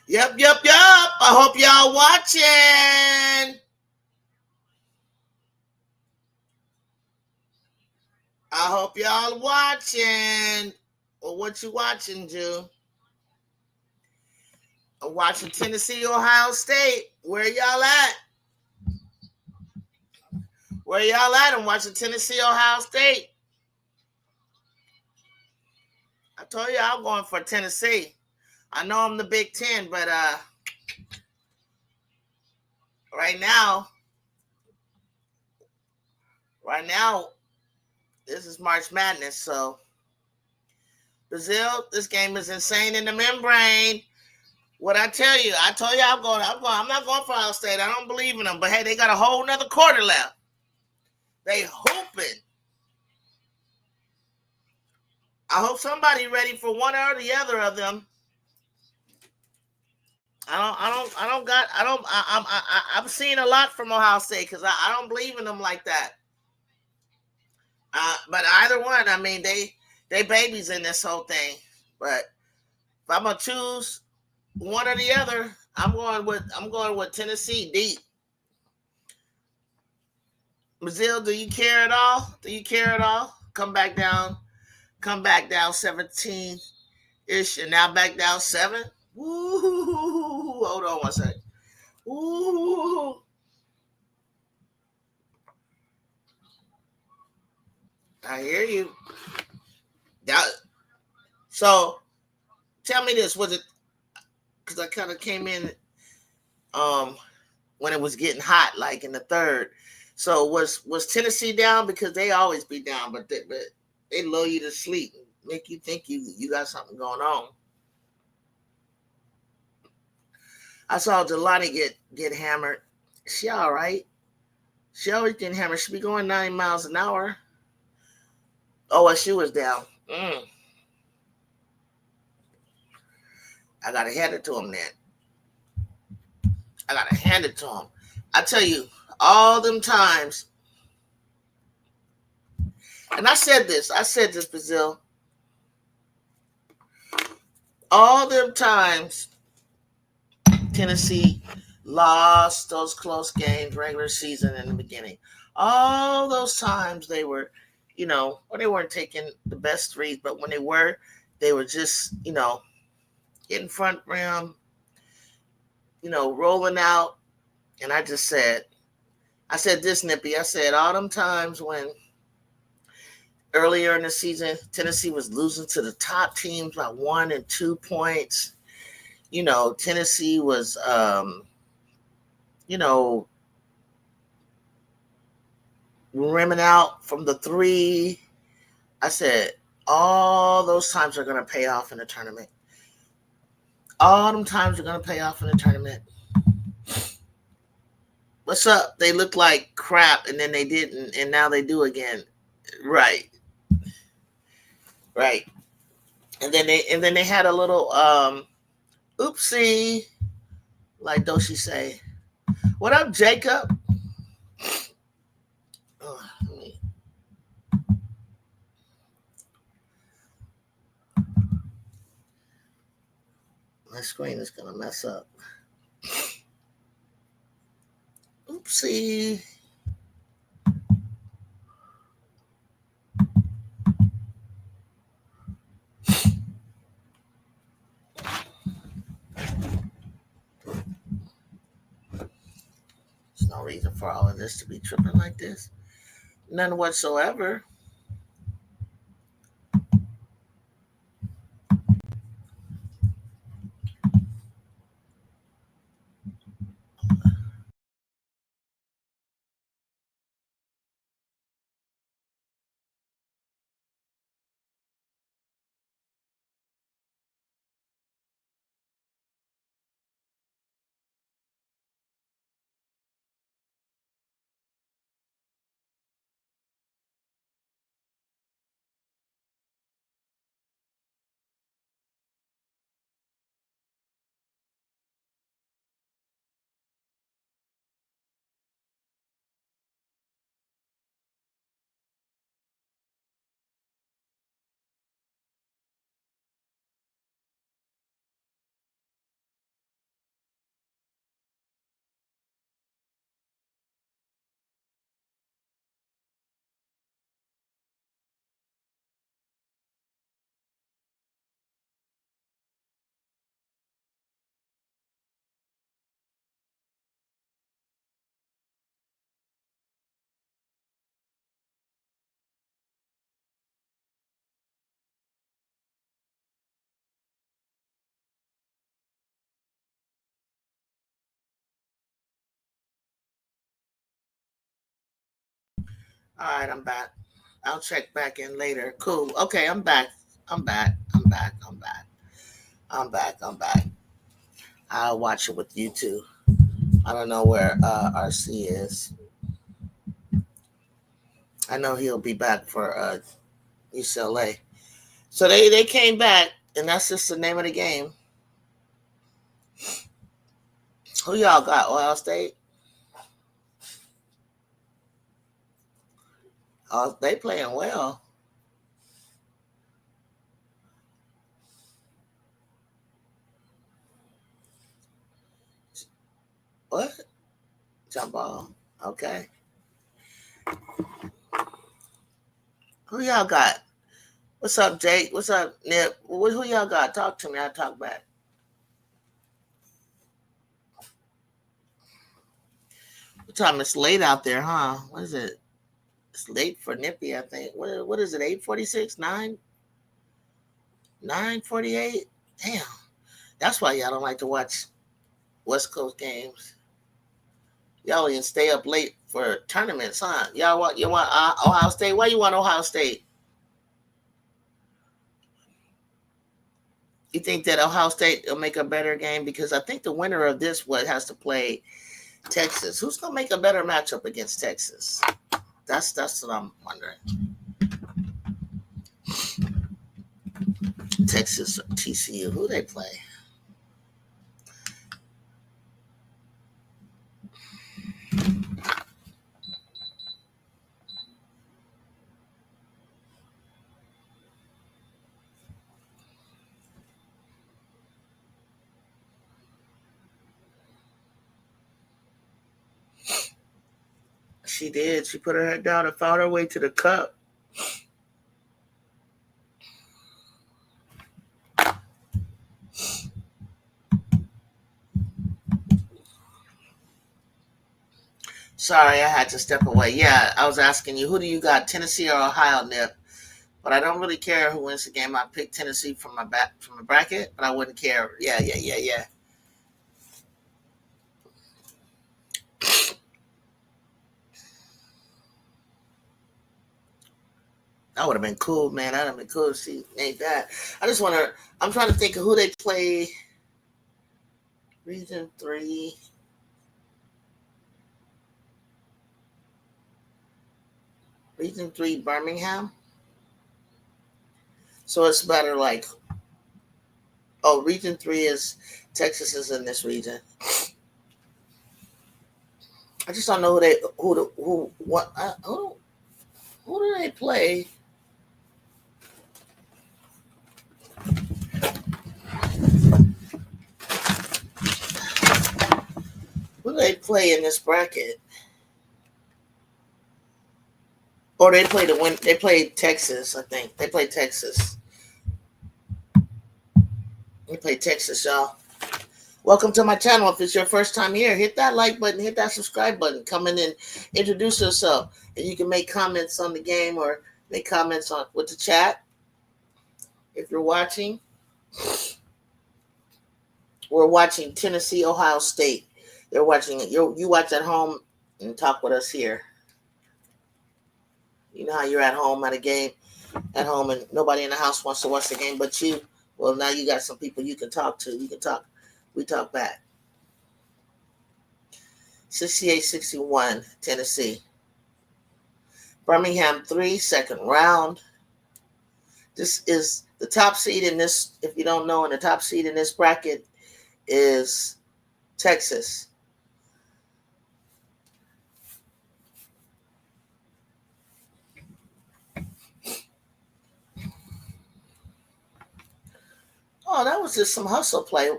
Yep. I hope y'all watching. I hope y'all watching. Well, what you watching, Jew? I'm watching Tennessee, Ohio State. Where y'all at? Where y'all at? I'm watching Tennessee, Ohio State. I told you I'm going for Tennessee. I know I'm the Big Ten, but right now, this is March Madness. So Brazil, this game is insane in the membrane. What I tell you, I told you I'm going. I'm not going for Ohio State. I don't believe in them. But hey, they got a whole nother quarter left. They hoping. I hope somebody ready for one or the other of them. I'm seeing a lot from Ohio State because I don't believe in them like that. But either one, I mean, they babies in this whole thing. But if I'm gonna choose one or the other, I'm going with Tennessee deep. Brazil, do you care at all? Come back down 17-ish, and now back down 7. Woo! Hold on one second. Woo! I hear you. So, tell me this: was it because I kind of came in when it was getting hot, like in the third? So was Tennessee down because they always be down, but they lull you to sleep, make you think you got something going on. I saw Jelani get hammered. She all right. She always getting hammered. She be going 90 miles an hour. Oh, well, she was down. I gotta hand it to him then. I tell you, all them times, and I said this, Brazil. All them times Tennessee lost those close games, regular season in the beginning. All those times they were, or they weren't taking the best threes, but when they were just, getting front rim, rolling out. And I said this, Nippy. I said all them times when earlier in the season, Tennessee was losing to the top teams by 1 and 2 points. Tennessee was, rimming out from the 3. I said, all those times are going to pay off in the tournament. All them times are going to pay off in the tournament. What's up? They look like crap, and then they didn't, and now they do again. Right. And then they had a little oopsie, like Doshi say. What up, Jacob? My screen is gonna mess up. Oopsie. There's no reason for all of this to be tripping like this. None whatsoever. All right, I'm back. I'll check back in later. Cool. Okay, I'm back. I'm back. I'm back. I'm back. I'm back. I'm back. I'll watch it with you too. I don't know where RC is. I know he'll be back for UCLA. So they came back, and that's just the name of the game. Who y'all got? Ohio State. Oh, they playing well. What? Jump ball. Okay. Who y'all got? What's up, Jake? What's up, Nip? Who y'all got? Talk to me. I'll talk back. What time? It's late out there, huh? What is it? It's late for Nippy, I think. What is it? 8:46? 9:48? Damn. That's why y'all don't like to watch West Coast games. Y'all even stay up late for tournaments, huh? You want Ohio State? Why you want Ohio State? You think that Ohio State will make a better game? Because I think the winner of this one has to play Texas. Who's gonna make a better matchup against Texas? That's what I'm wondering. Texas or TCU, who they play? She did. She put her head down and found her way to the cup. Sorry, I had to step away. Yeah, I was asking you, who do you got, Tennessee or Ohio, Nip? But I don't really care who wins the game. I picked Tennessee from my bracket, but I wouldn't care. Yeah, yeah, yeah, yeah. That would have been cool, man. That would have been cool to see ain't that. I just want to. I'm trying to think of who they play. Region 3. Region 3, Birmingham. So it's better like. Oh, Region 3 is Texas is in this region. I just don't know who what who do they play? Who do they play in this bracket? Or they play the win. They played Texas, I think. They played Texas. They played Texas, y'all. Welcome to my channel. If it's your first time here, hit that like button, hit that subscribe button. Come in and introduce yourself. And you can make comments on the game or make comments on with the chat. If you're watching, we're watching Tennessee, Ohio State. They're watching it. You watch at home and talk with us here. You know how you're at home at a game, at home, and nobody in the house wants to watch the game but you. Well, now you got some people you can talk to. You can talk. We talk back. 68-61, Tennessee. Birmingham 3, second round. This is the top seed in this, if you don't know, and the top seed in this bracket is Texas. Oh, that was just some hustle play.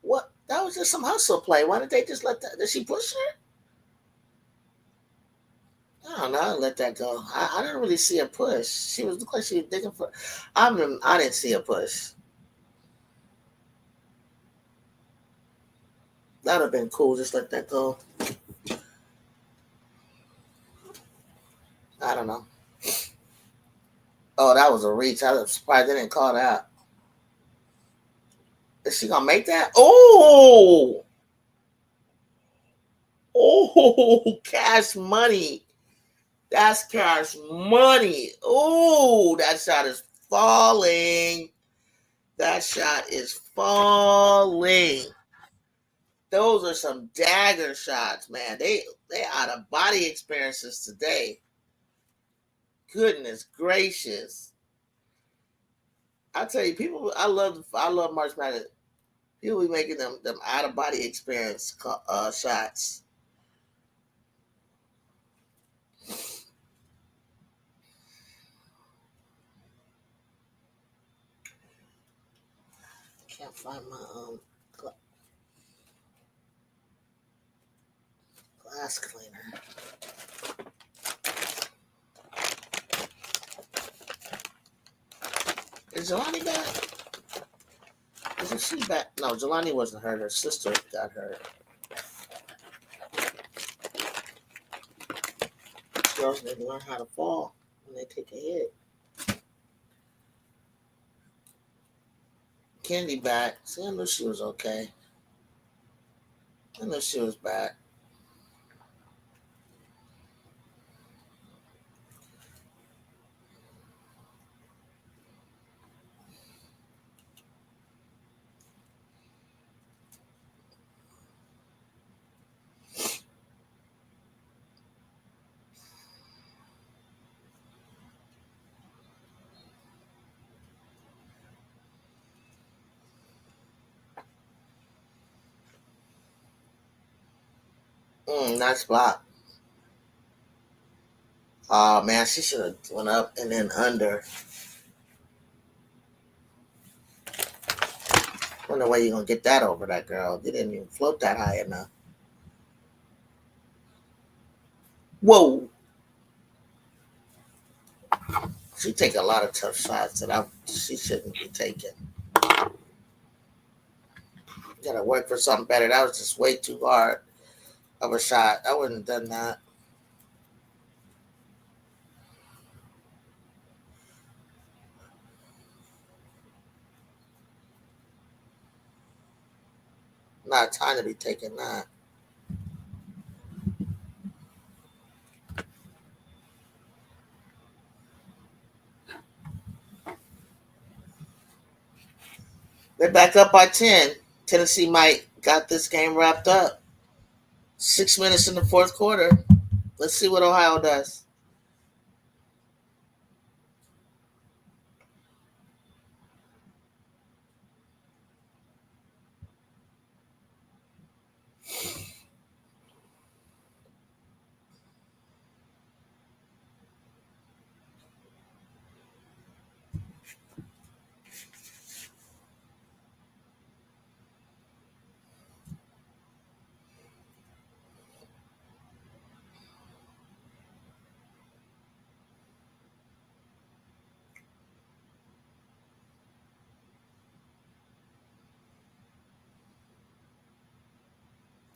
What? That was just some hustle play. Why didn't they just let that? Did she push her? I don't know. I let that go. I didn't really see a push. She was looked like she was digging for. I didn't see a push. That would have been cool. Just let that go. I don't know. Oh, that was a reach. I was surprised they didn't call that. Is she gonna make that? Oh, oh, cash money. That's cash money. Ooh, that shot is falling. That shot is falling. Those are some dagger shots, man. They out of body experiences today. Goodness gracious. I tell you, people, I love March Madness. People be making them out of body experience shots. Can't find my glass cleaner. Is Jelani back? Isn't she back? No, Jelani wasn't hurt. Her sister got hurt. Girls need to learn how to fall when they take a hit. Candy back. See, I knew she was okay. I knew she was back. Nice block. Oh man, she should have went up and then under. Wonder why you gonna get that over that girl. You didn't even float that high enough. Whoa. She take a lot of tough shots that she shouldn't be taking. You gotta work for something better. That was just way too hard of a shot. I wouldn't have done that. Not time to be taking that. They're back up by 10. Tennessee might got this game wrapped up. 6 minutes in the fourth quarter. Let's see what Ohio does.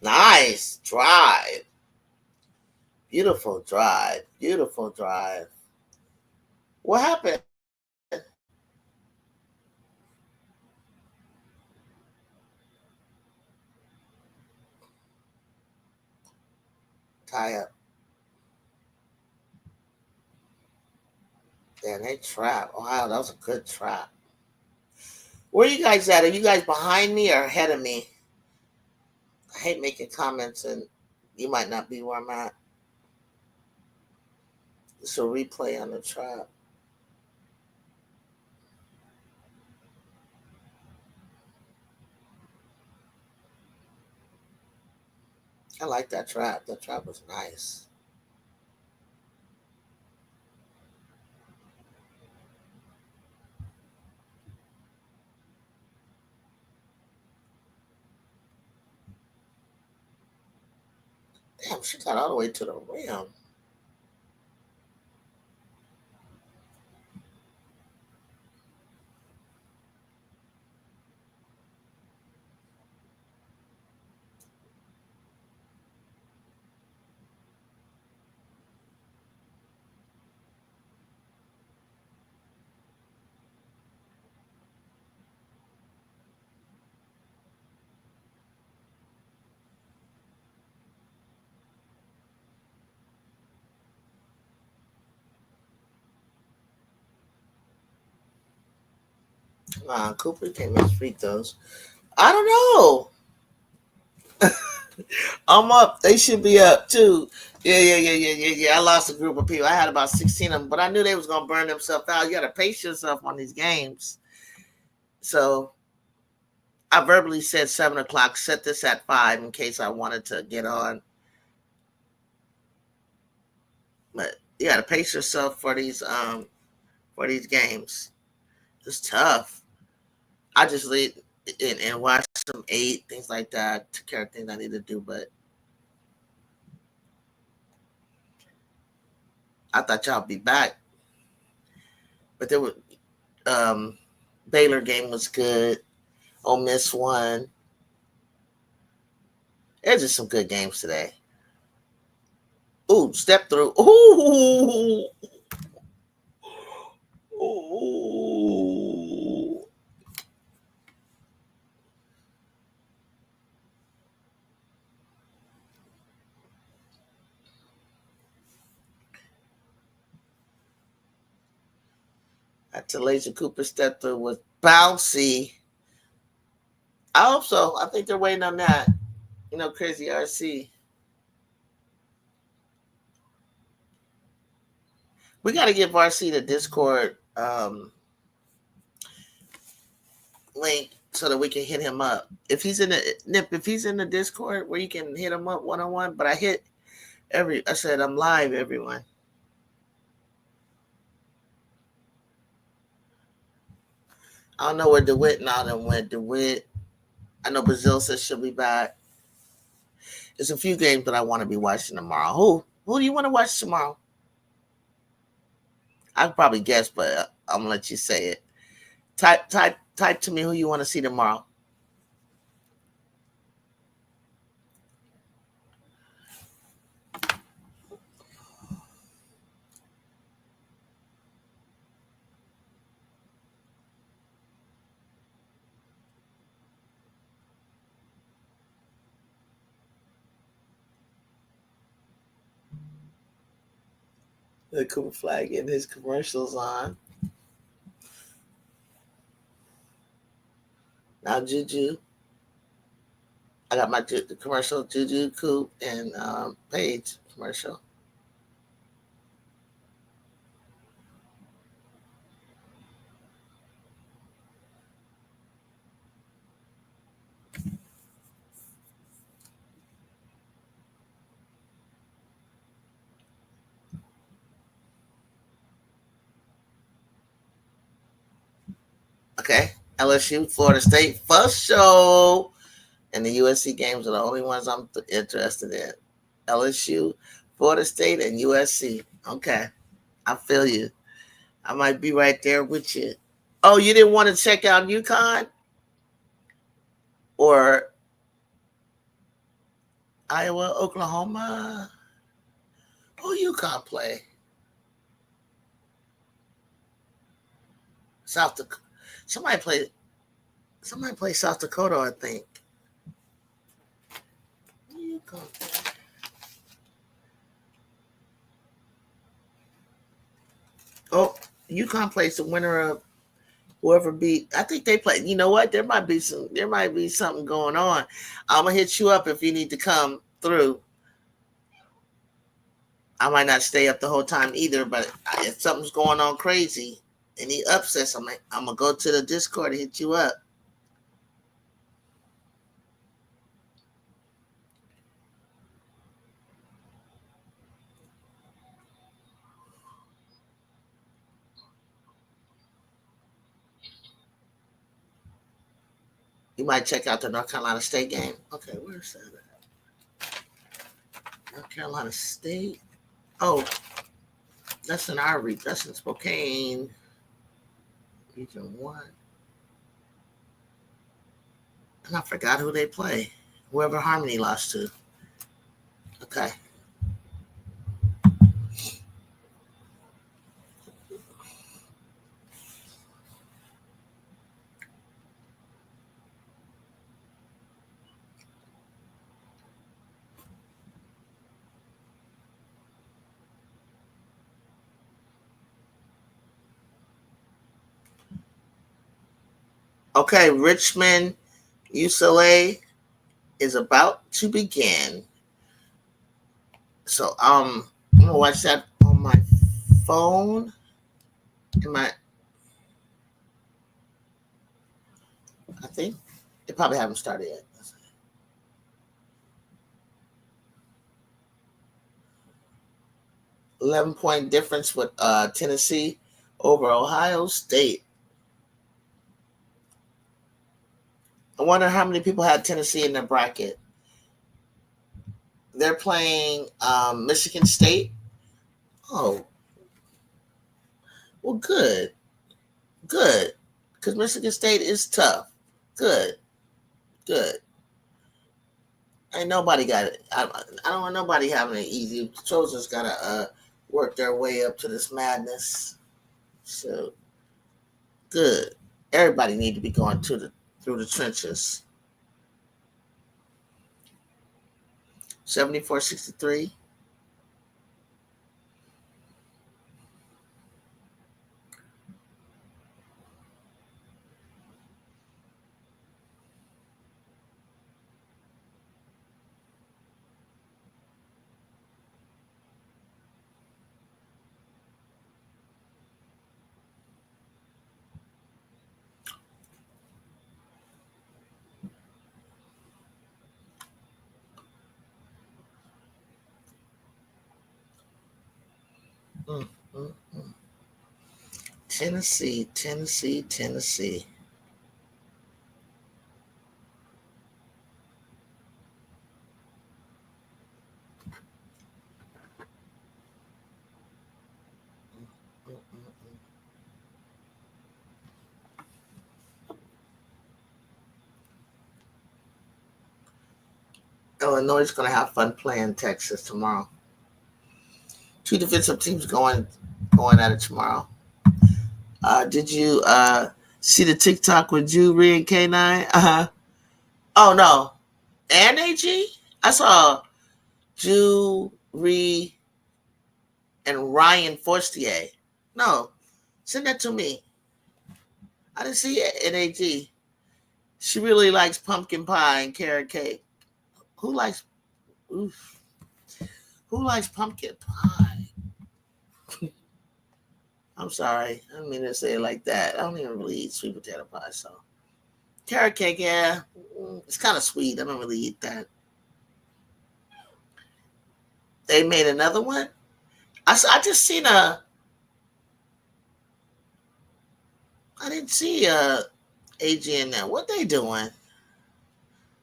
Nice drive. Beautiful drive. Beautiful drive. What happened? Tie up. Damn, they trap. Ohio, that was a good trap. Where are you guys at? Are you guys behind me or ahead of me? I hate making comments and you might not be where I'm at. It's a replay on the trap. I like that trap. That trap was nice. Damn, she got all the way to the rim. Cooper can't miss free throws. I don't know. I'm up. They should be up too. Yeah. I lost a group of people. I had about 16 of them, but I knew they was gonna burn themselves out. You gotta pace yourself on these games. So I verbally said 7 o'clock. Set this at 5 in case I wanted to get on. But you gotta pace yourself for these games. It's tough. I just leave and watch some 8 things like that. Take care of things I need to do, but I thought y'all be back. But there was um Baylor game was good. Ole Miss won. There's just some good games today. Ooh, step through. Ooh. Ooh. That Talasia Cooper step through was bouncy. I hope so. I think they're waiting on that. Crazy RC. We got to give RC the Discord link so that we can hit him up. If he's in the Nip, if he's in the Discord where you can hit him up 1-on-1, but I said I'm live, everyone. I don't know where DeWitt and all them went. DeWitt, I know Brazil says she'll be back. There's a few games that I want to be watching tomorrow. Who do you want to watch tomorrow? I could probably guess, but I'm gonna let you say it. Type to me who you want to see tomorrow. The Cooper Flag getting his commercials on. Now Juju. I got the commercial, Juju, Coop, and Paige commercial. Okay. LSU, Florida State, first show. And the USC games are the only ones I'm interested in. LSU, Florida State, and USC. Okay. I feel you. I might be right there with you. Oh, you didn't want to check out UConn? Or Iowa, Oklahoma? Who UConn play? South Dakota. Somebody play South Dakota, I think. UConn. Oh, UConn plays the winner of whoever beat. I think they play. You know what? There might be something going on. I'm gonna hit you up if you need to come through. I might not stay up the whole time either, but if something's going on crazy, any upsets, I'm gonna go to the Discord and hit you up. You might check out the North Carolina State game. Okay, where's that at? North Carolina State. Oh, that's in our region. That's in Spokane, Region 1. And I forgot who they play. Whoever Harmony lost to. Okay. Okay, Richmond, UCLA is about to begin. So I'm gonna watch that on my phone. In my, I think they probably haven't started yet. 11-point difference with Tennessee over Ohio State. I wonder how many people had Tennessee in their bracket. They're playing Michigan State. Oh, well, good, good, because Michigan State is tough. Good, good. Ain't nobody got it. I don't want nobody having it easy. The Trojans gotta work their way up to this madness. So good. Everybody need to be going to the through the trenches. 74-63. Mm, mm, mm. Tennessee, Tennessee, Tennessee. Mm, mm, mm. Illinois is going to have fun playing Texas tomorrow. Two defensive teams going at it tomorrow. Did you see the TikTok with Jewry and K9? Oh no, and AG. I saw Jewry and Ryan Forstier. No, send that to me. I didn't see it in AG. She really likes pumpkin pie and carrot cake. Who likes? Oof, who likes pumpkin pie? I'm sorry, I didn't mean to say it like that. I don't even really eat sweet potato pie, so carrot cake, yeah, it's kind of sweet. I don't really eat that. They made another one. I just seen a. I didn't see AG in there. What they doing?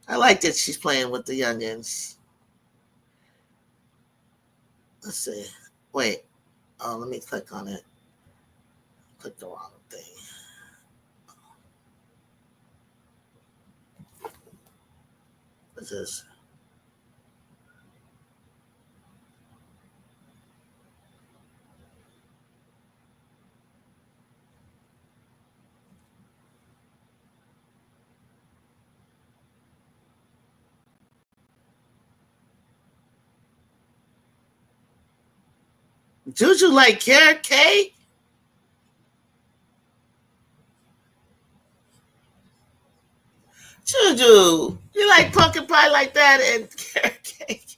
I like that she's playing with the youngins. Let's see. Wait. Oh, let me click on it. Click the wrong thing. What's this? Juju like carrot cake? Juju, you like pumpkin pie like that and carrot cake?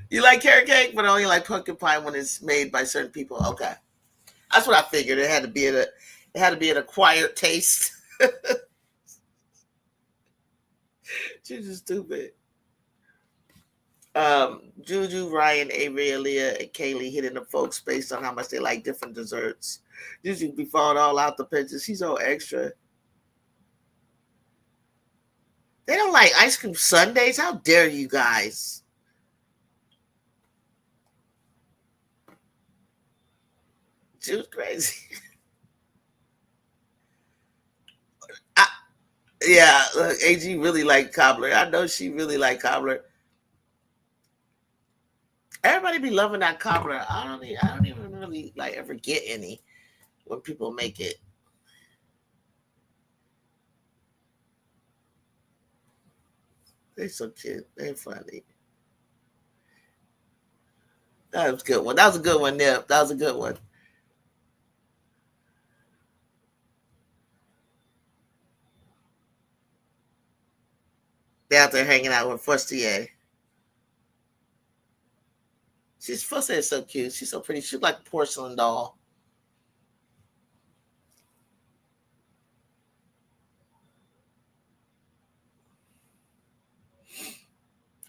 You like carrot cake, but only like pumpkin pie when it's made by certain people. Okay, that's what I figured. It had to be an acquired taste. Juju's stupid. Juju, Ryan, Avery, Aaliyah, and Kaylee hitting the folks based on how much they like different desserts. Juju be falling all out the pictures. She's so extra. They don't like ice cream sundaes. How dare you guys? Juju's crazy. I, yeah, look, AG really like cobbler. I know she really like cobbler. Everybody be loving that cobbler. I don't even really like ever get any when people make it. They so cute. They funny. That was a good one. That was a good one, Nip. That was a good one. They out there hanging out with Fustier. Fustier is so cute. She's so pretty. She's like a porcelain doll.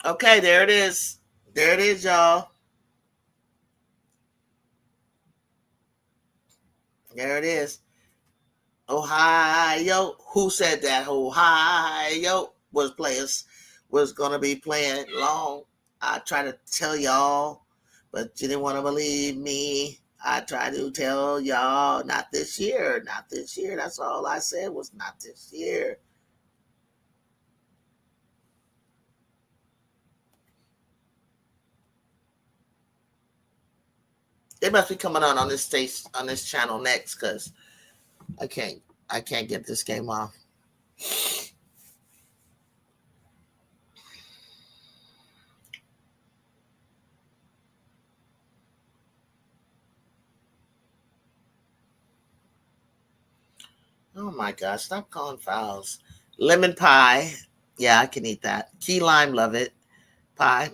Okay, there it is. There it is, y'all. There it is. Ohio. Who said that? Ohio was gonna be playing long. I try to tell y'all, but you didn't want to believe me. I tried to tell y'all, not this year, not this year. That's all I said was not this year. They must be coming on this station on this channel next because I can't I can't get this game off. Oh my gosh, stop calling fouls. Lemon pie. Yeah, I can eat that. Key lime, love it. Pie.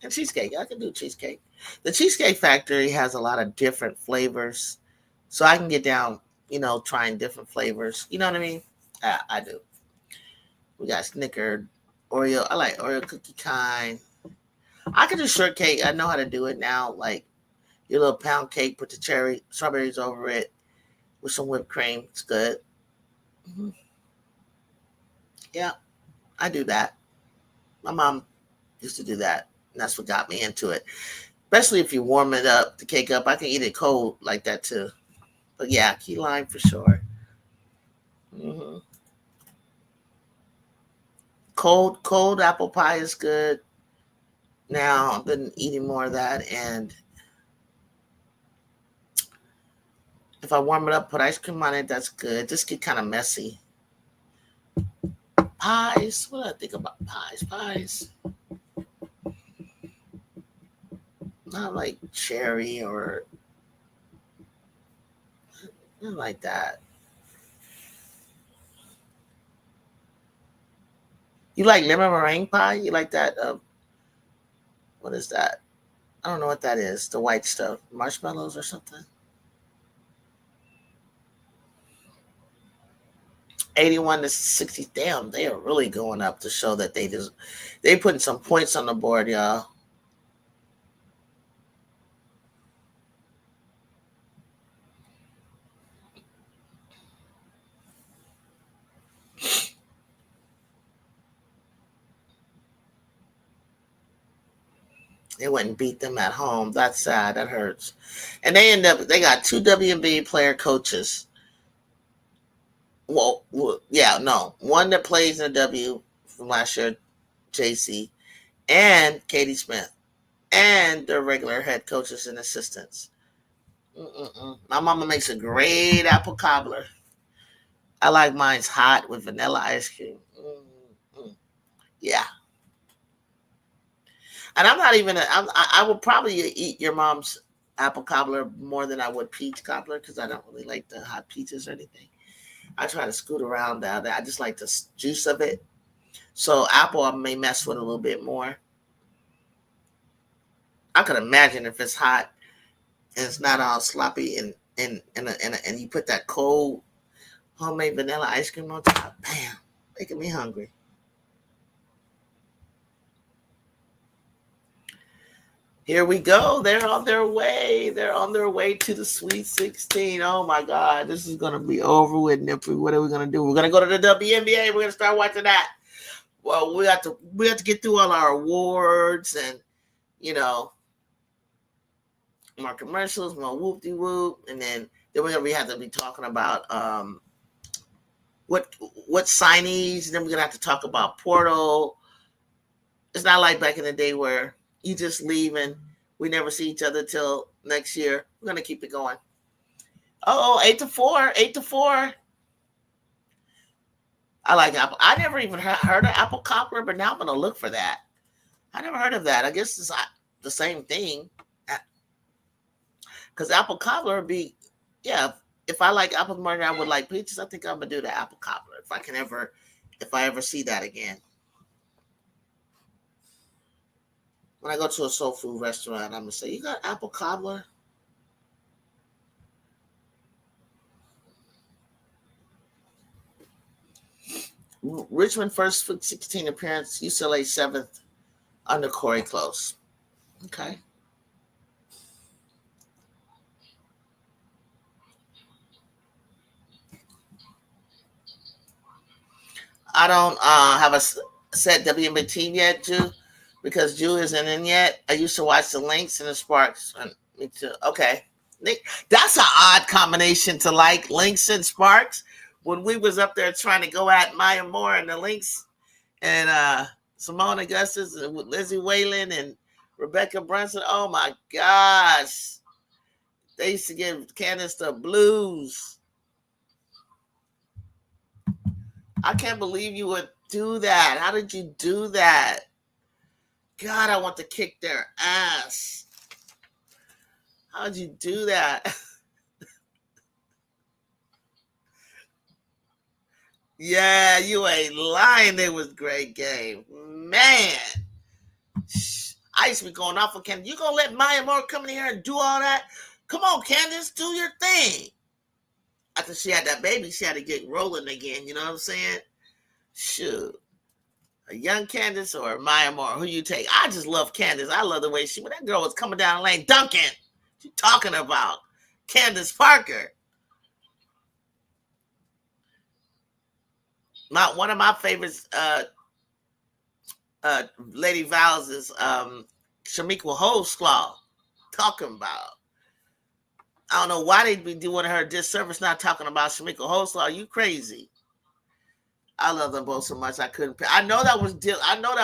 And cheesecake. I can do cheesecake. The Cheesecake Factory has a lot of different flavors. So I can get down, trying different flavors. You know what I mean? I do. We got Snickered, Oreo. I like Oreo cookie kind. I can do shortcake. I know how to do it now. Like your little pound cake, put the strawberries over it with some whipped cream. It's good. hmm Yeah, I do that. My mom used to do that. And that's what got me into it. Especially if you warm it up, the cake up. I can eat it cold like that too. But yeah, key lime for sure. hmm cold apple pie is good. Now I've been eating more of that, and if I warm it up, put ice cream on it, that's good. Just get kind of messy. Pies. What do I think about pies? Pies. Not like cherry or not like that. You like lemon meringue pie? You like that? What is that? I don't know what that is. The white stuff, marshmallows or something. 81 to 60. Damn, they are really going up to show that they putting some points on the board, y'all. They wouldn't beat them at home. That's sad. That hurts. And they got two WNBA player coaches. Well, yeah, no. One that plays in the W from last year, JC, and Katie Smith, and their regular head coaches and assistants. My mama makes a great apple cobbler. I like mine's hot with vanilla ice cream. Yeah, and I'm not even. I would probably eat your mom's apple cobbler more than I would peach cobbler because I don't really like the hot peaches or anything. I try to scoot around that. I just like the juice of it. So apple I may mess with a little bit more. I could imagine if it's hot and it's not all sloppy and you put that cold homemade vanilla ice cream on top. Bam, making me hungry. Here we go. They're on their way. They're on their way to the Sweet 16. Oh my God, this is gonna be over with. Nipper. What are we gonna do? We're gonna go to the WNBA. We're gonna start watching that. Well, we have to get through all our awards and you know more commercials, more whoop de whoop, and then we have to be talking about what what signees. Then we're gonna have to talk about portal. It's not like back in the day where you just leave and we never see each other till next year. We're gonna keep it going. Oh, 8-4, 8-4. I like apple. I never even heard of apple cobbler, but now I'm gonna look for that. I never heard of that. I guess it's the same thing. Because apple cobbler would be, yeah. If I like apples more than I would like peaches, I think I'm gonna do the apple cobbler if I ever see that again. When I go to a soul food restaurant, I'm gonna say, "You got apple cobbler?" Richmond first 16 appearance, UCLA seventh under Corey Close. Okay. I don't have a set WNBA team yet, Jew, because Jew isn't in yet. I used to watch the Lynx and the Sparks. Me too. Okay. That's an odd combination to like, Lynx and Sparks. When we was up there trying to go at Maya Moore and the Lynx and Simone Augustus and Lizzie Whalen and Rebecca Brunson. Oh my gosh. They used to give Candace the blues. I can't believe you would do that. How did you do that? God, I want to kick their ass. How'd you do that? Yeah, you ain't lying. It was a great game. Man. I used to be going off on Candace. You gonna let Maya Moore come in here and do all that? Come on, Candace, do your thing. After she had that baby, she had to get rolling again. You know what I'm saying? Shoot. A young Candace or Maya Moore? Who you take? I just love Candace. I love the way when that girl was coming down the lane, dunking. What you talking about? Candace Parker. One of my favorites, Lady Val's is Shamika Holdsclaw. Talking about. I don't know why they'd be doing her a disservice not talking about Shamika Holdsclaw. You crazy. I love them both so much I couldn't pick. I know that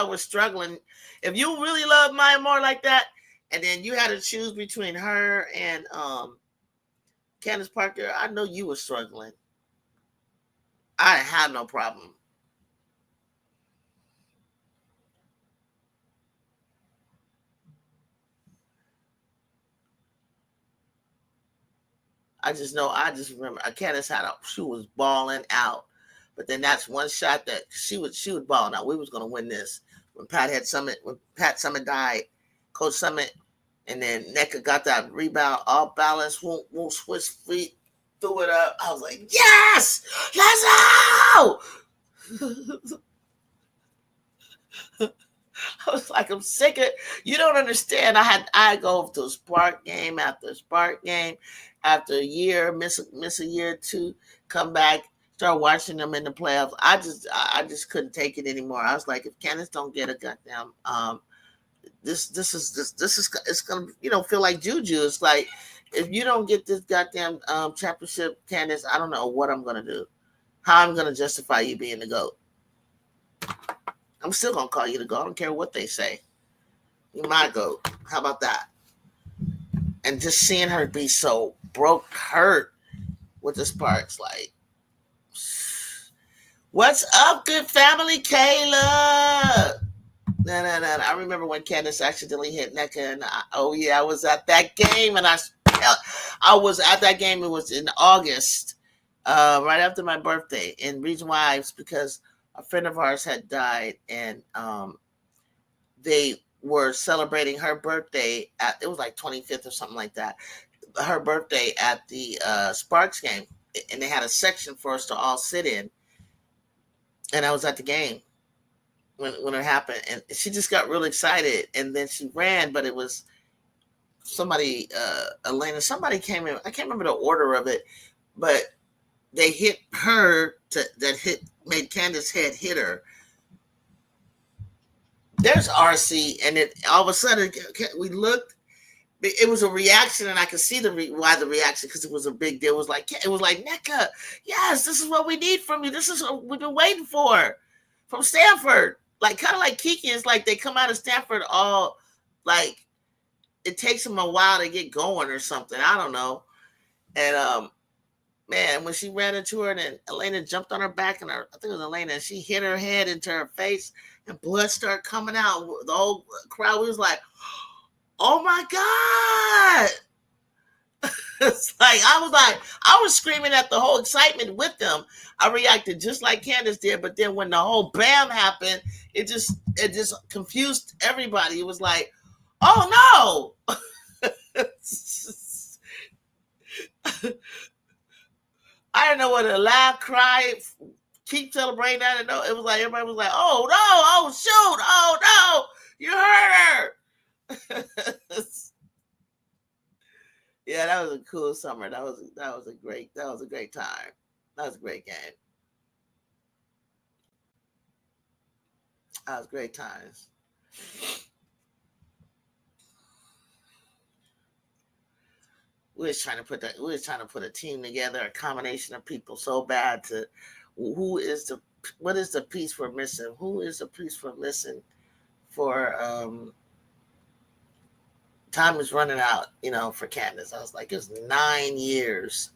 was struggling. If you really love Maya Moore like that, and then you had to choose between her and Candace Parker, I know you were struggling. I had no problem. I just remember Candace she was balling out. But then that's one shot that she was balling out. We was gonna win this. When Pat Summit died, Coach Summit, and then Ncaa got that rebound, all balance, won't switch feet, threw it up. I was like, yes, let's go. I was like, I'm sick of. You don't understand. I go to Spark game after Spark game, after a year, miss a year or two, come back, start watching them in the playoffs. I just couldn't take it anymore. I was like, if Candace don't get a goddamn this is it's gonna feel like juju. It's like, if you don't get this goddamn championship, Candace, I don't know what I'm gonna do. How I'm gonna justify you being the GOAT. I'm still gonna call you the GOAT. I don't care what they say. You're my GOAT. How about that? And just seeing her be so hurt with the Sparks, like, what's up, good family, Kayla? No. I remember when Candace accidentally hit Ncaa, and I was at that game, and I was at that game. It was in August, right after my birthday. And reason why is because a friend of ours had died, and they were celebrating her birthday it was like 25th or something like that. Her birthday at the Sparks game, and they had a section for us to all sit in. And I was at the game when it happened, and she just got really excited, and then she ran, but it was somebody, Elena, somebody came in. I can't remember the order of it, but they hit her made Candace's head hit her. There's RC, and it all of a sudden we looked. It was a reaction, and I could see why the reaction, because it was a big deal. It was like Ncaa, yes, this is what we need from you. This is what we've been waiting for from Stanford. Like, kind of like Kiki. It's like they come out of Stanford all like, it takes them a while to get going or something. I don't know. And man, when she ran into her, and then Elena jumped on her back, and I think it was Elena, and she hit her head into her face, and blood started coming out. The whole crowd was like, oh my God. It's like, I was screaming at the whole excitement with them. I reacted just like Candace did, but then when the whole bam happened, it just confused everybody. It was like, Oh no! I didn't know what a loud cry. Keep celebrating. I didn't know. It was like everybody was like, "Oh no! Oh shoot! Oh no! You hurt her!" Yeah, that was a cool summer. That was a great time. That was a great game. That was great times. We was trying to put a team together, a combination of people so bad to who is the what is the piece we're missing? Who is the piece we're missing for time is running out, for Candace. I was like, it was 9 years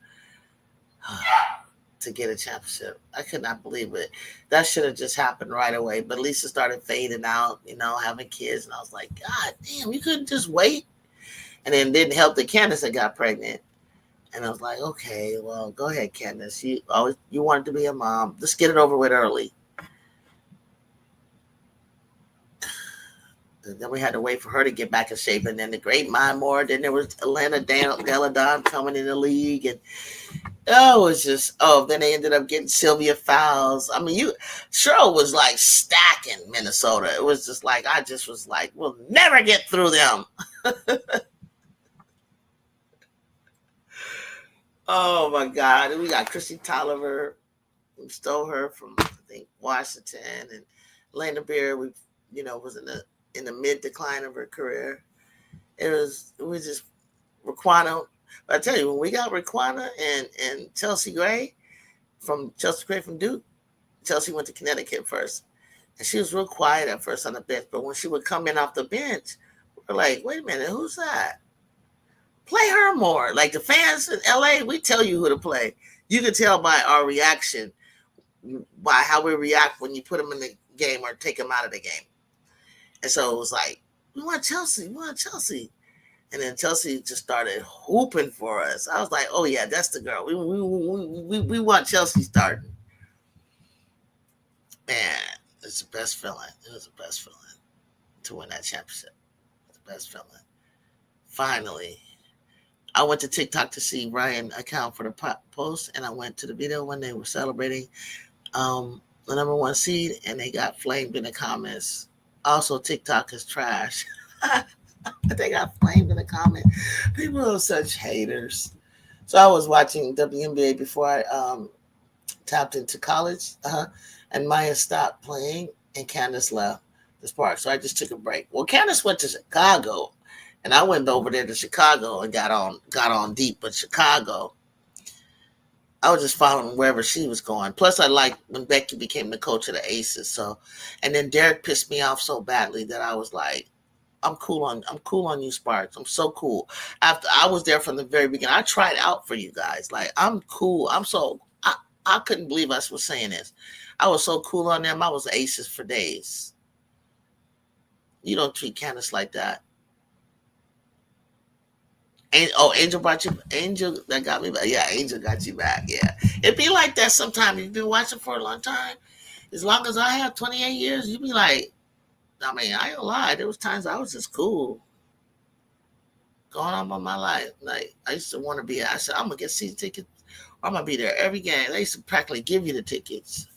to get a championship. I could not believe it. That should have just happened right away. But Lisa started fading out, having kids, and I was like, God damn, you couldn't just wait. And then it didn't help that Candace had got pregnant. And I was like, okay, well, go ahead, Candace. You wanted to be a mom. Let's get it over with early. And then we had to wait for her to get back in shape. And then the great Mind More. Then there was Atlanta Deladon coming in the league. And it was just, then they ended up getting Sylvia Fowles. I mean, Cheryl was like stacking Minnesota. It was just like, I just was like, we'll never get through them. Oh my God. And we got Chrissy Tolliver. We stole her from, I think, Washington. And Lena Beer, was in the mid decline of her career. It was just Raquana. But I tell you, when we got Raquana and Chelsea Gray from Duke, Chelsea went to Connecticut first. And she was real quiet at first on the bench. But when she would come in off the bench, we're like, wait a minute, who's that? Play her more. Like the fans in LA, we tell you who to play. You can tell by our reaction, by how we react when you put them in the game or take them out of the game. And so it was like, we want Chelsea. And then Chelsea just started hooping for us. I was like, oh yeah, that's the girl. We want Chelsea starting. Man, it's the best feeling. It was the best feeling to win that championship. It's the best feeling. Finally, I went to TikTok to see Ryan account for the post, and I went to the video when they were celebrating the number one seed, and they got flamed in the comments. Also, TikTok is trash. They got flamed in the comment. People are such haters. So I was watching WNBA before I tapped into college, and Maya stopped playing, and Candace left this park. So I just took a break. Well, Candace went to Chicago, and I went over there to Chicago and got on deep. But Chicago, I was just following wherever she was going. Plus, I liked when Becky became the coach of the Aces. So, and then Derek pissed me off so badly that I was like, I'm cool on you, Sparks. I'm so cool. After I was there from the very beginning, I tried out for you guys. Like, I'm cool. I couldn't believe I was saying this. I was so cool on them. I was Aces for days. You don't treat Candace like that. And Angel brought you. Angel that got me back. Yeah, Angel got you back. Yeah, it be like that sometimes. You've been watching for a long time. As long as I have 28 years, you be like, I mean, I ain't lie. There was times I was just cool, going on with my life. Like I used to want to be. I said, I'm gonna get season tickets. I'm gonna be there every game. They used to practically give you the tickets.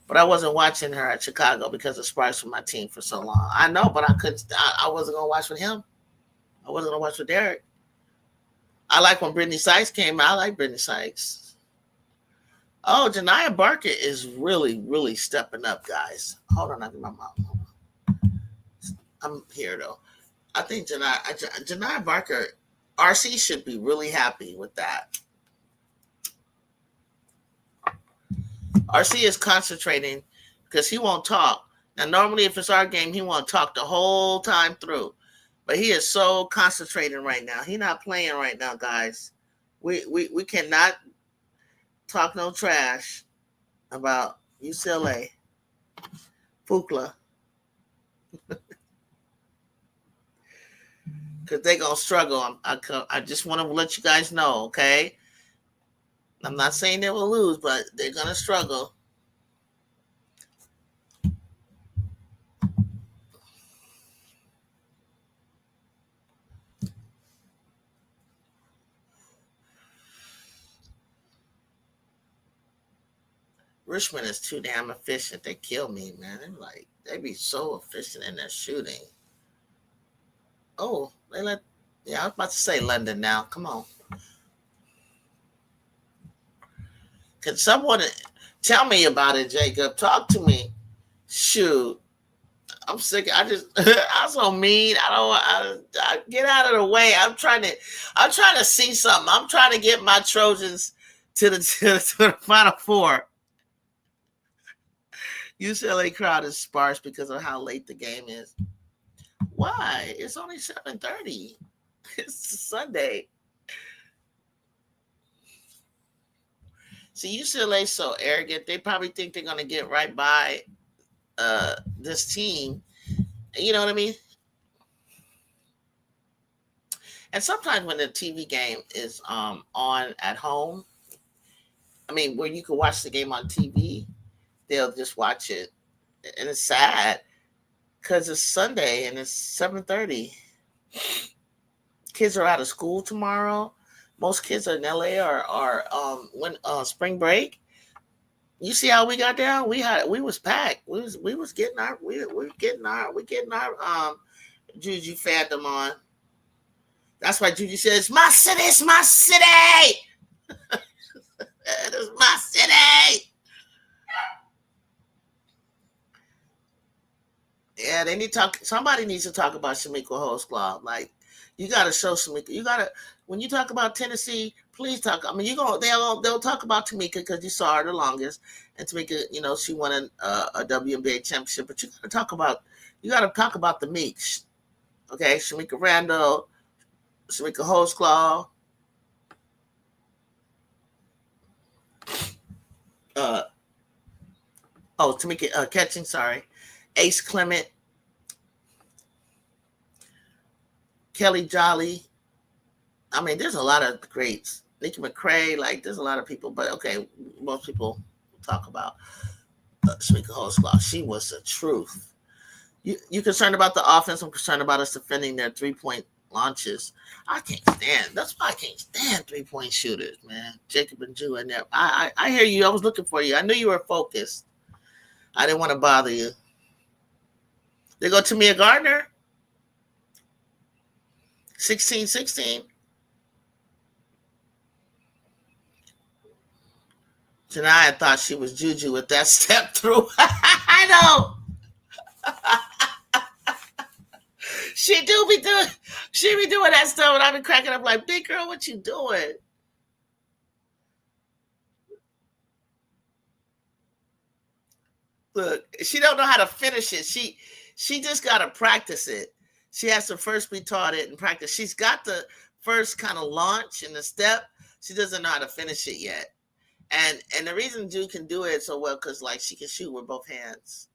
But I wasn't watching her at Chicago because of Sparks from my team for so long. I know, but I couldn't. I wasn't gonna watch with him. I wasn't gonna watch with Derek. I like when Brittany Sykes came out. I like Brittany Sykes. Oh, Janiah Barker is really, really stepping up, guys. Hold on, I get my mom. I'm here though. I think Janiah Barker, RC should be really happy with that. RC is concentrating because he won't talk. Now, normally, if it's our game, he won't talk the whole time through. But he is so concentrating right now. He's not playing right now, guys. We cannot talk no trash about UCLA. Fukla. Because they're going to struggle. I just want to let you guys know, okay? I'm not saying they will lose, but they're going to struggle. Richmond is too damn efficient. They kill me, man. They be so efficient in their shooting. Oh, they let. Yeah, I was about to say London now. Come on. Can someone tell me about it, Jacob? Talk to me. Shoot. I'm sick. I'm so mean. I get out of the way. I'm trying to see something. I'm trying to get my Trojans to the Final Four. UCLA crowd is sparse because of how late the game is. Why? It's only 7:30. It's Sunday. See, UCLA's so arrogant. They probably think they're gonna get right by this team. You know what I mean? And sometimes when the TV game is on at home, I mean, where you can watch the game on TV, they'll just watch it, and it's sad because it's Sunday and it's 7:30. Kids are out of school tomorrow. Most kids in LA are when spring break. You see how we got down? We was packed. We was getting our Juju fandom on. That's why Juju says, "It's my city, it's my city, it is my city." Yeah, they need to talk. Somebody needs to talk about Shamika Holsclaw. Like, you got to show Shamika. You got to when you talk about Tennessee, please talk. I mean, they'll talk about Tamika because you saw her the longest, and Tamika, she won a WNBA championship. But you got to talk about the Meeks. Okay, Shamika Randall, Shamika Holsclaw, uh, Tamika Catching, sorry, Ace Clement, Kelly Jolly. I mean, there's a lot of greats. Nikki McCrae, like there's a lot of people, but okay, most people talk about Shamika Holsclaw. She was the truth. You concerned about the offense? I'm concerned about us defending their 3-point launches. I can't stand. That's why I can't stand 3-point shooters, man. Jacob and Jew in there. I hear you. I was looking for you. I knew you were focused. I didn't want to bother you. They go to Mia Gardner. 16-16. Ncaa thought she was Juju with that step through. I know. She be doing that stuff, and I've been cracking up like, big girl, what you doing? Look, she don't know how to finish it. She just got to practice it. She has to first be taught it and practice. She's got the first kind of launch and the step. She doesn't know how to finish it yet. And the reason Jude can do it so well because like she can shoot with both hands.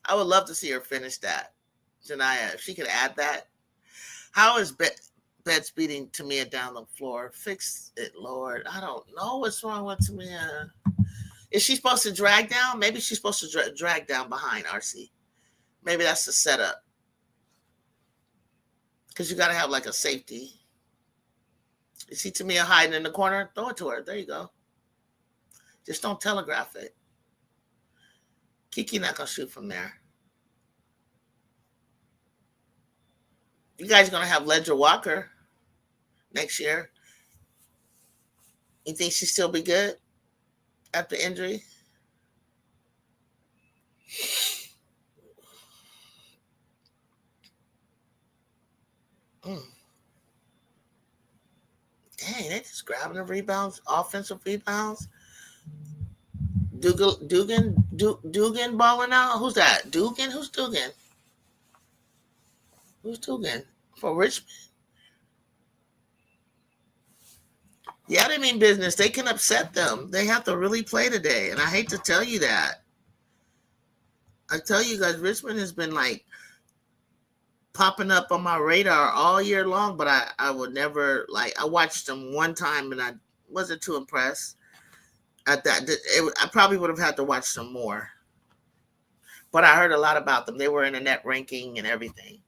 I would love to see her finish that. Ncaa, if she could add that. How is Betts beating Tamia down the floor? Fix it, Lord. I don't know what's wrong with Tamia. Is she supposed to drag down? Maybe she's supposed to drag down behind RC. Maybe that's the setup. Because you got to have like a safety. You see Tamia hiding in the corner? Throw it to her. There you go. Just don't telegraph it. Kiki not going to shoot from there. You guys are going to have Ledger Walker next year. You think she'll still be good after injury? Dang, they just grabbing the rebounds, offensive rebounds. Dugan balling out. Who's that? Dugan? Who's Dugan? Who's Dugan? For Richmond? Yeah, they mean business. They can upset them. They have to really play today. And I hate to tell you that. I tell you guys, Richmond has been like popping up on my radar all year long, but I would never like. I watched them one time and I wasn't too impressed at that. I probably would have had to watch them more, but I heard a lot about them. They were in the net ranking and everything.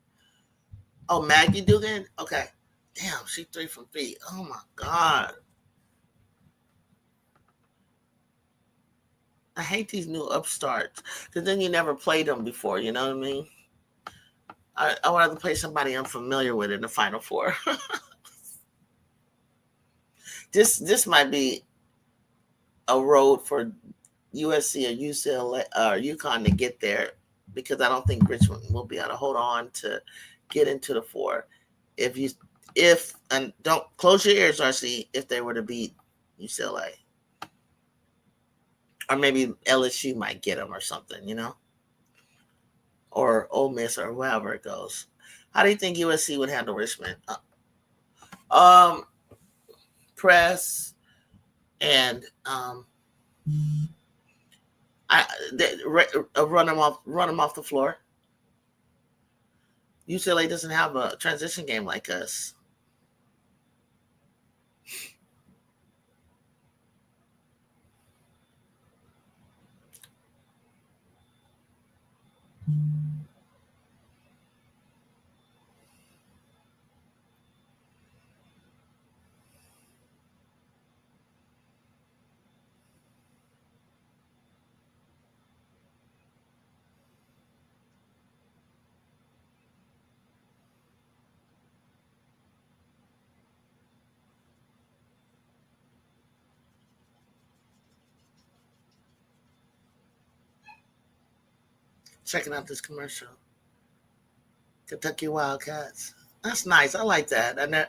Oh, Maggie Dugan. Okay, damn, she 3 from 3. Oh my god. I hate these new upstarts because then you never played them before. You know what I mean? I would rather play somebody I'm familiar with in the Final Four. This might be a road for USC or UCLA or UConn to get there because I don't think Richmond will be able to hold on to get into the four. If you if and don't close your ears, RC, if they were to beat UCLA. Or maybe LSU might get them or something, or Ole Miss or wherever it goes. How do you think USC would handle Richmond? Um, Press and I they, run them off the floor. UCLA doesn't have a transition game like us. Checking out this commercial, Kentucky Wildcats. That's nice. I like that. And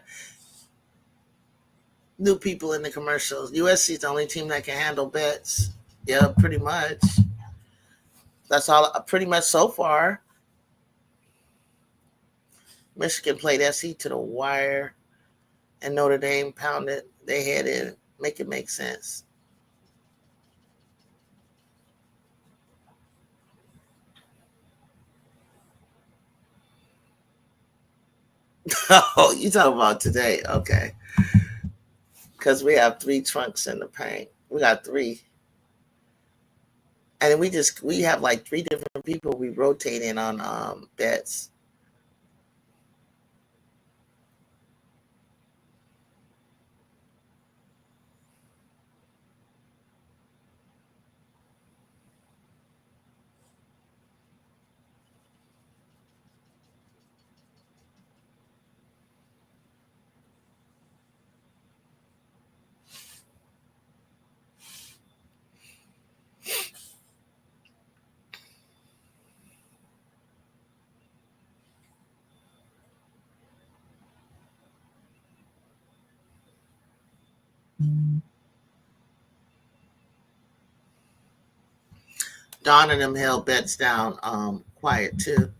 new people in the commercials. USC is the only team that can handle bets. Yeah, pretty much. That's all. Pretty much so far. Michigan played SC to the wire, and Notre Dame pounded their head in. Make it make sense. Oh, you talking about today? Okay, because we have three trunks in the paint. We got three, and we have like three different people we rotate in on bets. Don and them held bets down quiet too.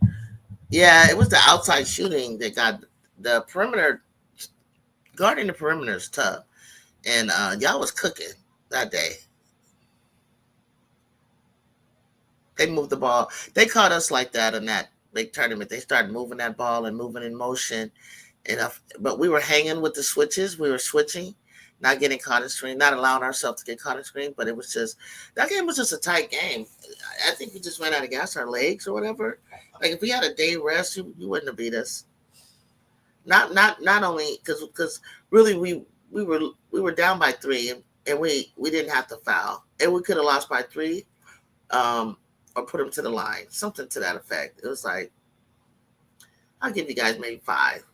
Yeah, it was the outside shooting that got the perimeter. Guarding the perimeter is tough, and y'all was cooking that day. They moved the ball. They caught us like that in that big tournament. They started moving that ball and moving in motion. But we were hanging with the switches. We were switching, not getting caught in screen, not allowing ourselves to get caught in screen. But it was just that game was just a tight game. I think we just ran out of gas our legs or whatever. Like if we had a day rest, you wouldn't have beat us. Not only because really we were down by three and we didn't have to foul and we could have lost by three or put them to the line, something to that effect. It was like I'll give you guys maybe five.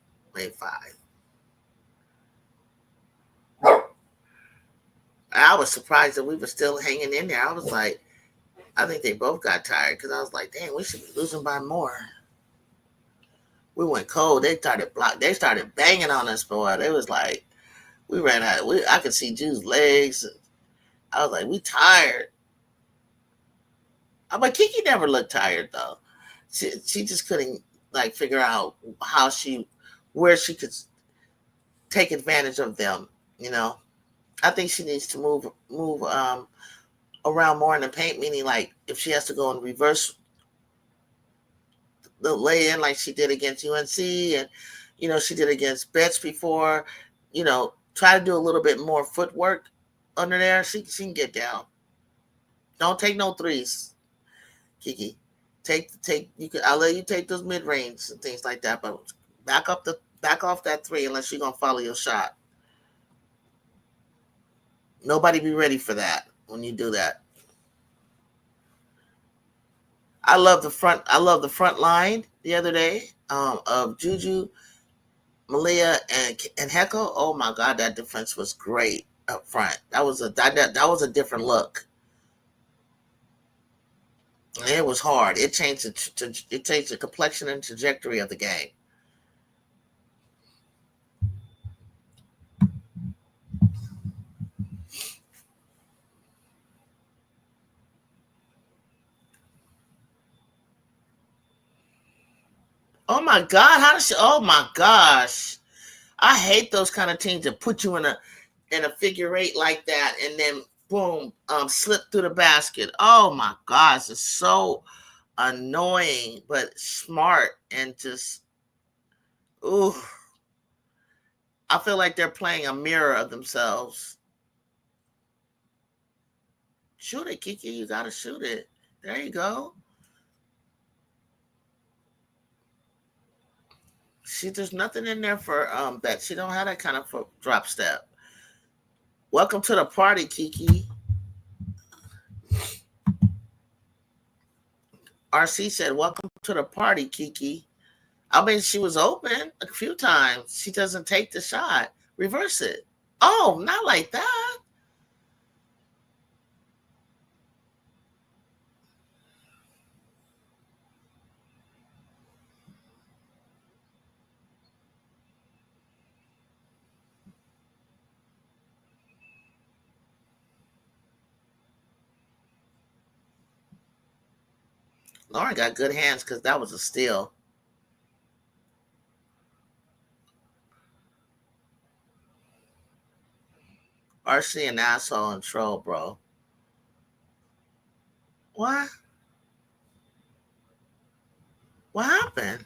I was surprised that we were still hanging in there. I was like, I think they both got tired because I was like, damn, we should be losing by more. We went cold. They started block. They started banging on us, boy. It was like we ran out. I could see Jude's legs. I was like, we tired. But Kiki never looked tired though. She just couldn't like figure out where she could take advantage of them. You know, I think she needs to move around more in the paint. Meaning, like if she has to go and reverse the lay in like she did against UNC, and she did against Betts before. Try to do a little bit more footwork under there. She can get down. Don't take no threes, Kiki. Take you can. I'll let you take those mid range and things like that, but back off that three unless you're gonna follow your shot. Nobody be ready for that when you do that. I love the front line the other day of Juju, Malia, and Heckel. Oh my God, that defense was great up front. That was a different look. And it was hard. It changed the complexion and trajectory of the game. Oh my God, how does she? Oh my gosh, I hate those kind of teams that put you in a figure eight like that, and then boom, slip through the basket. Oh my gosh, it's so annoying, but smart and just ooh. I feel like they're playing a mirror of themselves. Shoot it, Kiki. You gotta shoot it. There you go. There's nothing in there for that. She don't have that kind of drop step. Welcome to the party, Kiki. RC said, "Welcome to the party, Kiki." I mean, she was open a few times. She doesn't take the shot. Reverse it. Oh, not like that. Lauren got good hands because that was a steal. RC an asshole and troll, bro. What? What happened?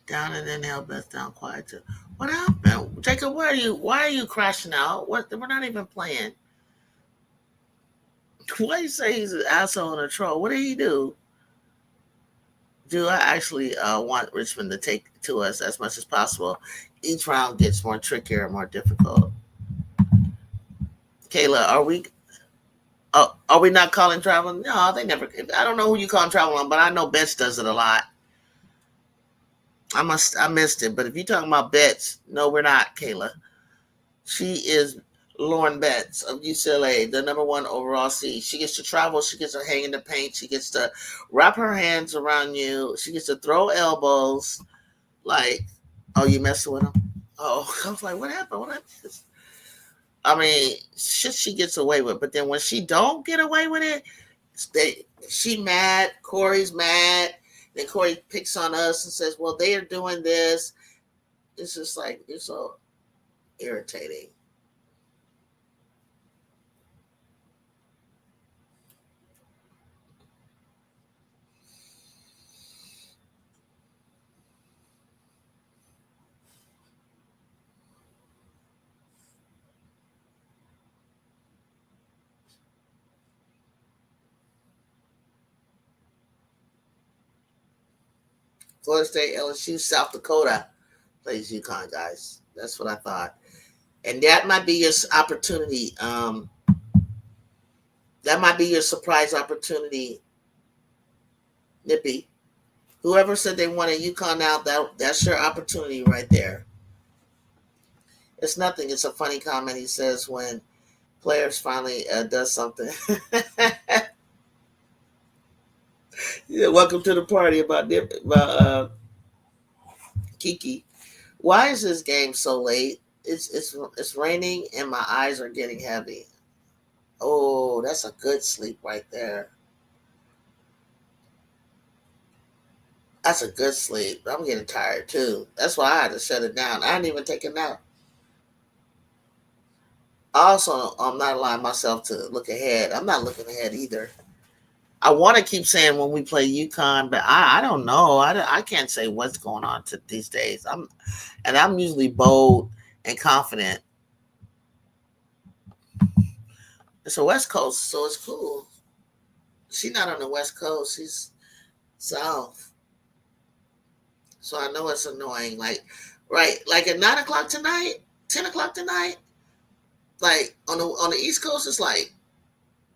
Down and then hell best down quiet too. What happened? Jacob, why are you crashing out? What we're not even playing. Why you say he's an asshole and a troll? What did he do? Do I actually want Richmond to take to us as much as possible? Each round gets more trickier and more difficult. Kayla, are we not calling travel? No, they never. I don't know who you call travel on, but I know Betts does it a lot. I missed it, but if you're talking about Betts, no, we're not, Kayla. She is Lauren Betts of UCLA, the number one overall seed. She gets to travel. She gets to hang in the paint. She gets to wrap her hands around you. She gets to throw elbows. Like, oh, you messing with him? Oh, I was like, what happened? What happened? I mean, shit she gets away with. But then when she don't get away with it, she mad. Corey's mad. Then Corey picks on us and says, well, they are doing this. It's just like, it's so irritating. Florida State, LSU, South Dakota plays UConn, guys. That's what I thought. And that might be your opportunity. That might be your surprise opportunity, Nippy. Whoever said they wanted UConn out, that's your opportunity right there. It's nothing. It's a funny comment he says when players finally does something. Yeah, welcome to the party about Kiki. Why is this game so late? It's raining and my eyes are getting heavy. Oh, that's a good sleep right there. That's a good sleep. I'm getting tired too. That's why I had to shut it down. I didn't even take a nap. Also, I'm not allowing myself to look ahead. I'm not looking ahead either. I want to keep saying when we play UConn, but I don't know. I can't say what's going on these days. I'm usually bold and confident. It's a West Coast, so it's cool. She's not on the West Coast. She's South, so I know it's annoying. Like, right, like at 9 o'clock tonight, 10 o'clock tonight. Like on the East Coast, it's like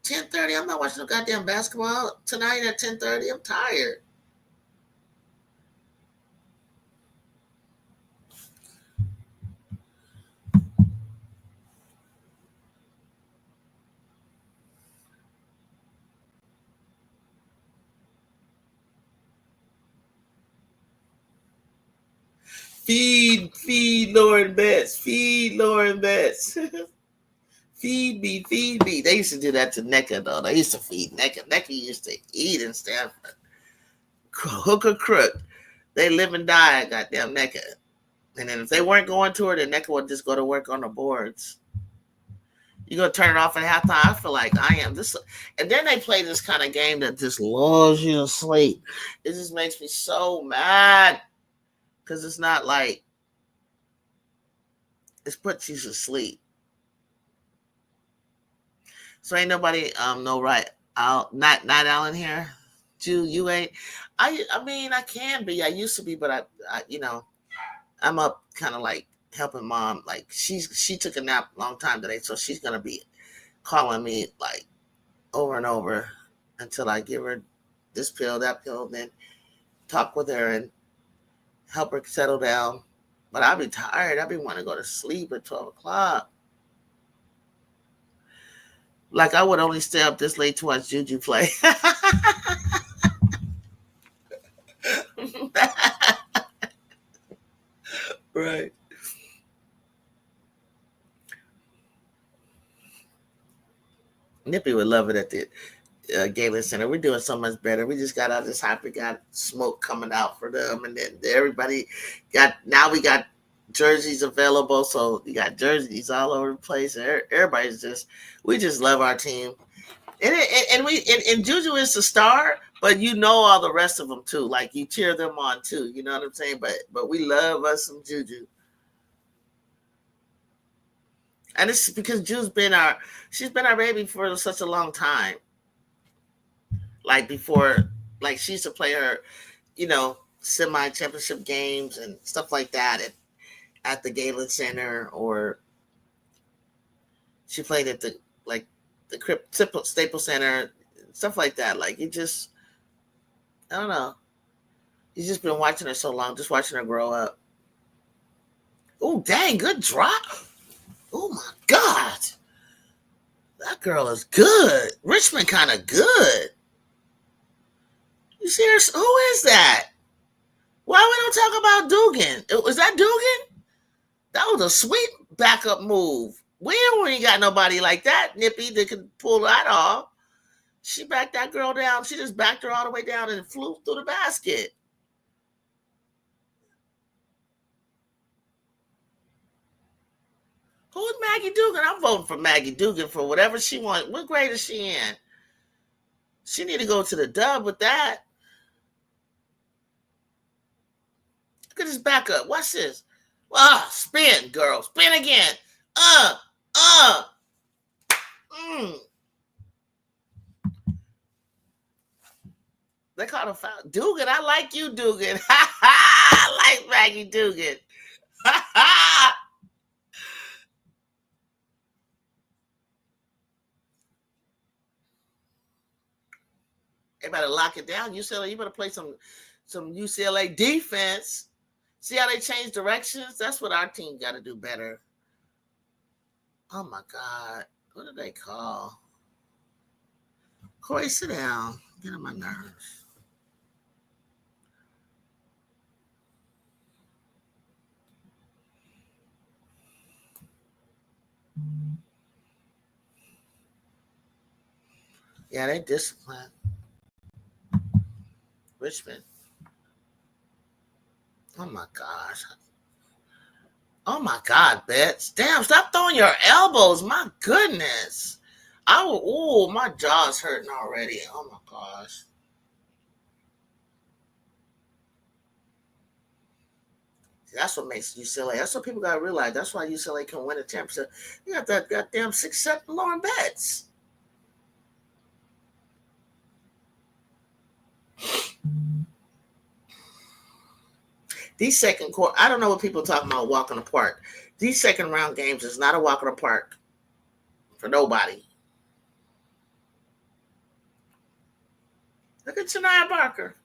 10:30. I'm not watching no goddamn basketball tonight at 10:30. I'm tired. Feed Lauren Betts. Feed Lauren Betts. Feed me, feed me. They used to do that to Ncaa, though. They used to feed Ncaa. Ncaa used to eat and stuff. Hook or crook. They live and die, goddamn Ncaa. And then if they weren't going to her, then Ncaa would just go to work on the boards. You gonna turn it off at halftime? I feel like I am this, and then they play this kind of game that just lulls you to sleep. It just makes me so mad because it's not like it's puts you to sleep. So ain't nobody no right out not Allen here. Jew, you ain't. I mean I can be. I used to be, but I I'm up kind of like helping mom. Like she took a nap a long time today, so she's gonna be calling me like over and over until I give her this pill, that pill, then talk with her and help her settle down. But I'll be tired. I'll be wanting to go to sleep at 12 o'clock. Like I would only stay up this late to watch Juju play. Right. Nippy would love it at the Galen Center. We're doing so much better. We just got out of this hype. We got smoke coming out for them, and then everybody got. Now we got jerseys available, so you got jerseys all over the place. Everybody's just. We just love our team, and Juju is the star, but you know all the rest of them too. Like you cheer them on too. You know what I'm saying? But we love us some Juju. And it's because she's been our baby for such a long time. Like before, like she used to play her, semi championship games and stuff like that at the Galen Center, or she played at the Staples Center, stuff like that. Like you just, I don't know. You just been watching her so long, just watching her grow up. Oh dang, good drop. Oh my God. That girl is good. Richmond kind of good. You see her? Who is that? Why we don't talk about Dugan? Was that Dugan? That was a sweet backup move. We ain't got nobody like that, Nippy, that could pull that off. She backed that girl down. She just backed her all the way down and flew through the basket. Who's Maggie Dugan? I'm voting for Maggie Dugan for whatever she wants. What grade is she in? She need to go to the dub with that. Look at this backup. Watch this. Spin, girl. Spin again. Uh. Mm. They call him foul. Dugan, I like you, Dugan. I like Maggie Dugan. They better lock it down. UCLA, you better play some UCLA defense. See how they change directions? That's what our team got to do better. Oh my God. What did they call? Corey, sit down. Get on my nerves. Yeah, they disciplined. Richmond. Oh my gosh. Oh my God, Bets. Damn, stop throwing your elbows. My goodness. My jaw's hurting already. Oh my gosh. That's what makes UCLA. That's what people gotta realize. That's why UCLA can win a championship. You got that goddamn 6-7 Lauren Betts. These second quarter, I don't know what people are talking about walking the park. These second round games is not a walk in the park for nobody. Look at Shania Barker.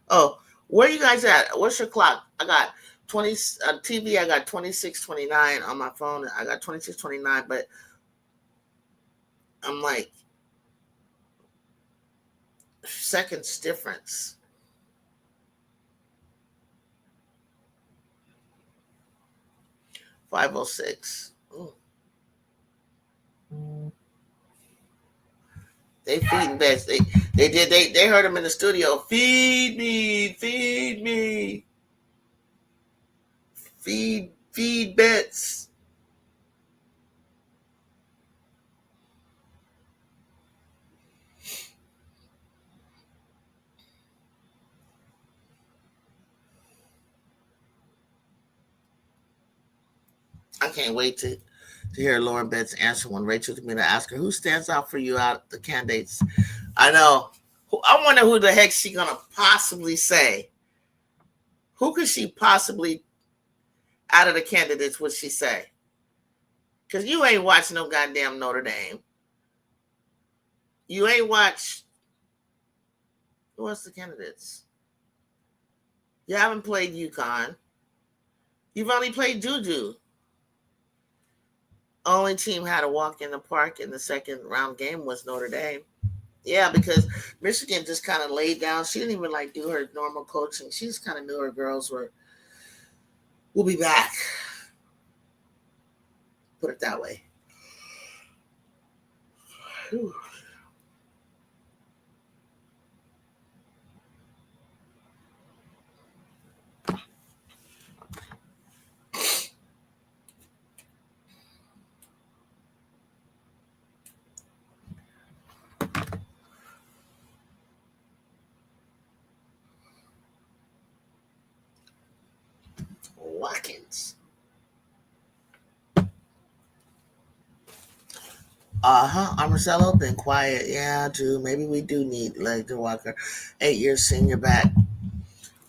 Oh, where you guys at? What's your clock? I got 20 TV. I got 26:29 on my phone. I got 26:29, but I'm like seconds difference. 5:06. They feeding bets. They heard him in the studio. Feed me, feed bets. I can't wait to hear Lauren Betts answer when Rachel Domina ask her who stands out for you out of the candidates. I know. I wonder who the heck she gonna possibly say. Who could she possibly out of the candidates would she say? Because you ain't watching no goddamn Notre Dame. You ain't watch. Who else the candidates? You haven't played UConn. You've only played Juju. Only team had a walk in the park in the second round game was Notre Dame. Yeah, because Michigan just kind of laid down. She didn't even like do her normal coaching. She just kind of knew her girls were. We'll be back. Put it that way. Whew. Watkins. Marcelo been quiet. Yeah, too. Maybe we do need Ledger Walker. 8 years senior back.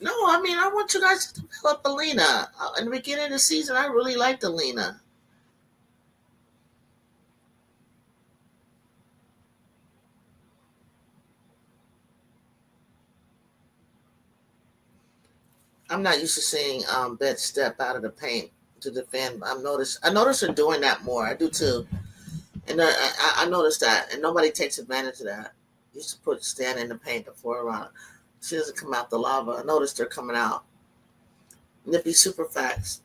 No, I mean I want you guys to develop Alina. In the beginning of the season, I really liked Alina. I'm not used to seeing Bet step out of the paint to defend. I noticed her doing that more. I do too. And I noticed that, and nobody takes advantage of that. Used to stand in the paint before around. She doesn't come out the lava. I noticed her coming out. Nippy super facts.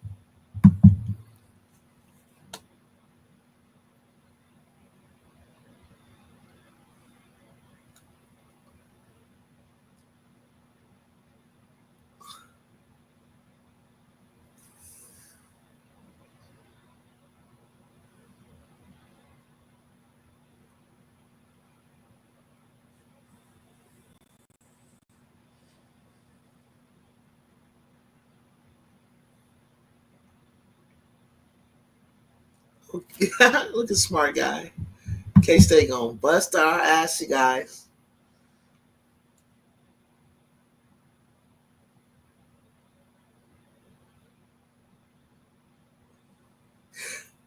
Look at smart guy. K State gonna bust our ass, you guys.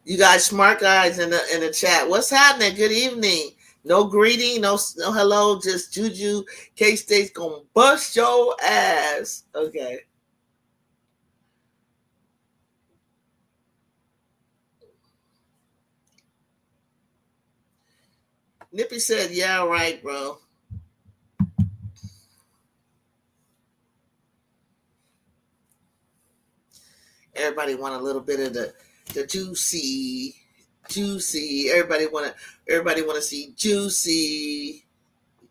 You guys, smart guys in the chat. What's happening? Good evening. No greeting, no hello, just Juju. K State's gonna bust your ass. Okay. Nippy said, "Yeah, right, bro." Everybody want a little bit of the juicy. Everybody want to see juicy.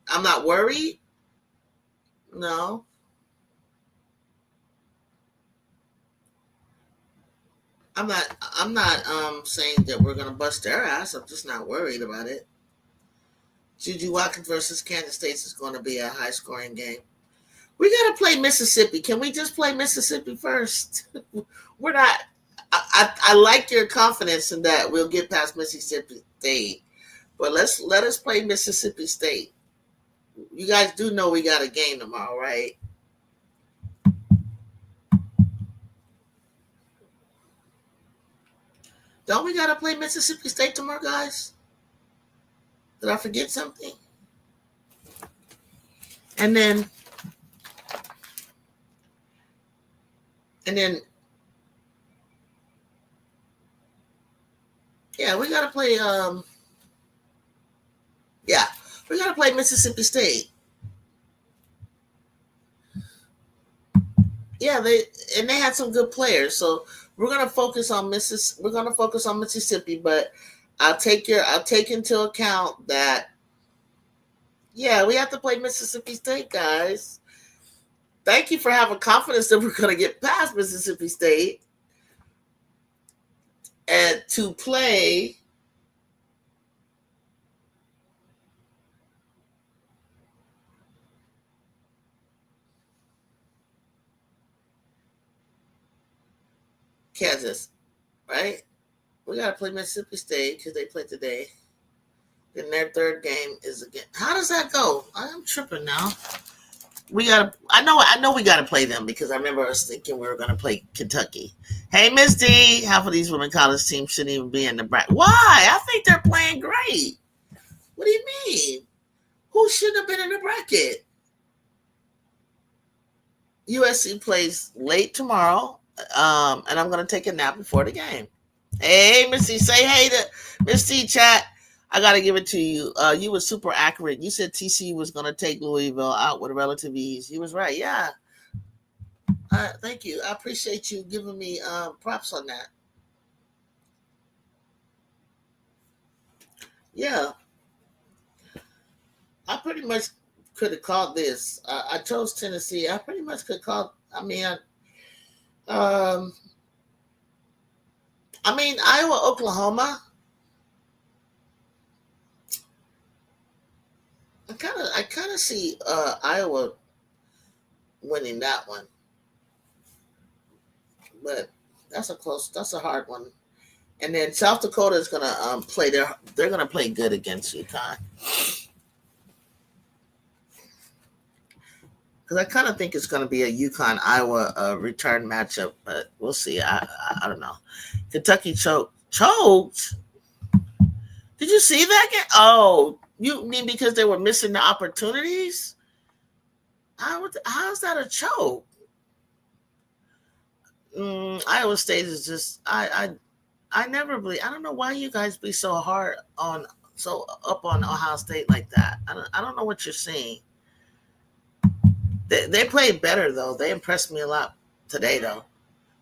I'm not worried. No, I'm not saying that we're gonna bust their ass. I'm just not worried about it. Juju Watkins versus Kansas State is going to be a high scoring game. We got to play Mississippi. Can we just play Mississippi first? We're not. I like your confidence in that we'll get past Mississippi State, but let us play Mississippi State. You guys do know we got a game tomorrow, right? Don't we got to play Mississippi State tomorrow, guys? Did I forget something? And then yeah, we gotta play yeah, we gotta play Mississippi State. Yeah, they had some good players. So we're gonna focus on Mississippi, but I'll take into account that yeah, we have to play Mississippi State, guys. Thank you for having confidence that we're gonna get past Mississippi State and to play Kansas, right? We gotta play Mississippi State because they play today. Then their third game is again. How does that go? I'm tripping now. We gotta. I know we gotta play them because I remember us thinking we were gonna play Kentucky. Hey, Miss D, half of these women college teams shouldn't even be in the bracket. Why? I think they're playing great. What do you mean? Who shouldn't have been in the bracket? USC plays late tomorrow, and I'm gonna take a nap before the game. Hey, Missy, say hey to Miss T chat. I gotta give it to you. You were super accurate. You said TC was gonna take Louisville out with relative ease. You was right. Yeah. Thank you. I appreciate you giving me props on that. Yeah, I pretty much could have called this. I chose Tennessee. I pretty much could call. Um, Iowa, Oklahoma. I kind of see Iowa winning that one, but that's a hard one. And then South Dakota is gonna play they're gonna play good against UConn because I kind of think it's gonna be a UConn Iowa return matchup, but we'll see. I don't know. Kentucky choked. Did you see that game? Oh, you mean because they were missing the opportunities? How's that a choke? Iowa State is just I never believe. I don't know why you guys be so up on Ohio State like that. I don't know what you're seeing. They played better though. They impressed me a lot today though.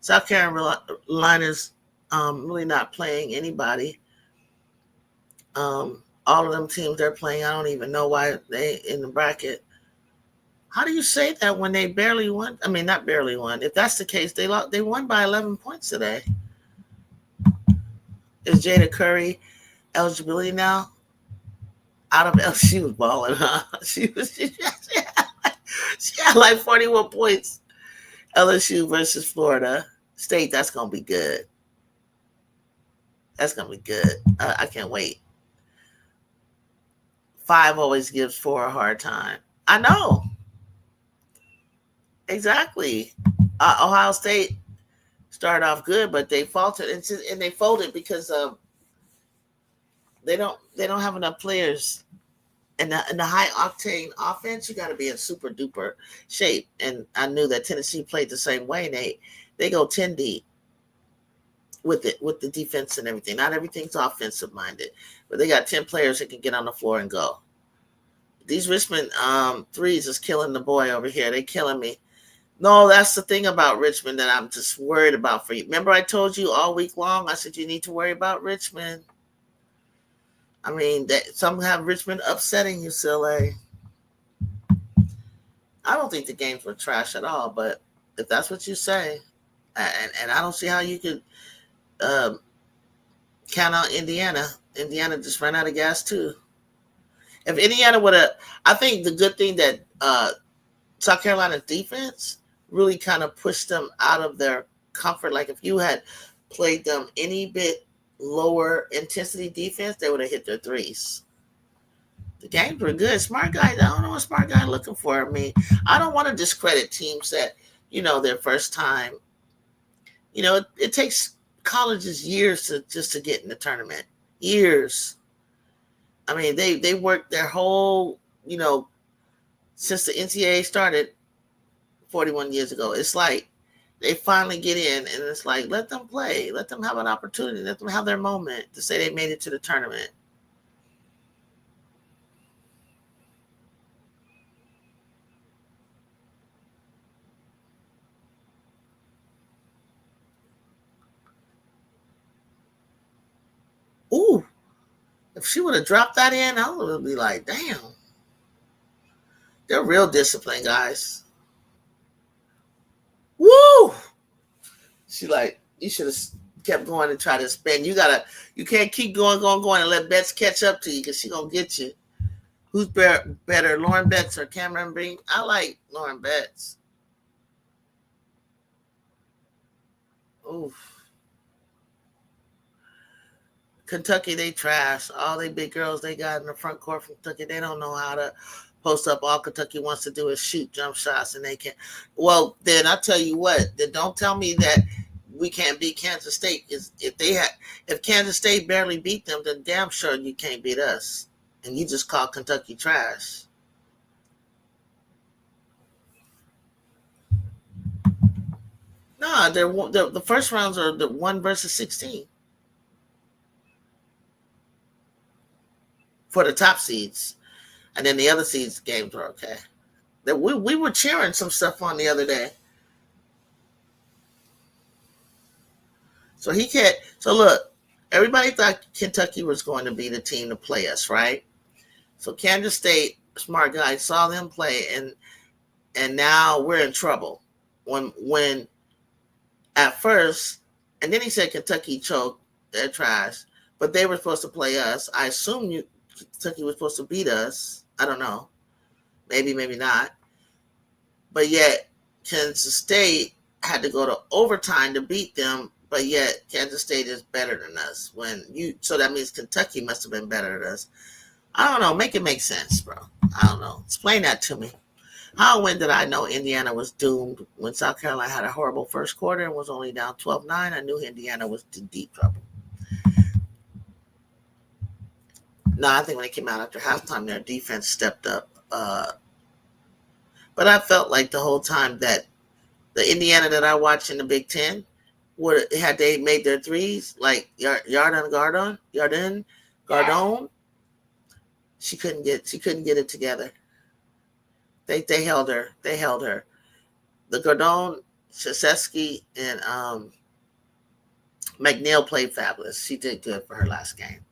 South Carolina's really not playing anybody. All of them teams they're playing, I don't even know why they in the bracket. How do you say that when they barely won? I mean, not barely won. If that's the case, they won by 11 points today. Is Jada Curry eligibility now? Out of LSU was balling, huh? She had like 41 points. LSU versus Florida State. That's gonna be good. That's gonna be good. I can't wait. 5 always gives 4 a hard time. I know exactly. Ohio State started off good, but they faltered and they folded because they don't have enough players. And the high octane offense, you got to be in super duper shape. And I knew that Tennessee played the same way. They go 10 deep with the defense and everything. Not everything's offensive minded, but they got 10 players that can get on the floor and go. These Richmond threes is killing the boy over here. They killing me. No, that's the thing about Richmond that I'm just worried about for you. Remember I told you all week long, I said you need to worry about Richmond. I mean, some have Richmond upsetting UCLA. I don't think the games were trash at all, but if that's what you say, and I don't see how you could count out Indiana. Indiana just ran out of gas too. If Indiana would have, I think the good thing that South Carolina's defense really kind of pushed them out of their comfort. Like if you had played them any bit lower intensity defense, they would have hit their threes. The games were good. Smart guy, I don't know what Smart guy looking for. I mean, I don't want to discredit teams that, their first time. It takes colleges years to get in the tournament. Years. I mean, they worked their whole, since the NCAA started 41 years ago. It's like they finally get in, and it's like, let them play. Let them have an opportunity. Let them have their moment to say they made it to the tournament. Ooh, if she would have dropped that in, I would be like, damn. They're real disciplined guys. Woo! She like, you should have kept going and try to spin. You can't keep going, and let Betts catch up to you because she gonna get you. Who's better, Lauren Betts or Cameron Breen? I like Lauren Betts. Oof. Kentucky, they trash. All they big girls they got in the front court from Kentucky, they don't know how to post up. All Kentucky wants to do is shoot jump shots, and they can't. Well, then I tell you what. Then don't tell me that we can't beat Kansas State. Is if Kansas State barely beat them, then damn sure you can't beat us. And you just call Kentucky trash. No, the first rounds are the 1 versus 16 for the top seeds, and then the other seeds games were okay. We were cheering some stuff on the other day. So he can't. So look, everybody thought Kentucky was going to be the team to play us, right? So Kansas State, smart guy, saw them play, and now we're in trouble. When at first, and then he said Kentucky choked, they're trash, but they were supposed to play us. I assume Kentucky was supposed to beat us. I don't know, maybe not. But yet Kansas State had to go to overtime to beat them. But yet Kansas State is better than us. So that means Kentucky must have been better than us. I don't know. Make it make sense, bro. I don't know. Explain that to me. When did I know Indiana was doomed when South Carolina had a horrible first quarter and was only down 12-9? I knew Indiana was in deep trouble. No, I think when they came out after halftime, their defense stepped up. But I felt like the whole time that the Indiana that I watched in the Big Ten, had they made their threes, like Yarden Gardone, she couldn't get it together. They held her. The Gardone, Krzyzewski, and McNeil played fabulous. She did good for her last game.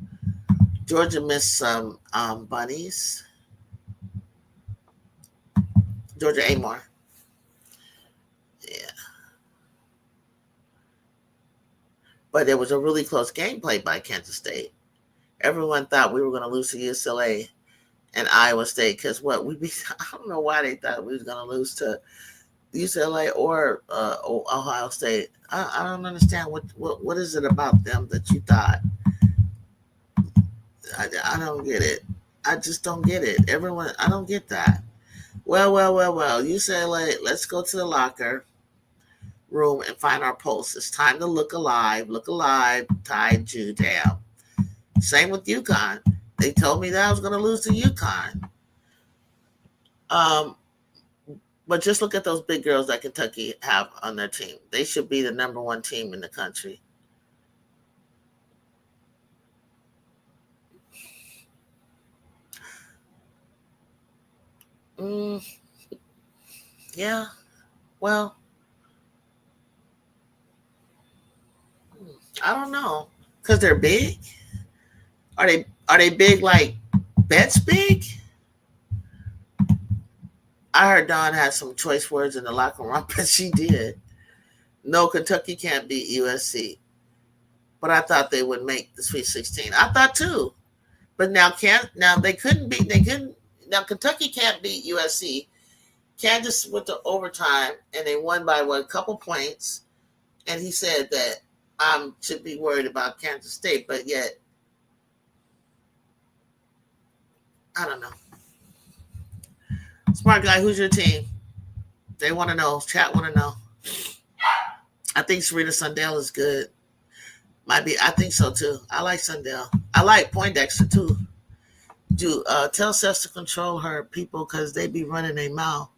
Georgia missed some bunnies. Georgia Amore. Yeah. But it was a really close game played by Kansas State. Everyone thought we were going to lose to UCLA and Iowa State because I don't know why they thought we was going to lose to UCLA or Ohio State. I don't understand what is it about them that you thought. I don't get it. I just don't get it. I don't get that. Well. UCLA, let's go to the locker room and find our pulse. It's time to look alive, tied you down. Same with UConn. They told me that I was going to lose to UConn. But just look at those big girls that Kentucky have on their team. They should be the number 1 team in the country. Yeah. Well, I don't know. Because they're big? Are they big like Betts big? I heard Dawn had some choice words in the locker room, but she did. No, Kentucky can't beat USC. But I thought they would make the Sweet 16. I thought too. But now Kentucky can't beat USC. Kansas went to overtime and they won by a couple points. And he said that I should be worried about Kansas State, but yet I don't know. Smart guy, who's your team? They want to know. Chat want to know. I think Serena Sundell is good. Might be. I think so too. I like Sundell. I like Poindexter too. Do tell Seth to control her people because they be running their mouth.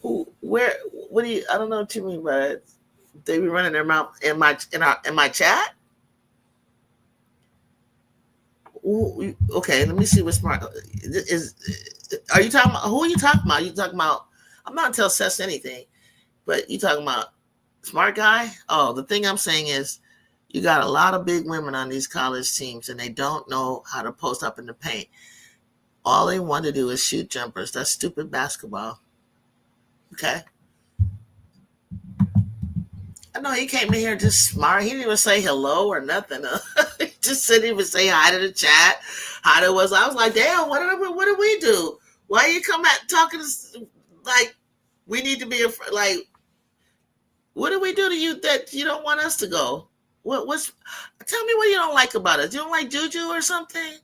Who? Where? What do you? I don't know what you mean by it. They be running their mouth in my chat. Ooh, okay, let me see what smart is. Are you talking about? Who are you talking about? You talking about? I'm not tell Seth anything, but you talking about smart guy? Oh, the thing I'm saying is, you got a lot of big women on these college teams, and they don't know how to post up in the paint. All they want to do is shoot jumpers. That's stupid basketball. Okay. I know he came in here just smart. He didn't even say hello or nothing. He just said he would say hi to the chat. How there was. I was like, damn, what did we do? Why you come at talking to like we need to be like what did we do to you that you don't want us to go? What's tell me what you don't like about us? You don't like Juju or something?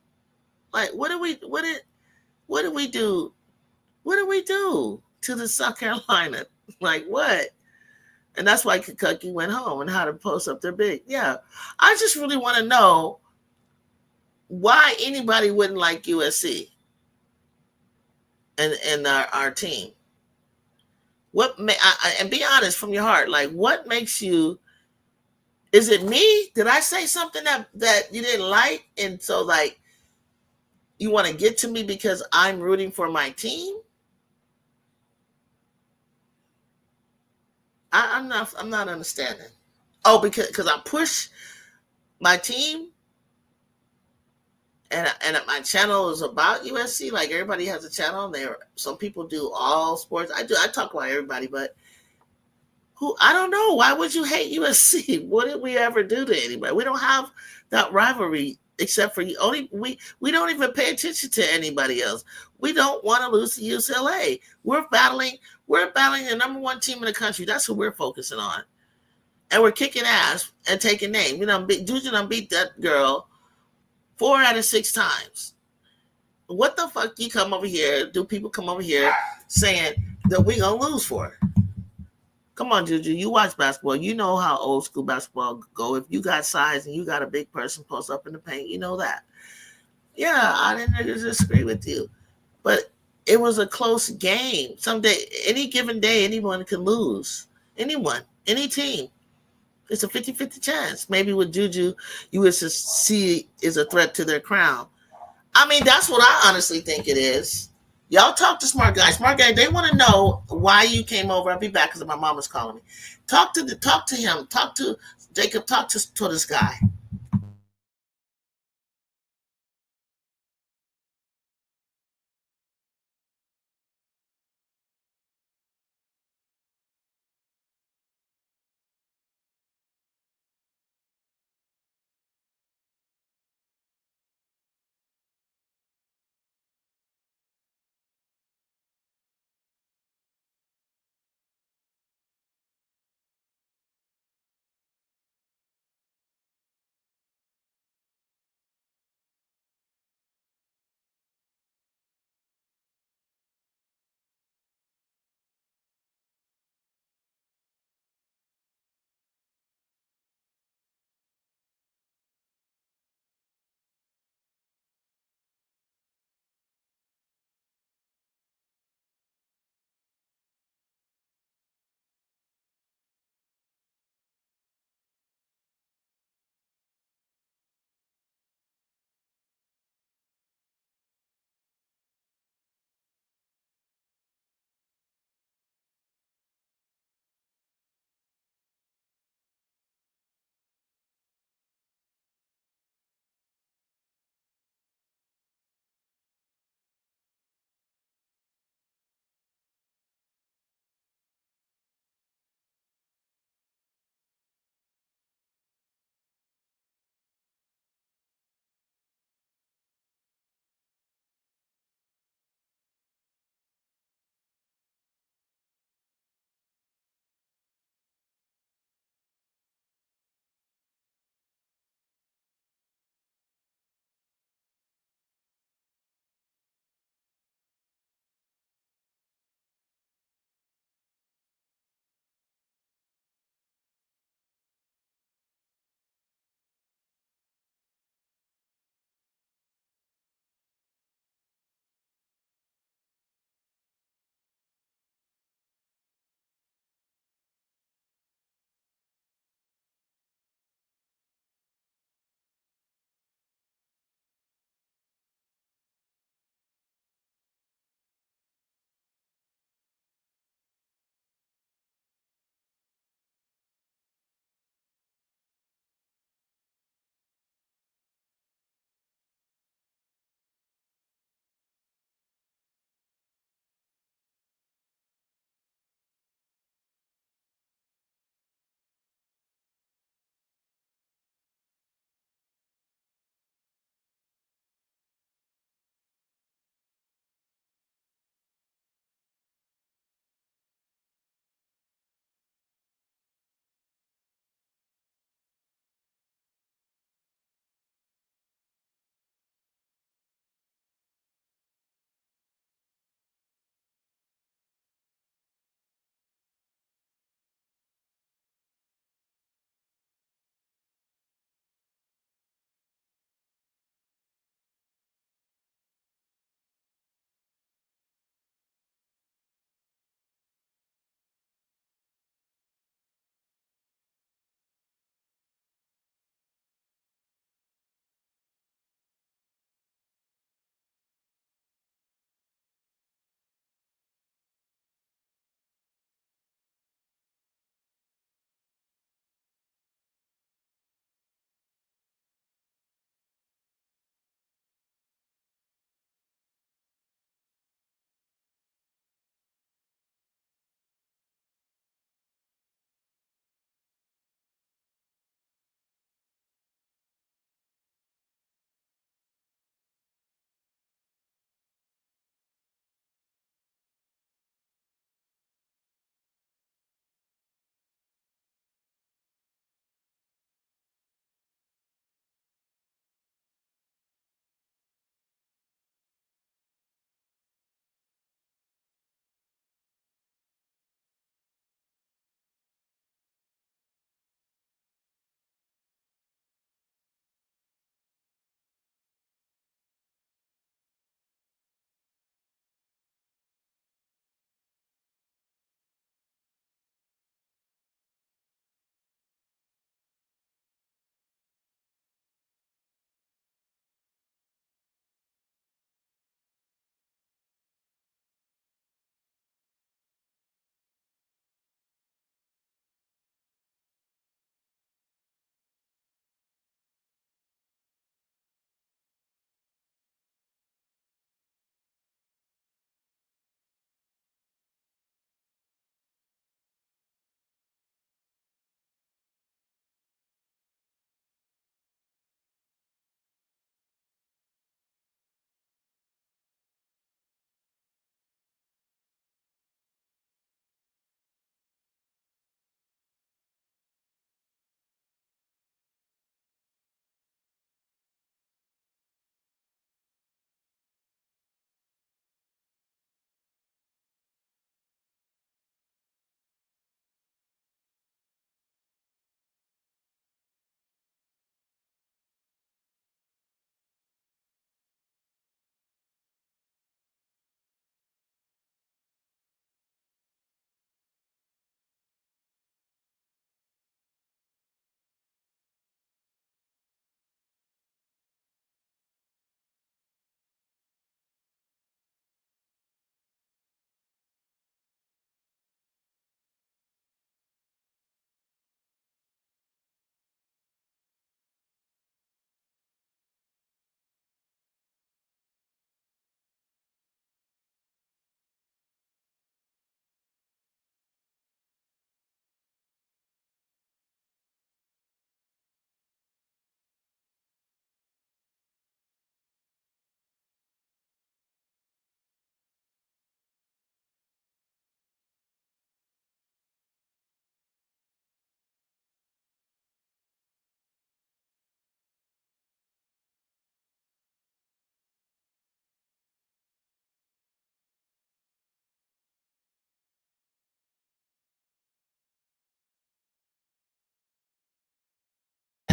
Like what did we do? What did we do to the South Carolina? Like what? And that's why Kentucky went home and how to post up their big. Yeah. I just really want to know why anybody wouldn't like USC and our team. And be honest from your heart, like what makes you is it me? Did I say something that you didn't like? And so like you want to get to me because I'm rooting for my team? I'm not understanding. Oh, because I push my team and my channel is about USC. Like everybody has a channel. There, some people do all sports. I talk about everybody, but who I don't know. Why would you hate USC? What did we ever do to anybody? We don't have that rivalry except for you. Only we don't even pay attention to anybody else. We don't want to lose to UCLA. We're battling the number one team in the country. That's who we're focusing on, and we're kicking ass and taking name. Juju done beat that girl 4 out of 6 times. What the fuck you come over here? Do people come over here saying that we gonna lose for? Come on, Juju. You watch basketball. You know how old school basketball go. If you got size and you got a big person post up in the paint, you know that. Yeah, I didn't disagree with you, but it was a close game. Someday, any given day, anyone can lose. Anyone, any team. It's a 50-50 chance. Maybe with Juju, you would see is a threat to their crown. I mean, that's what I honestly think it is. Y'all talk to smart guys. Smart guy, they want to know why you came over. I'll be back because my mom is calling me. Talk to him. Talk to Jacob. Talk to this guy.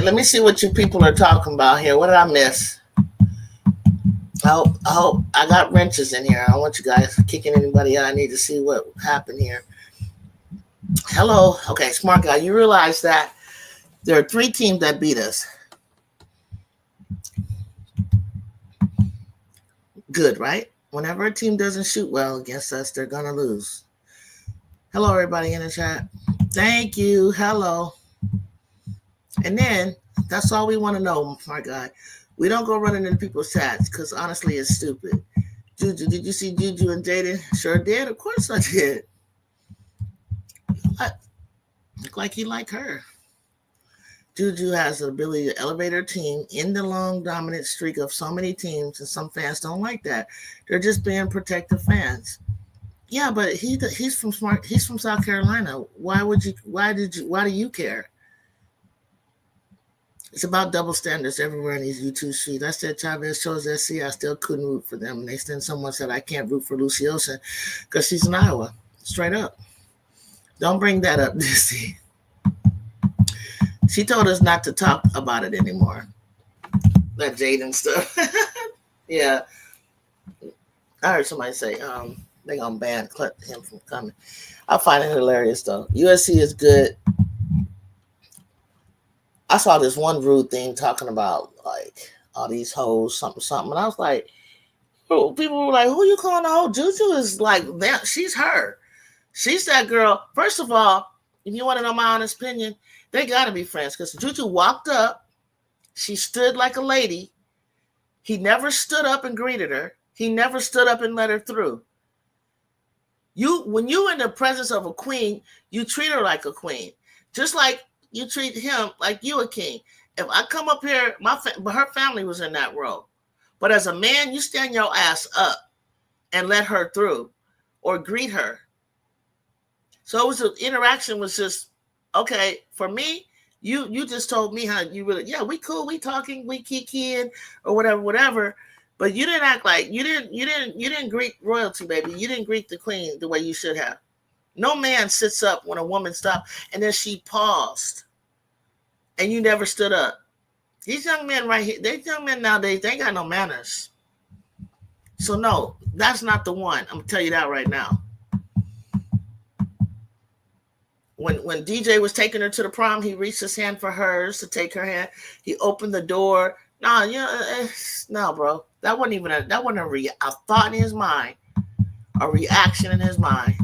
let me see what you people are talking about here. What did I miss? I hope I got wrenches in here. I don't want you guys kicking anybody out. I need to see what happened here. Hello. Okay, smart guy. You realize that there are 3 teams that beat us. Good, right? Whenever a team doesn't shoot well against us, they're going to lose. Hello, everybody in the chat. Thank you. Hello. And then, that's all we want to know, my guy. We don't go running into people's chats because, honestly, it's stupid. Juju, did you see Juju and Jaden? Sure did. Of course I did. What? Look like he liked her. Juju has the ability to elevate her team in the long dominant streak of so many teams, and some fans don't like that. They're just being protective fans. Yeah, but he's from South Carolina. Why do you care? It's about double standards everywhere in these YouTube streets. I said Chavez chose SC. I still couldn't root for them. And then someone said I can't root for Lucy Olsen because she's in Iowa. Straight up. Don't bring that up, Dizzy. She told us not to talk about it anymore. That Jaden stuff. Yeah. I heard somebody say they're going to ban him from coming. I find it hilarious, though. USC is good. I saw this one rude thing talking about, like, all these hoes, something. And I was like, oh, people were like, who you calling a hoe? Juju is like, she's her. She's that girl. First of all, if you want to know my honest opinion, they got to be friends because Juju walked up. She stood like a lady. He never stood up and greeted her. He never stood up and let her through. When you're in the presence of a queen, you treat her like a queen. Just like you treat him like you a king. If I come up here, but her family was in that row. But as a man, you stand your ass up and let her through or greet her. So it was an interaction was just, okay, for me, you just told me how you really, yeah, we cool, we talking, we kikiing or whatever. But you didn't act like you didn't greet royalty, baby. You didn't greet the queen the way you should have. No man sits up when a woman stopped and then she paused and you never stood up. These young men right here, these young men nowadays, they ain't got no manners. So no, that's not the one. I'm gonna tell you that right now. When DJ was taking her to the prom, he reached his hand for hers to take her hand. He opened the door. No, bro. That wasn't even a thought in his mind, a reaction in his mind.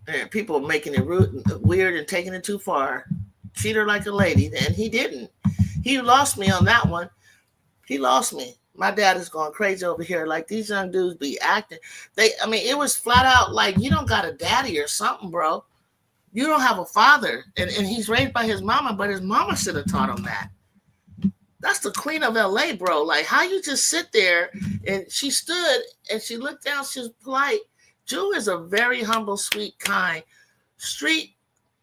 And people making it weird and taking it too far. Treat her like a lady, and he didn't. He lost me on that one. He lost me. My dad is going crazy over here. Like, these young dudes be acting. It was flat out like, you don't got a daddy or something, bro. You don't have a father. And he's raised by his mama, but his mama should have taught him that. That's the queen of LA, bro. Like, how you just sit there, and she stood, and she looked down, she was polite. Ju is a very humble, sweet, kind, street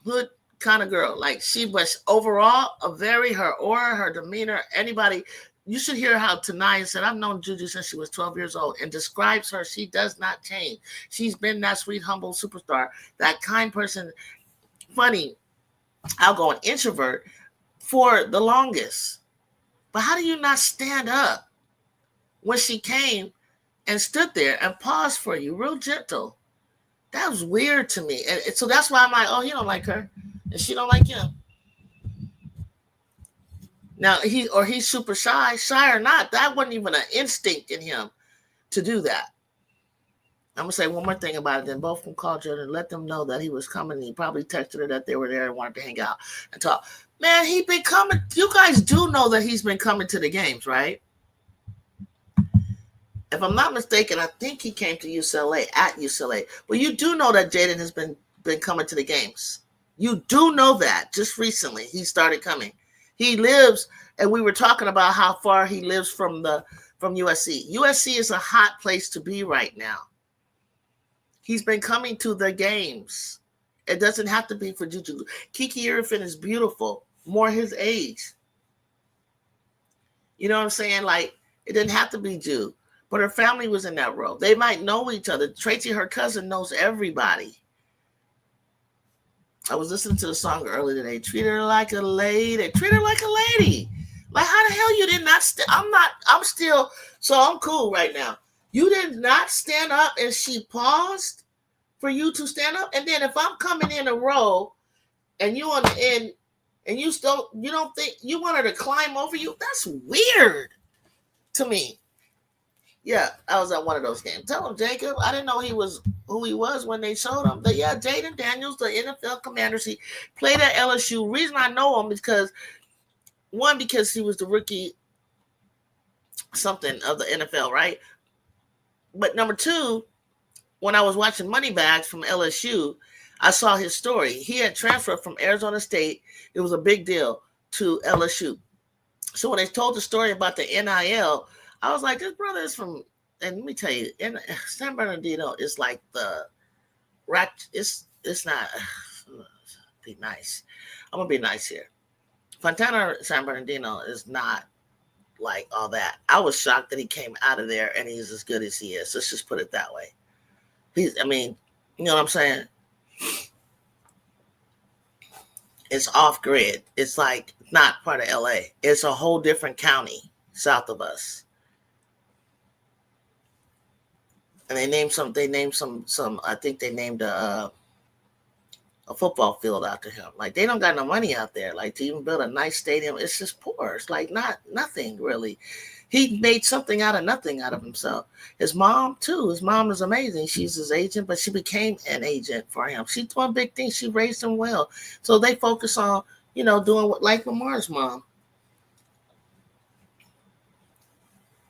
hood kind of girl. Like, she was overall her aura, her demeanor, anybody. You should hear how Tanaya said, I've known Juju since she was 12 years old, and describes her. She does not change. She's been that sweet, humble superstar, that kind person, funny, outgoing introvert for the longest. But how do you not stand up when she came and stood there and paused for you, real gentle? That was weird to me. And so that's why I'm like, oh, he don't like her, and she don't like him. Now, he's super shy or not, that wasn't even an instinct in him to do that. I'm going to say one more thing about it. Then both of them called Jordan and let them know that he was coming. He probably texted her that they were there and wanted to hang out and talk. Man, he been coming. You guys do know that he's been coming to the games, right? If I'm not mistaken, I think he came to UCLA. But you do know that Jaden has been coming to the games. You do know that. Just recently, he started coming. He lives, and we were talking about how far he lives from USC. USC is a hot place to be right now. He's been coming to the games. It doesn't have to be for Juju. Kiki Irfin is beautiful, more his age. You know what I'm saying? Like, it didn't have to be Ju, but her family was in that row. They might know each other. Tracy, her cousin, knows everybody. I was listening to the song earlier today. Treat her like a lady. Treat her like a lady. Like, how the hell you did not? I'm still. So I'm cool right now. You did not stand up, and she paused for you to stand up. And then if I'm coming in a row, and you on the end, and you don't think you want her to climb over you? That's weird to me. Yeah, I was at one of those games. Tell him, Jacob. I didn't know he was who he was when they showed him. But yeah, Jaden Daniels, the NFL Commanders, he played at LSU. Reason I know him is because he was the rookie something of the NFL, right? But number two, when I was watching Moneybags from LSU, I saw his story. He had transferred from Arizona State. It was a big deal to LSU. So when they told the story about the NIL, I was like, this brother is from, and let me tell you, San Bernardino is like the rat. It's not. Be nice. I'm gonna be nice here. Fontana San Bernardino is not like all that. I was shocked that he came out of there and he's as good as he is. Let's just put it that way. I mean, you know what I'm saying? It's off grid. It's like not part of LA. It's a whole different county south of us. And they named some. I think they named a football field after him. Like, they don't got no money out there. Like, to even build a nice stadium, it's just poor. It's like nothing really. He made something out of nothing out of himself. His mom too. His mom is amazing. She's his agent, but she became an agent for him. She's doing big things. She raised him well. So they focus on, doing what, like Lamar's mom.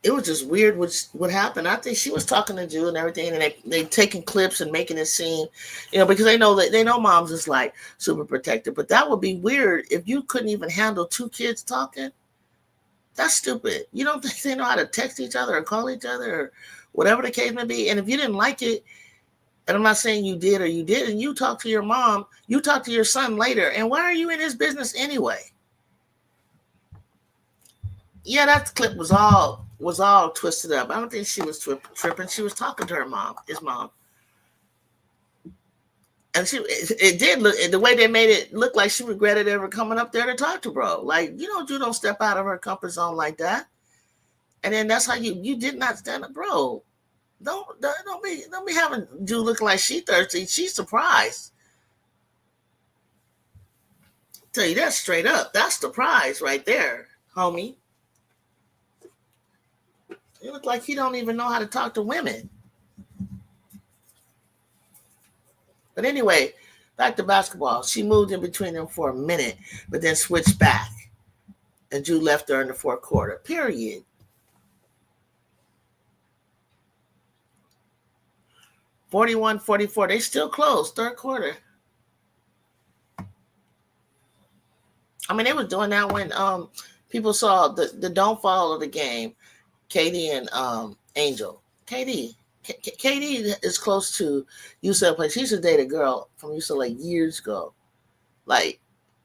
It was just weird what happened. I think she was talking to Jew and everything, and they taking clips and making it seem, because they know moms is like super protective. But that would be weird if you couldn't even handle two kids talking. That's stupid. You don't think they know how to text each other or call each other or whatever the case may be? And if you didn't like it, and I'm not saying you did or you didn't, you talk to your mom, you talk to your son later. And why are you in his business anyway? Yeah, that clip was all twisted up. I don't think she was tripping. She was talking to his mom. And it did look, the way they made it look like she regretted ever coming up there to talk to bro. Like, you don't step out of her comfort zone like that. And then that's how you did not stand up, bro. Don't be having Jew look like she thirsty. She's surprised. Tell you that straight up. That's the prize right there, homie. You look like he don't even know how to talk to women. But anyway, back to basketball. She moved in between them for a minute, but then switched back. And Jew left her in the fourth quarter. Period. 41-44. They still close. Third quarter. I mean, they were doing that when people saw the downfall of the game. KD and Angel. KD is close to UCLA. She used to date a girl from UCLA years ago. Like,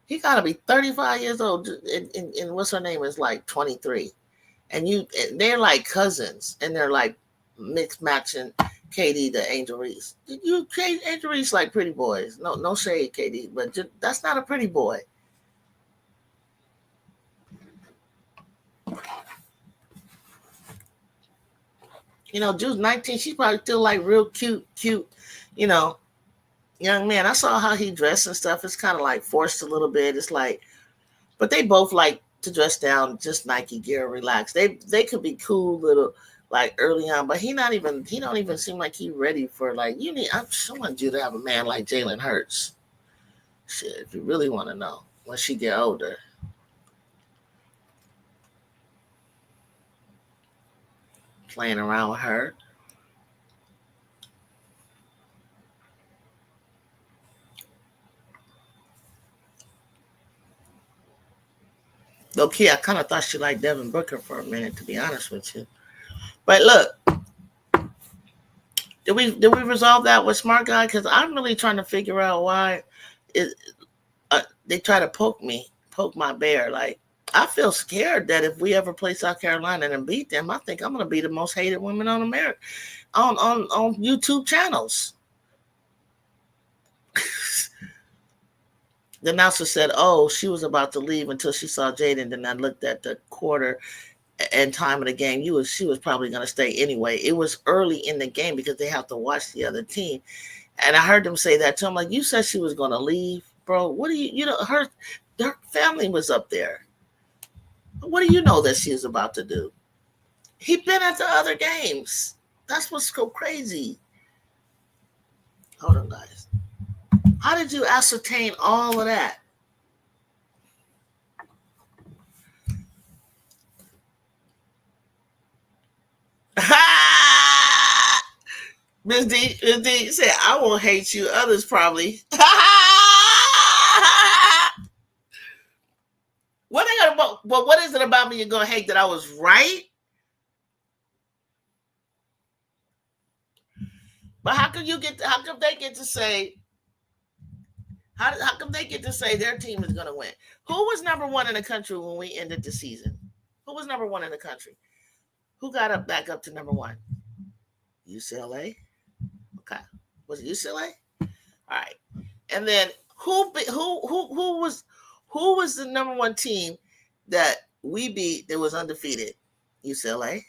he got to be 35 years old, and what's her name is like 23. And they're like cousins, and they're like mixed matching KD to Angel Reese. Angel Reese like pretty boys. No shade, KD, but that's not a pretty boy. Jew's 19. She's probably still like real cute, young man. I saw how he dressed and stuff. It's kind of like forced a little bit. It's like, but they both like to dress down, just Nike gear, relax. They could be cool little like early on, but he don't even seem like he's ready for like, I want you to have a man like Jalen Hurts. Shit, if you really want to know, when she get older. Playing around with her. Low key, I kind of thought she liked Devin Booker for a minute, to be honest with you. But look, did we resolve that with Smart Guy? Because I'm really trying to figure out why they try to poke my bear. Like, I feel scared that if we ever play South Carolina and beat them, I think I'm going to be the most hated woman on America on YouTube channels. The announcer said, "Oh, she was about to leave until she saw Jaden." Then I looked at the quarter and time of the game. She was probably going to stay anyway. It was early in the game because they have to watch the other team. And I heard them say that too. I'm like, you said she was going to leave, bro. What do you know? Her family was up there. What do you know that she was about to do? He been at the other games. That's what's so crazy. Hold on, guys. How did you ascertain all of that? Miss D said, "I won't hate you. Others probably." What is it about me you're gonna hate that I was right? But how come how come they get to say how come they get to say their team is gonna win? Who was number one in the country when we ended the season? Who was number one in the country? Who got back up to number one? UCLA? Okay. Was it UCLA? All right. And then who was the number one team that we beat that was undefeated? UCLA.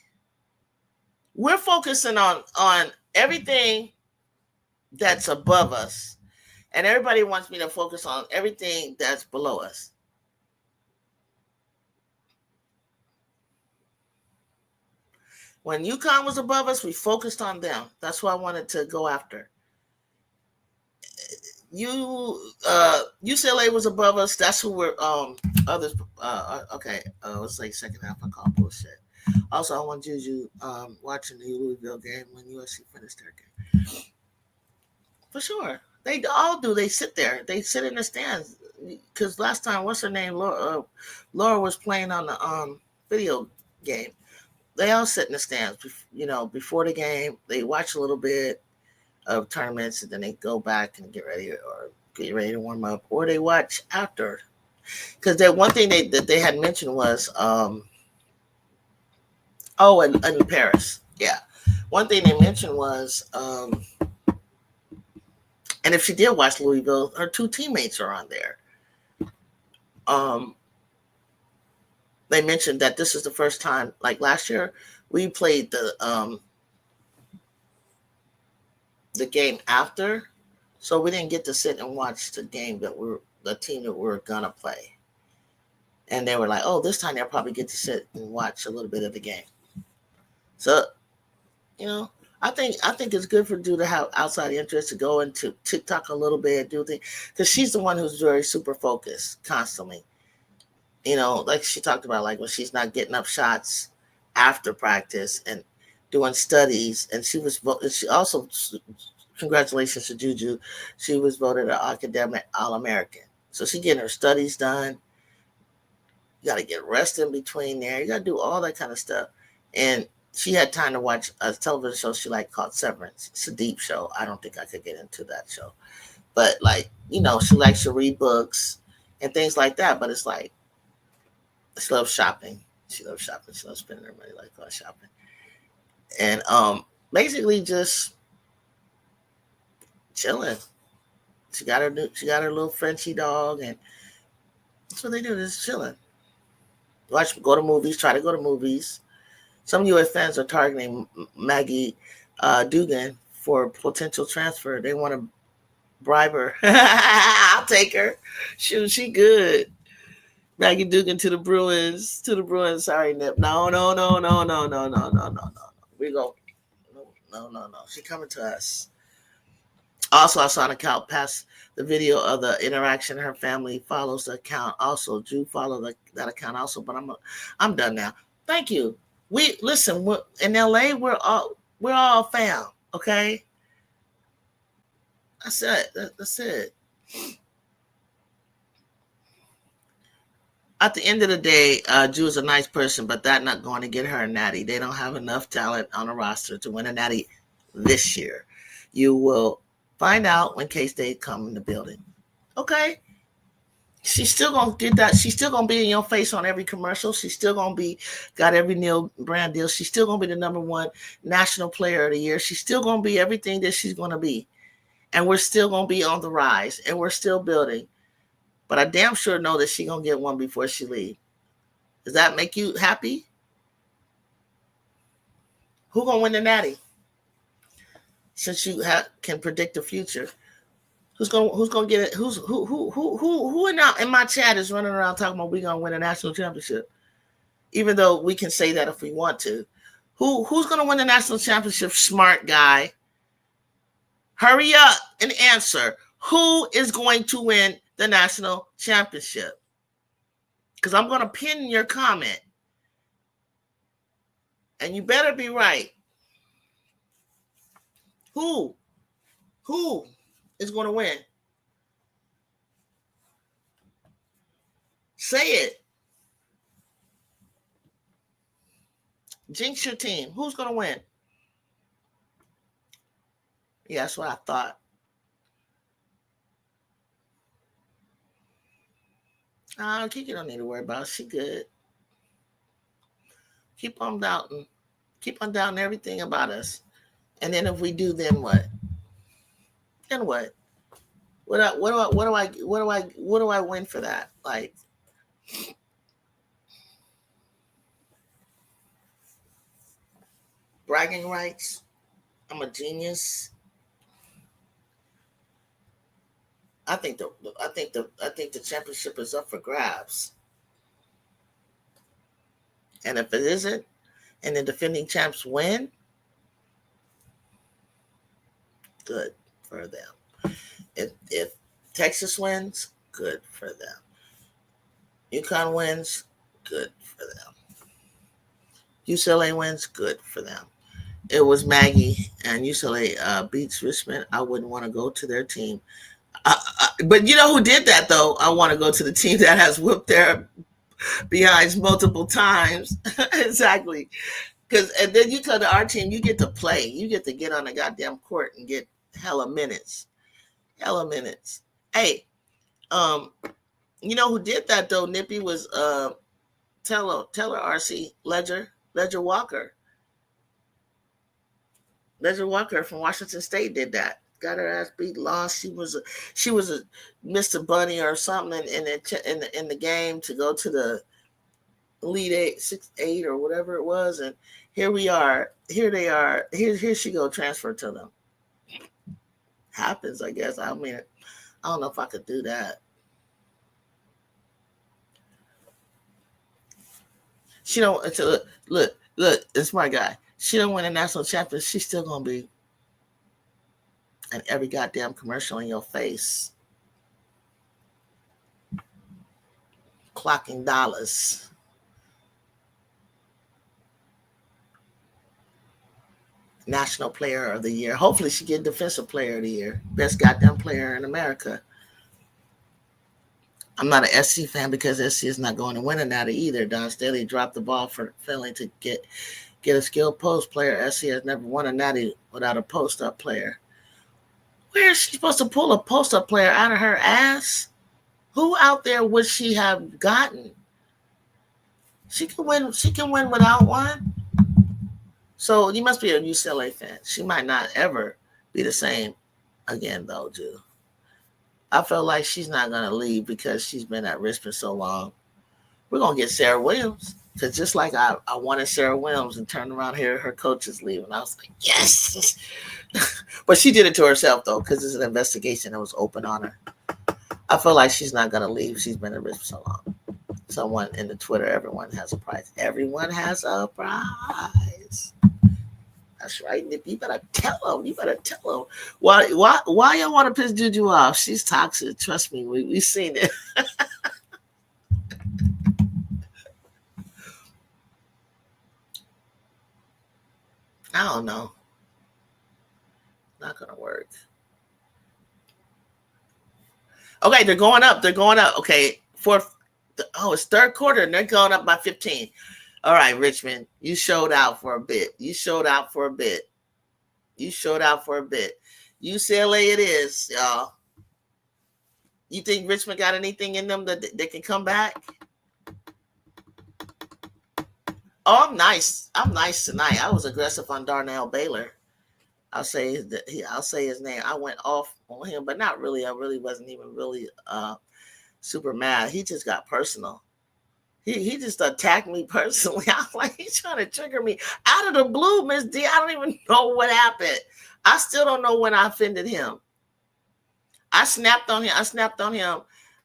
We're focusing on everything that's above us, and everybody wants me to focus on everything that's below us. When UConn was above us, we focused on them. That's what I wanted to go after. UCLA was above us. That's who we're others. Okay, let's say second half. I call bullshit. Also, I want Juju watching the Louisville game when USC finished their game. For sure, they all do. They sit there. They sit in the stands. Because last time, what's her name? Laura was playing on the video game. They all sit in the stands. Before the game, they watch a little bit of tournaments, and then they go back and get ready to warm up, or they watch after. Because that one thing that they had mentioned was in Paris, yeah. One thing they mentioned was and if she did watch Louisville, her two teammates are on there. They mentioned that this is the first time, like last year, we played the game after, so we didn't get to sit and watch the game the team that we're gonna play. And they were like, "Oh, this time they'll probably get to sit and watch a little bit of the game." So, I think it's good for Drew to have outside interest, to go into TikTok a little bit, do things, because she's the one who's very super focused constantly. Like she talked about, like when she's not getting up shots after practice and doing studies. And she also, congratulations to Juju, she was voted an academic All-American. So she getting her studies done. You got to get rest in between there. You got to do all that kind of stuff. And she had time to watch a television show she liked called Severance. It's a deep show. I don't think I could get into that show. But she likes to read books and things like that. But it's like, she loves shopping. She loves spending her money like on shopping. And basically just chilling. She got her little Frenchie dog, and that's what they do, just chilling. Go to movies, try to go to movies. Some US fans are targeting Maggie Dugan for potential transfer. They want to bribe her. I'll take her. Shoot, she good. Maggie Dugan to the Bruins. Sorry, Nip. No. We go. No. She coming to us. Also, I saw an account pass the video of the interaction. Her family follows the account. Also, Drew followed that account also. But I'm done now. Thank you. We listen. In LA, we're all fam. Okay. That's it. That's it. At the end of the day, Drew is a nice person, but that's not going to get her a natty. They don't have enough talent on the roster to win a natty this year. You will find out when K-State come in the building. Okay. She's still going to get that. She's still going to be in your face on every commercial. She's still going to got every Neil brand deal. She's still going to be the number one national player of the year. She's still going to be everything that she's going to be. And we're still going to be on the rise, and we're still building. But I damn sure know that she gonna get one before she leave. Does that make you happy? Who gonna win the Natty? Since you can predict the future, who's gonna get it? Who in my chat is running around talking about we gonna win a national championship? Even though we can say that if we want to. Who's gonna win the national championship? Smart guy. Hurry up and answer. Who is going to win the national championship? Because I'm going to pin your comment. And you better be right. Who is going to win? Say it. Jinx your team. Who's going to win? Yeah, that's what I thought. Kiki don't need to worry about it. She good. Keep on doubting. Keep on doubting everything about us. And then if we do, then what? Then what? What do I win for that? Like, bragging rights? I'm a genius. I think the championship is up for grabs. And if it isn't, and the defending champs win, good for them. If Texas wins, good for them. UConn wins, good for them. UCLA wins, good for them. It was Maggie and UCLA beats Richmond. I wouldn't want to go to their team. But you know who did that, though? I want to go to the team that has whooped their behinds multiple times. Exactly. And then you come to our team, you get to play. You get to get on the goddamn court and get hella minutes. Hella minutes. Hey, you know who did that, though, Nippy, was Teller RC Ledger Walker. Ledger Walker from Washington State did that. Got her ass beat, lost. She was a Mr. Bunny or something in the game to go to the Elite 8 or whatever it was, and here we are. Here they are. Here she go transfer to them. Happens, I guess. I mean, I don't know if I could do that. She don't. Look. It's my guy. She don't win a national championship. She's still gonna be in every goddamn commercial in your face, clocking dollars. National Player of the Year. Hopefully she get Defensive Player of the Year. Best goddamn player in America. I'm not an SC fan because SC is not going to win a natty either. Don Staley dropped the ball for failing to get a skilled post player. SC has never won a natty without a post-up player. Where is she supposed to pull a post-up player out of her ass? Who out there would she have gotten? She can win without one. So you must be a UCLA fan. She might not ever be the same again, though, Jew. I feel like she's not going to leave because she's been at Richmond so long. We're going to get Sarah Williams. Because just like I wanted Sarah Williams and turned around here, her coach is leaving. I was like, yes. But she did it to herself, though, because it's an investigation that was open on her. I feel like she's not going to leave. She's been at Richmond so long. Someone in the Twitter, everyone has a prize. Everyone has a prize. That's right, Nip. You better tell them. Why y'all want to piss Juju off? She's toxic. Trust me. We've seen it. I don't know. Not going to work. Okay, they're going up. Okay, it's third quarter, and they're going up by 15. All right, Richmond, you showed out for a bit. UCLA it is, y'all. You think Richmond got anything in them that they can come back? Oh, I'm nice. Tonight. I was aggressive on Darnell Baylor. I'll say his name. I went off on him, but not really. I really wasn't even really super mad. He just got personal. He just attacked me personally. I was like, he's trying to trigger me out of the blue, Miss D. I don't even know what happened. I still don't know when I offended him. I snapped on him. I snapped on him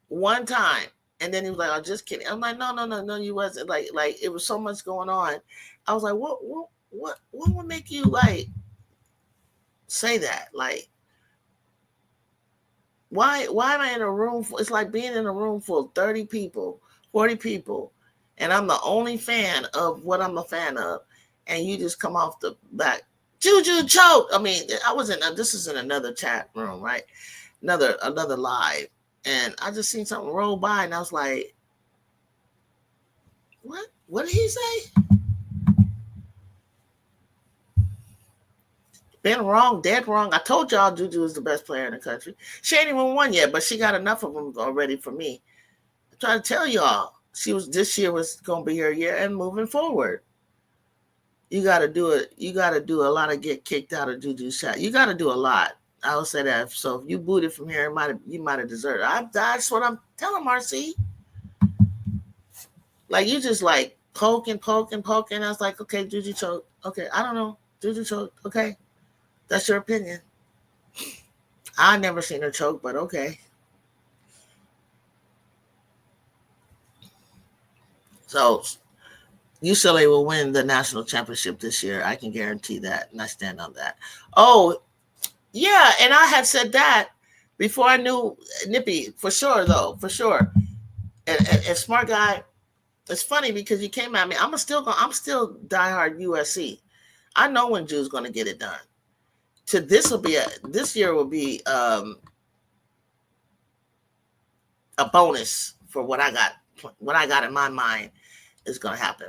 one time, and then he was like, "I'm just kidding." I'm like, "No, you wasn't." Like it was so much going on. I was like, what would make you like say that? Like, why am I in a room? It's like being in a room full of 30 people, 40 people, and I'm the only fan of what I'm a fan of, and you just come off the back, Juju choke. I mean, I was in. This is in another chat room, right? Another live, and I just seen something roll by, and I was like, "What? What did he say?" Been wrong, dead wrong. I told y'all Juju is the best player in the country. She ain't even won yet, but she got enough of them already for me. I'm trying to tell y'all, this year was gonna be her year, and moving forward, you got to do it. You got to do a lot of get kicked out of Juju's shot. You got to do a lot. I will say that. So if you booted from here, you might have deserved it. That's what I'm telling Marcy. Like you just like poking. I was like, okay, Juju choke. Okay, I don't know, Juju choke. Okay, that's your opinion. I never seen her choke, but okay. So UCLA will win the national championship this year. I can guarantee that, and I stand on that. Oh, yeah, and I had said that before I knew Nippy, for sure, though, for sure. And smart guy, it's funny because you came at me. I'm still diehard USC. I know when Jew's going to get it done. This year will be a bonus for what I got in my mind is going to happen.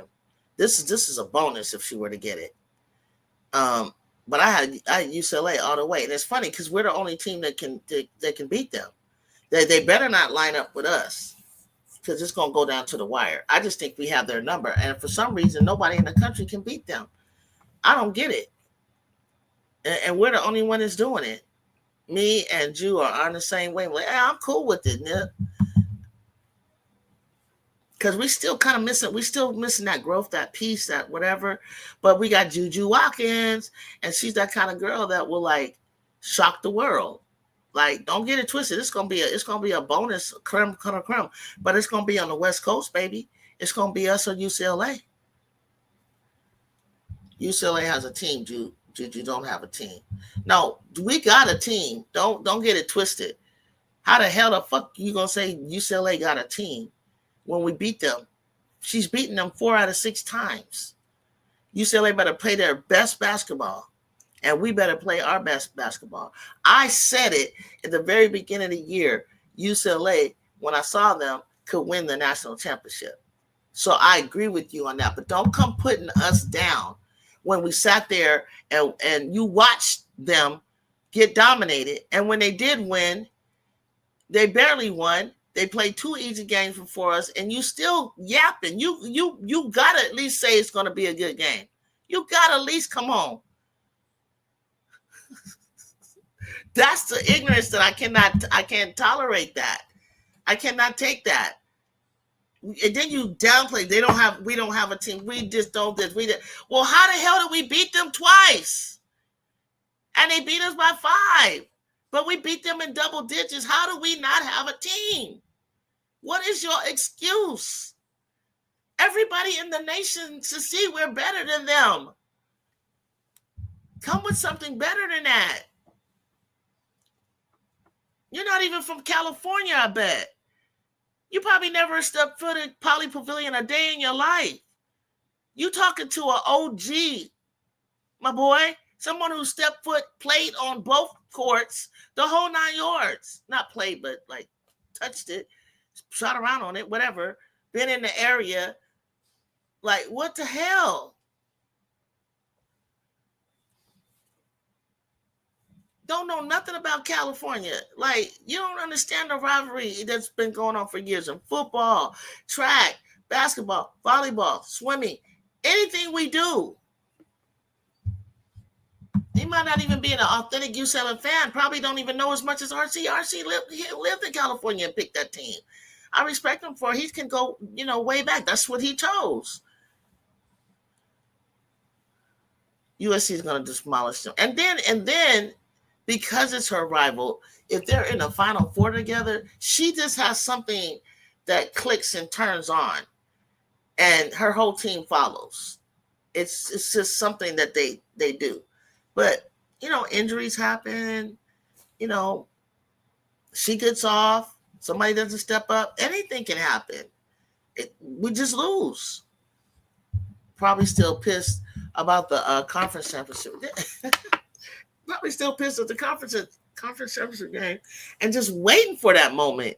This is a bonus if she were to get it. But I had UCLA all the way, and it's funny because we're the only team that can beat them. They better not line up with us because it's going to go down to the wire. I just think we have their number, and for some reason, nobody in the country can beat them. I don't get it, and we're the only one that's doing it. Me and Jew are on the same wavelength. Hey, I'm cool with it, Nip. Because we still kind of missing that growth, that piece, that whatever. But we got Juju Watkins, and she's that kind of girl that will like shock the world. Like, don't get it twisted. It's gonna be a bonus creme, but it's gonna be on the West Coast, baby. It's gonna be us or UCLA. UCLA has a team. Juju don't have a team. No, we got a team. Don't get it twisted. How the hell the fuck you gonna say UCLA got a team when we beat them? She's beaten them 4 out of 6 times. UCLA better play their best basketball, and we better play our best basketball. I said it at the very beginning of the year. UCLA, when I saw them, could win the national championship. So I agree with you on that. But don't come putting us down when we sat there and you watched them get dominated. And when they did win, they barely won. They played 2 easy games before us, and you still yapping. You gotta at least say it's gonna be a good game. You gotta at least come on. That's the ignorance that I can't tolerate that. I cannot take that. And then you downplay. We don't have a team. We just don't this. Well, how the hell did we beat them twice? And they beat us by 5. But we beat them in double digits. How do we not have a team? What is your excuse? Everybody in the nation to see we're better than them. Come with something better than that. You're not even from California, I bet. You probably never stepped foot in Poly Pavilion a day in your life. You talking to an OG, my boy. Someone who stepped foot, played on both courts, the whole 9 yards. Not played, but like touched it, shot around on it, whatever. Been in the area. Like, what the hell? Don't know nothing about California. Like, you don't understand the rivalry that's been going on for years in football, track, basketball, volleyball, swimming, anything we do. He might not even be an authentic UCLA fan. Probably don't even know as much as RC. RC lived in California and picked that team. I respect him for it. He can go, way back. That's what he chose. USC is going to demolish them, and then, because it's her rival, if they're in the Final Four together, she just has something that clicks and turns on, and her whole team follows. It's just something that they do, but injuries happen. You know, she gets off. Somebody doesn't step up. Anything can happen. We just lose. Probably still pissed about the conference championship. Probably still pissed at the conference championship game, and just waiting for that moment.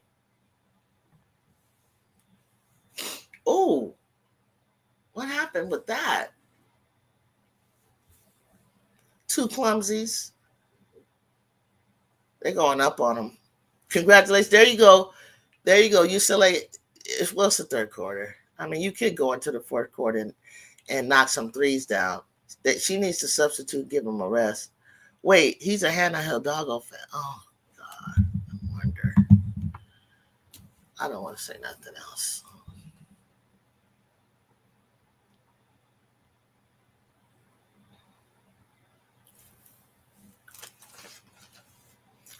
Oh, what happened with that? Two clumsies. They're going up on them. Congratulations. There you go. There you go. UCLA. What's the third quarter? I mean, you could go into the fourth quarter and knock some threes down. That she needs to substitute, give him a rest. Wait, he's a Hannah Hidalgo fan. Oh God, I wonder. I don't want to say nothing else.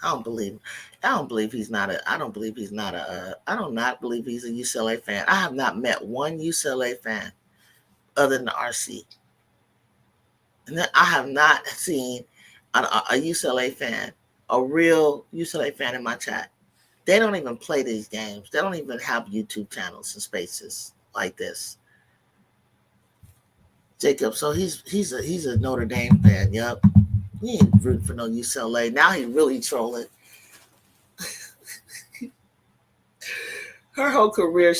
I don't believe. I don't believe he's not a. I don't believe he's not a. I do not believe he's a UCLA fan. I have not met one UCLA fan other than the RC, and then I have not seen a UCLA fan, a real UCLA fan in my chat. They don't even play these games. They don't even have YouTube channels and spaces like this. Jacob, so he's a Notre Dame fan. Yep, he ain't rooting for no UCLA. Now he really trolling. Her whole career,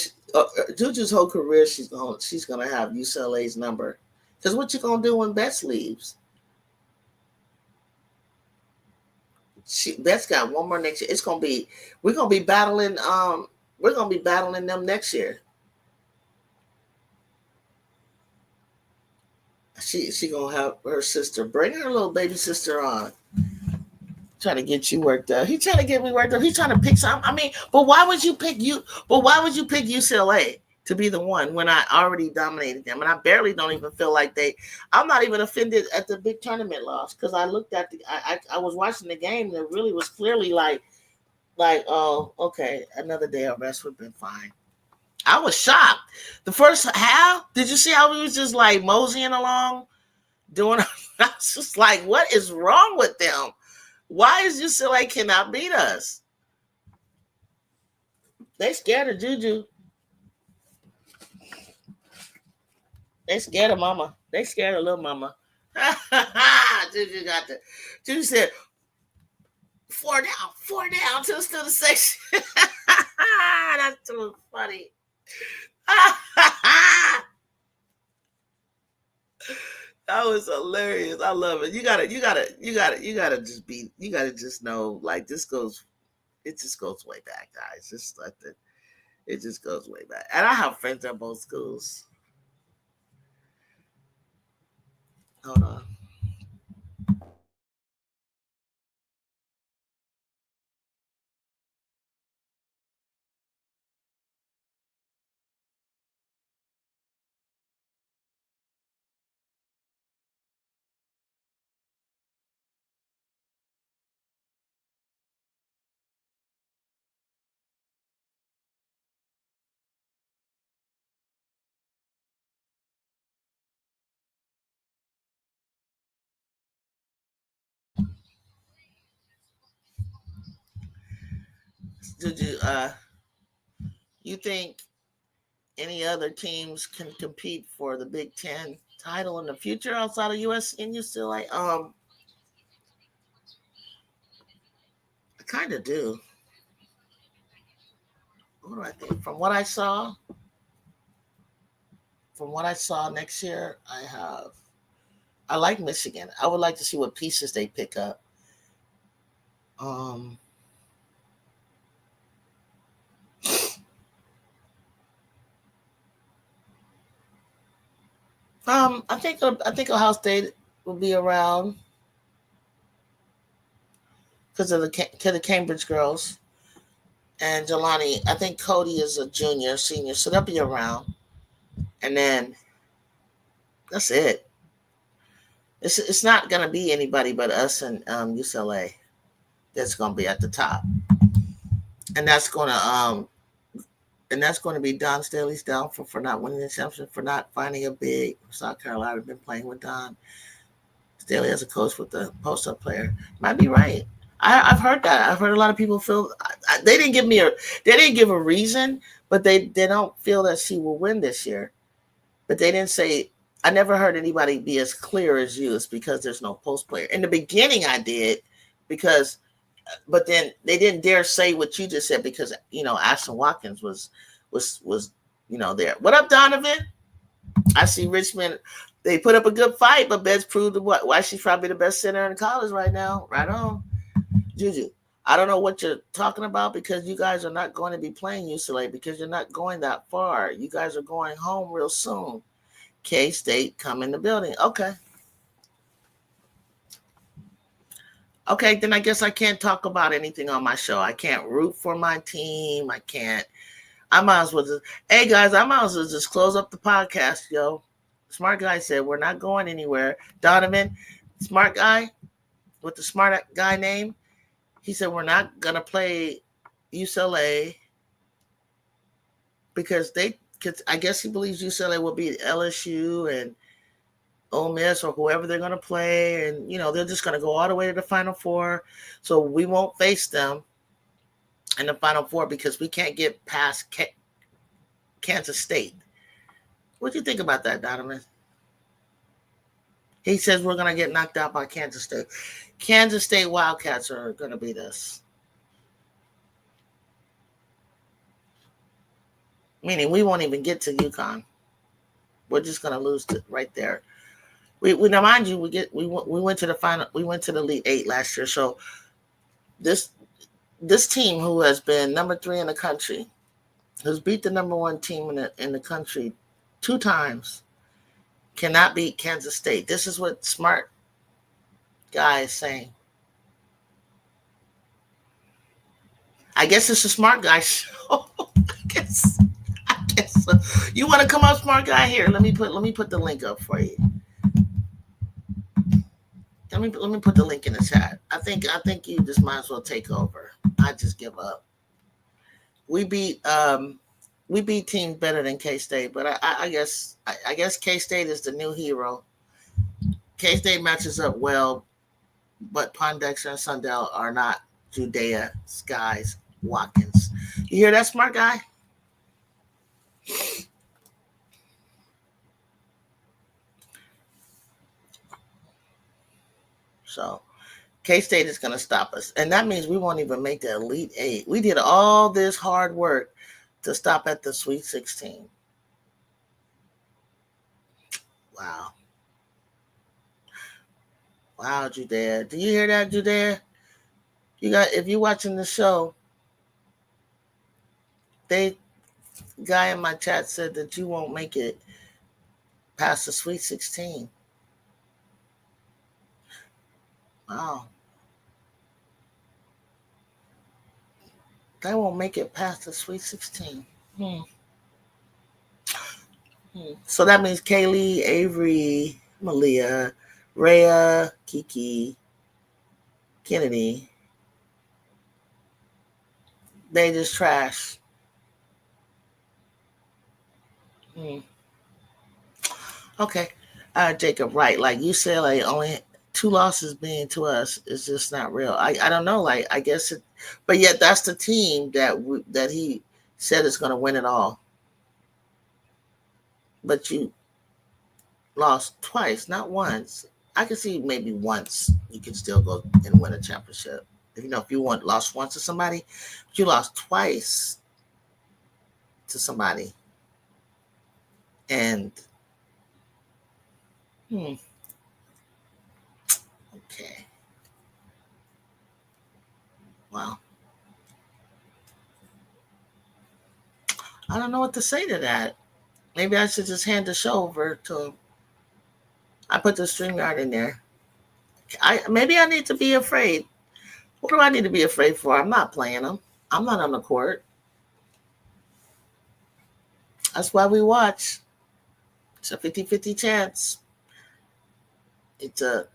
Juju's whole career, she's gonna have UCLA's number. Because what you gonna do when Betts leaves? Betts got one more next year. We're gonna be battling. We're gonna be battling them next year. She gonna have her sister bring her little baby sister on. Trying to get you worked up. He's trying to get me worked up. He's trying to pick some. I mean, but why would you pick UCLA to be the one when I already dominated them? And I barely don't even feel like I'm not even offended at the big tournament loss, because I looked at I was watching the game, and it really was clearly like, oh, okay, another day of rest would have been fine. I was shocked. The first half, did you see how we was just like moseying along? I was just like, what is wrong with them? Why is UCLA cannot beat us? They scared of Juju. They scared of Mama. They scared of little Mama. Juju got the. Juju said, four down to the section. That's too funny. That was hilarious. I love it. You gotta just know, like, it just goes way back, guys. Just like it just goes way back. And I have friends at both schools. Hold on. Did you think any other teams can compete for the Big Ten title in the future outside of US and UCLA? I kind of do. What do I think? From what I saw next year, I like Michigan. I would like to see what pieces they pick up. Um, I think Ohio State will be around because of the Cambridge girls. and Jelani. I think Cody is a junior, senior, so they'll be around. And then that's it. It's not gonna be anybody but us and UCLA that's gonna be at the top, and that's gonna be Don Staley's downfall for not winning the championship, for not finding a big. South Carolina been playing with Don Staley as a coach with the post up player. Might be right. I've heard that. I've heard a lot of people feel they didn't give me a they didn't give a reason, but they don't feel that she will win this year. But they didn't say. I never heard anybody be as clear as you. It's because there's no post player. In the beginning, I did because, but then they didn't dare say what you just said because Ashton Watkins was there. What up, Donovan? I see Richmond. They put up a good fight, but Betts proved why she's probably the best center in college right now. Right on, Juju. I don't know what you're talking about because you guys are not going to be playing UCLA because you're not going that far. You guys are going home real soon. K-State come in the building. Okay. Okay, then I guess I can't talk about anything on my show. I can't root for my team. I might as well just, hey guys, I might as well just close up the podcast, yo. Smart guy said we're not going anywhere. Donovan, smart guy with the smart guy name, he said we're not gonna play UCLA because I guess he believes UCLA will beat LSU and Ole Miss or whoever they're gonna play, and they're just gonna go all the way to the Final Four, so we won't face them in the Final Four because we can't get past Kansas State. What do you think about that, Donovan? He says we're going to get knocked out by Kansas State. Kansas State Wildcats are going to beat us. Meaning we won't even get to UConn. We're just going to lose right there. We now mind you, we went to the final. We went to the Elite Eight last year. So this team who has been number 3 in the country, who's beat the number 1 team in the country 2 times, cannot beat Kansas State. This is what smart guy is saying. I guess it's a smart guy show. I guess so. You want to come up, smart guy? Here, let me put the link up for you. Let me put the link in the chat. I think you just might as well take over. I just give up. We beat teams better than K-State, but I guess K-State is the new hero. K-State matches up well, but Pondexter and Sundell are not Judea, Skies, Watkins. You hear that, smart guy? So K-State is going to stop us, and that means we won't even make the Elite Eight. We did all this hard work to stop at the Sweet 16. Wow. Wow, Judea. Do you hear that, Judea? If you're watching the show, guy in my chat said that you won't make it past the Sweet 16. Wow. They won't make it past the Sweet 16. So that means Kaylee, Avery, Malia, Rhea, Kiki, Kennedy. They just trash. Okay. Jacob, right. Like UCLA, only 2 losses being to us is just not real. I don't know. Like, I guess it, but yet that's the team that he said is going to win it all. But you lost twice, not once. I can see maybe once you can still go and win a championship. If you lost once to somebody, but you lost twice to somebody. And okay. Wow. I don't know what to say to that. Maybe I should just hand the show over to him. I put the StreamYard in there. Maybe I need to be afraid. What do I need to be afraid for? I'm not playing them. I'm not on the court. That's why we watch. It's a 50-50 chance. It's a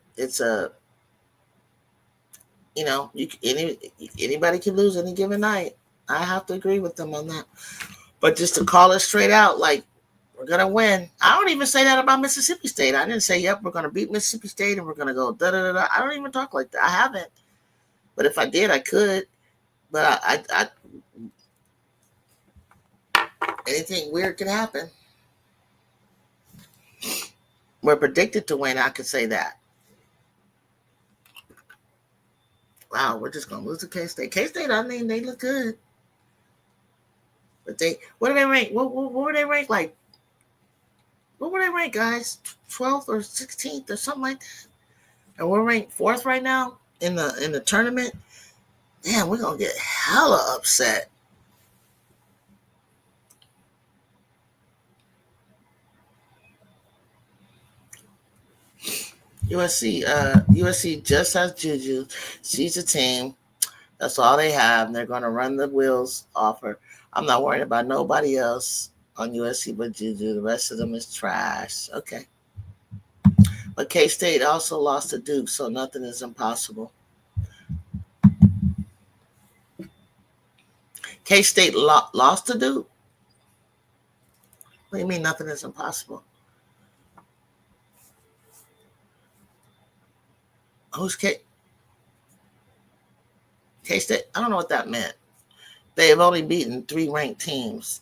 anybody can lose any given night. I have to agree with them on that. But just to call it straight out, like we're gonna win. I don't even say that about Mississippi State. I didn't say, "Yep, we're gonna beat Mississippi State and we're gonna go da da da da." I don't even talk like that. I haven't. But if I did, I could. But anything weird can happen. We're predicted to win. I could say that. Wow, we're just gonna lose to K State. K State, I mean, they look good, but what do they rank? What were they ranked like? What were they ranked, guys? 12th or 16th or something like that. And we're ranked fourth right now in the tournament. Damn, we're gonna get hella upset. USC just has Juju. She's a team. That's all they have. And they're gonna run the wheels off her. I'm not worried about nobody else on USC but Juju. The rest of them is trash. Okay. But K State also lost to Duke, so nothing is impossible. K State lost to Duke? What do you mean nothing is impossible? Who's K State? I don't know what that meant. They have only beaten three ranked teams.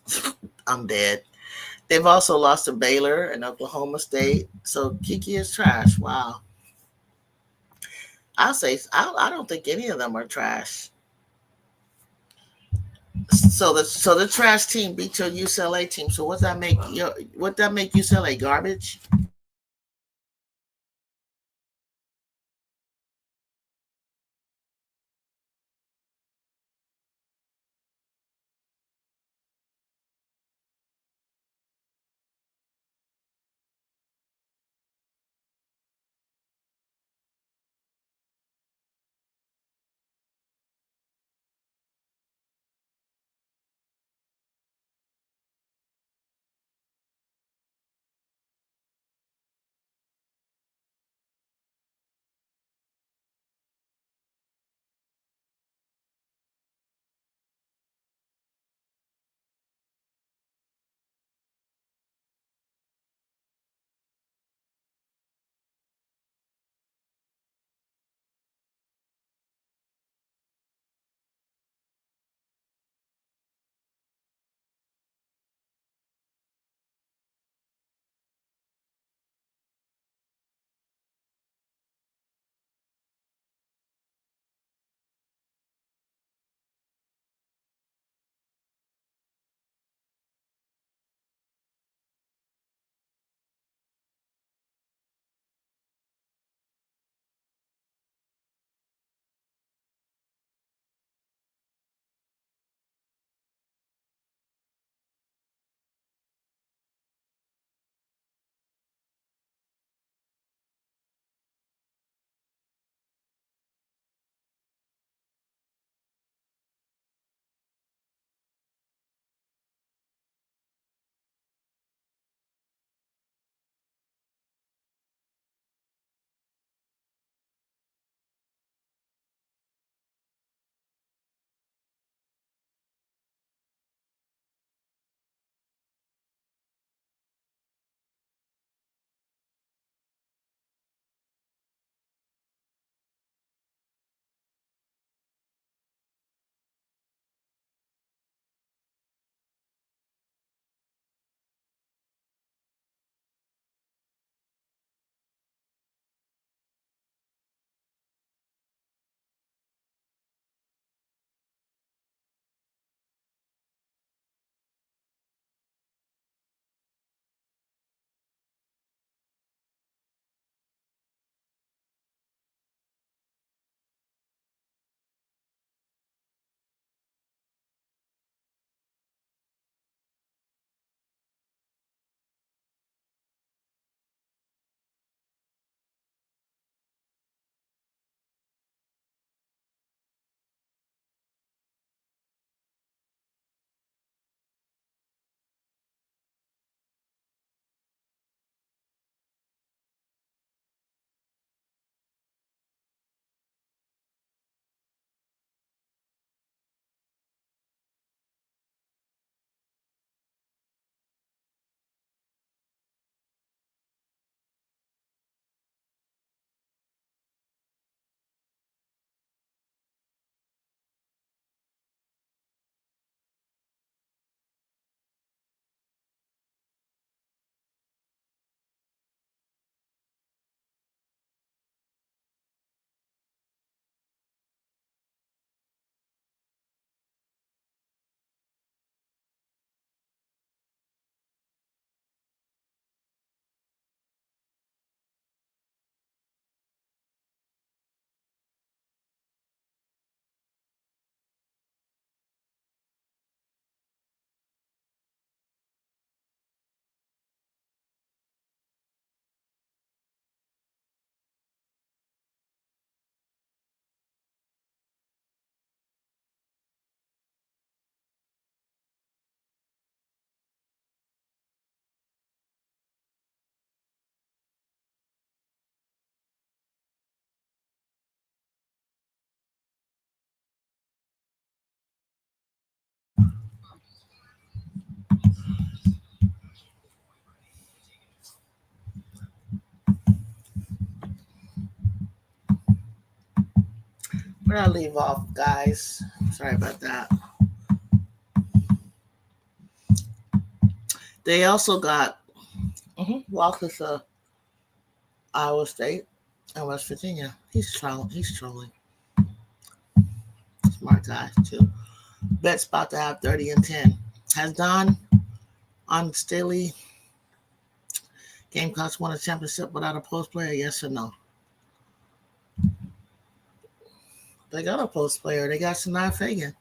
I'm dead. They've also lost to Baylor and Oklahoma State. So Kiki is trash. Wow. I don't think any of them are trash. So the trash team beat your UCLA team. So what that make UCLA garbage? Where did I leave off, guys? Sorry about that. They also got losses to Iowa State and West Virginia. He's trolling. He's trolling. Smart guy too. Bet's about to have 30-10. Has Don on Staley Gamecocks won a championship without a post player? Yes or no? They got a post player. They got Sanaa Fagan.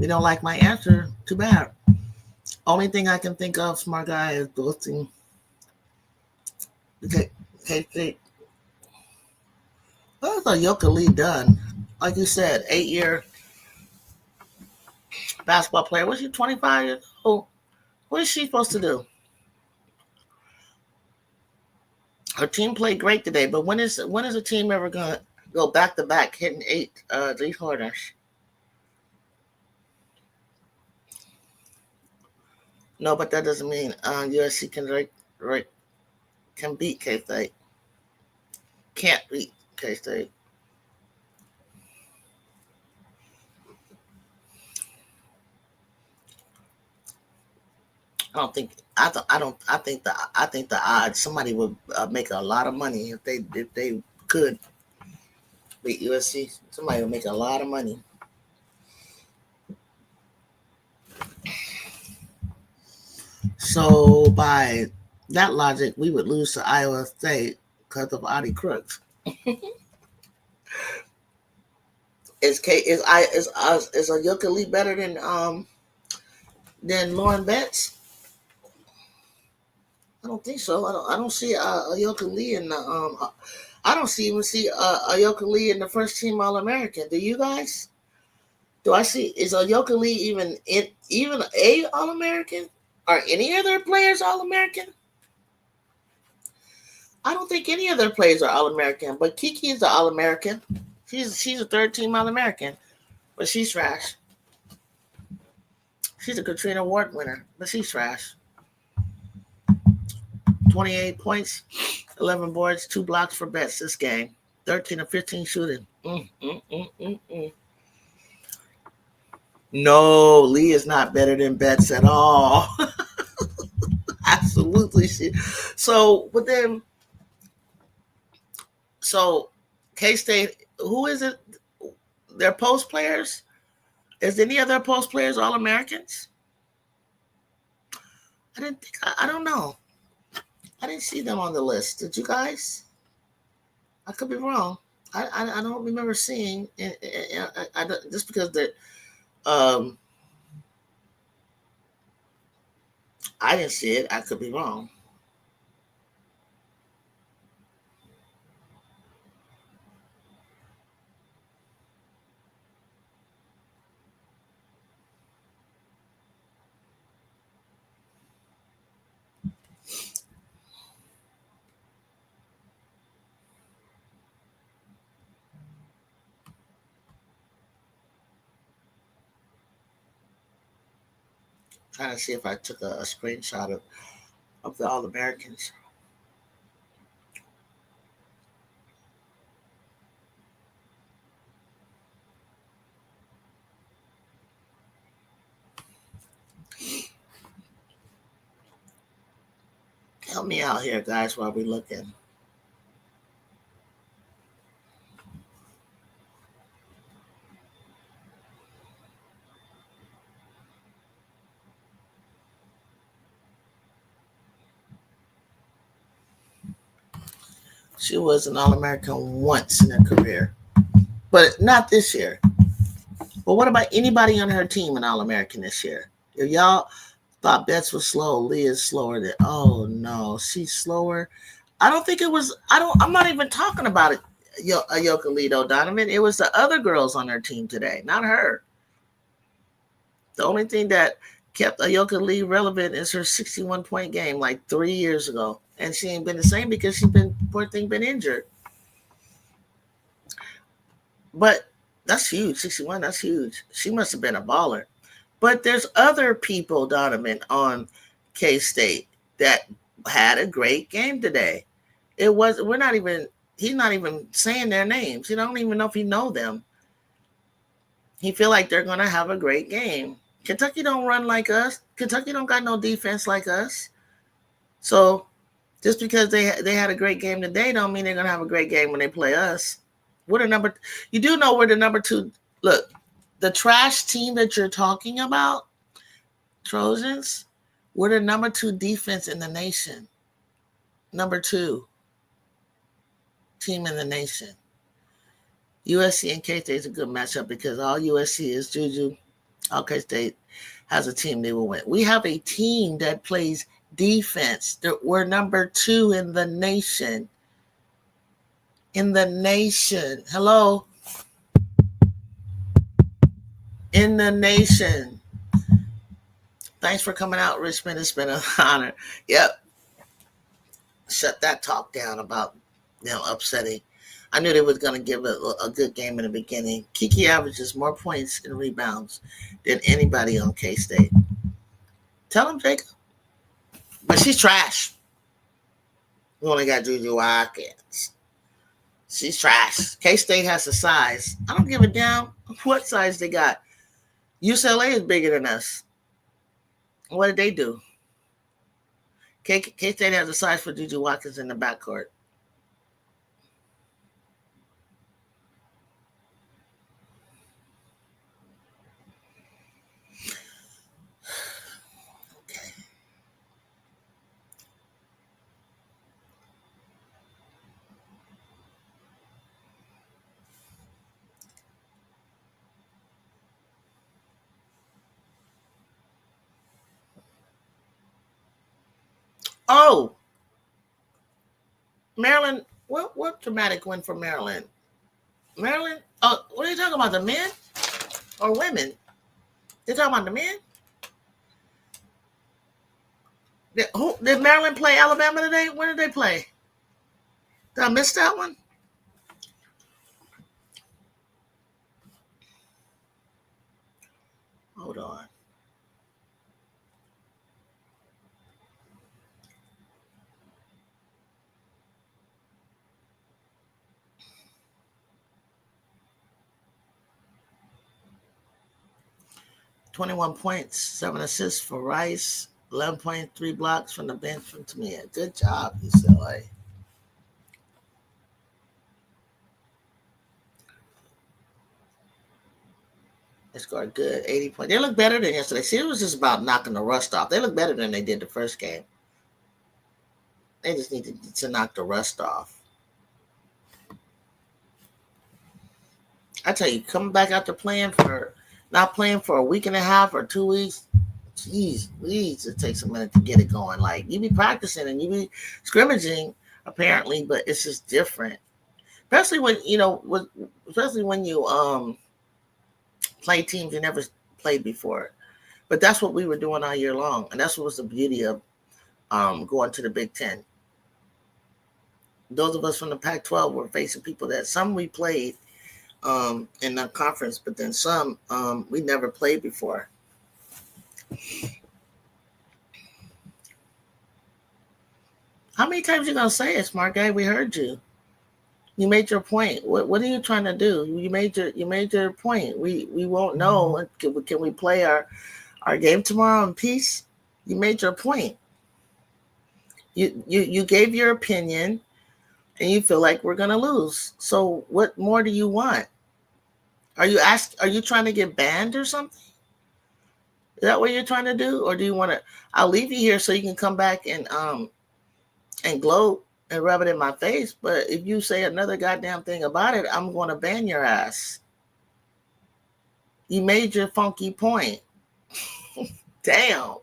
You don't like my answer? Too bad. Only thing I can think of, smart guy, is boosting K-State. What has Ayoka Lee done? Like you said, 8-year basketball player. Was she 25 years old? What is she supposed to do? Her team played great today, but when is the team ever gonna go back to back hitting 8 3-pointers? No, but that doesn't mean USC can beat K State. Can't beat K State. I don't think I think the odds somebody would make a lot of money if they could beat USC. Somebody would make a lot of money. So by that logic, we would lose to Iowa State because of Adi Crooks. Is Ayoka Lee better than Lauren Betts? I don't think so. I don't see Ayoka Lee in the I don't even see Ayoka Lee in the first team All American. Do you guys? Do I see is Ayoka Lee even a All American? Are any other players All American? I don't think any other players are All American, but Kiki is the All American. She's a third team All American, but she's trash. She's a Katrina Award winner, but she's trash. 28 points, 11 boards, 2 blocks for Betts this game. 13 of 15 shooting. No, Lee is not better than Betts at all. Absolutely. So K-State, who is it? Their post players? Is any of their post players All Americans? I don't know. I didn't see them on the list. Did you guys? I could be wrong. I don't remember seeing just because I didn't see it. I could be wrong. Trying to see if I took a screenshot of the All Americans. Help me out here, guys, while we're looking. She was an All American once in her career, but not this year. But what about anybody on her team an All American this year? If y'all thought Betts was slow, Lee is slower than. Oh no, she's slower. I don't think it was. I'm not even talking about it. Ayoka Lee, though, Donovan. It was the other girls on her team today, not her. The only thing that kept Ayoka Lee relevant is her 61-point game like 3 years ago. And she ain't been the same because poor thing, been injured. But that's huge. 61, that's huge. She must have been a baller. But there's other people, Donovan, on K-State that had a great game today. We're not even he's not even saying their names. He don't even know if he know them. He feel like they're gonna have a great game. Kentucky don't run like us. Kentucky don't got no defense like us. So just because they had a great game today, don't mean they're gonna have a great game when they play us. We're the number. You do know we're the number 2. Look, the trash team that you're talking about, Trojans, we're the number 2 defense in the nation. Number 2 team in the nation. USC and K-State is a good matchup because all USC is Juju. All K-State has a team they will win. We have a team that plays defense. We're number 2 in the nation. In the nation. Hello? In the nation. Thanks for coming out, Richmond. It's been an honor. Yep. Shut that talk down about them upsetting. I knew they was going to give a good game in the beginning. Kiki averages more points and rebounds than anybody on K-State. Tell them, Jacob. But she's trash. We only got Juju Watkins. She's trash. K-State has the size. I don't give a damn what size they got. UCLA is bigger than us. What did they do? K-State has the size for Juju Watkins in the backcourt. Okay. Oh, Maryland. What dramatic win for Maryland? Maryland? Oh, what are you talking about? The men or women? They're talking about the men? Did Maryland play Alabama today? When did they play? Did I miss that one? Hold on. "21 points, 7 assists for Rice, 11.3 blocks from the bench from Tamia. Good job, UCLA." They scored good, 80 points. They look better than yesterday. See, it was just about knocking the rust off. They look better than they did the first game. They just need to knock the rust off. I tell you, coming back after not playing for a week and a half or 2 weeks, jeez, it takes a minute to get it going. Like, you be practicing and you be scrimmaging, apparently, but it's just different. Especially when, especially when you play teams you never played before. But that's what we were doing all year long. And that's what was the beauty of going to the Big Ten. Those of us from the Pac-12 were facing people that some we played in the conference, but then some we never played before. How many times you gonna say it, smart guy? We heard you. You made your point. What are you trying to do? You made your point. We won't know. Can we play our game tomorrow in peace? You made your point. You gave your opinion, and you feel like we're gonna lose. So what more do you want? Are you trying to get banned or something? Is that what you're trying to do, or do you want to? I'll leave you here so you can come back and gloat and rub it in my face. But if you say another goddamn thing about it, I'm going to ban your ass. You made your funky point. Damn.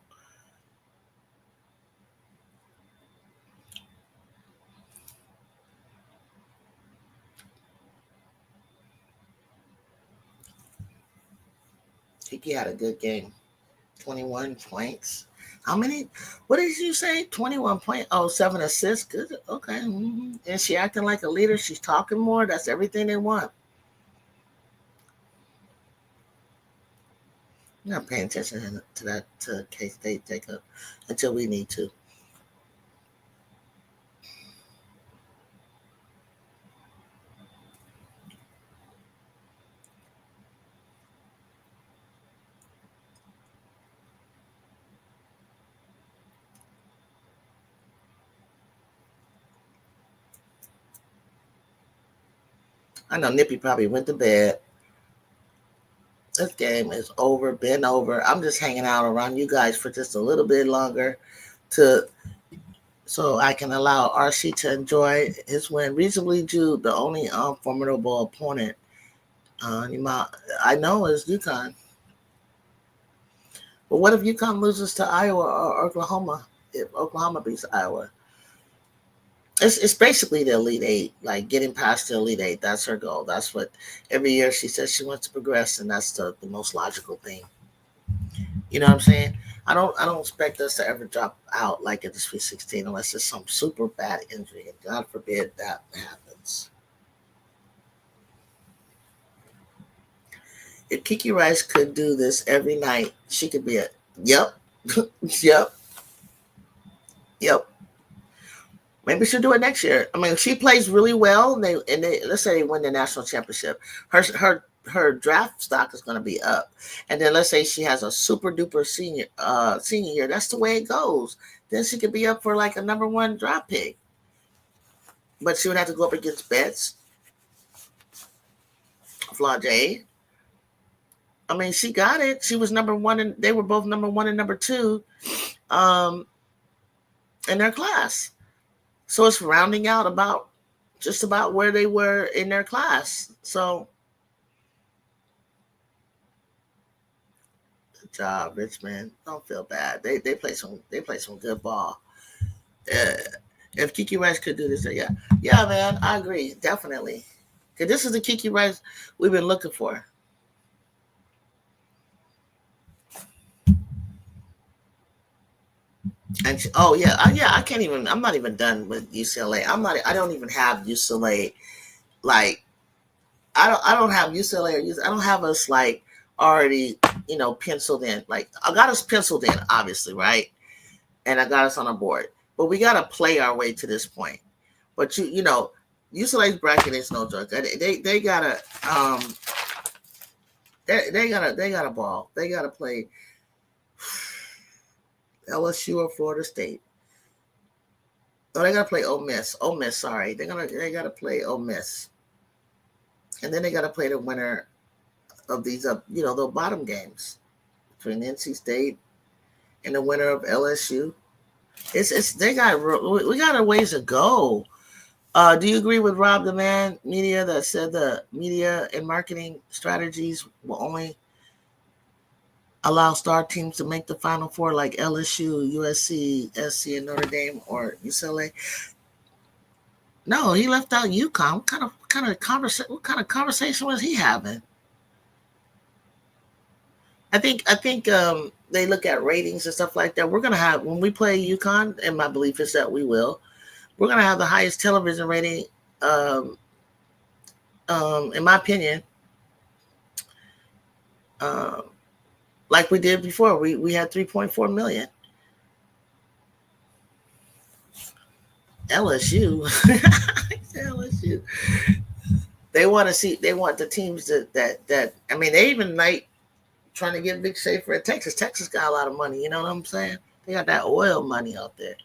Kiki had a good game. 21 points. How many? What did you say? 21 points. Oh, 7 assists. Good. Okay. Mm-hmm. And she acting like a leader. She's talking more. That's everything they want. I'm not paying attention to that K-State Jacob until we need to. I know Nippy probably went to bed. This game is over, been over. I'm just hanging out around you guys for just a little bit longer to so I can allow RC to enjoy his win. Reasonably due, the only formidable opponent I know is UConn. But what if UConn loses to Iowa or Oklahoma? If Oklahoma beats Iowa, it's basically the Elite Eight, like getting past the Elite Eight. That's her goal. That's what every year she says she wants to progress, and that's the most logical thing. You know what I'm saying? I don't expect us to ever drop out like at the Sweet 16 unless it's some super bad injury, and God forbid that happens. If Kiki Rice could do this every night, she could be a yep, yep, yep. Maybe she'll do it next year. I mean, if she plays really well, and they let's say they win the national championship, her draft stock is going to be up. And then let's say she has a super duper senior year. That's the way it goes. Then she could be up for like a number one draft pick. But she would have to go up against Betts, Flaude. I mean, she got it. She was number one, and they were both number one and number two um, in their class. So it's rounding out about just about where they were in their class. So good job, Richmond. Don't feel bad. They play some good ball. Uh, if Kiki Rice could do this, yeah, man, I agree definitely. Cause this is the Kiki Rice we've been looking for. And oh yeah, I can't even. I'm not even done with UCLA. I'm not. I don't even have UCLA. Like I don't have UCLA or UCLA. I don't have us like already penciled in. Like I got us penciled in, obviously, right? And I got us on a board. But we got to play our way to this point. But UCLA's bracket is no joke. They gotta they got a ball. They gotta play LSU or Florida State. Oh, they gotta play Ole Miss. Ole Miss, sorry. They gotta play Ole Miss. And then they gotta play the winner of these the bottom games between NC State and the winner of LSU. It's we got a ways to go. Do you agree with Rob the Man Media that said the media and marketing strategies will only allow star teams to make the Final Four like LSU, USC, SC, and Notre Dame or UCLA? No, he left out UConn. What kind of conversation was he having? I think they look at ratings and stuff like that. We're gonna have when we play UConn, and my belief is that we will. We're gonna have the highest television rating, um, in my opinion, um, like we did before. We had 3.4 million. LSU, LSU. They want the teams that. I mean, they even like trying to get Big Safer at Texas. Texas got a lot of money. You know what I'm saying? They got that oil money out there.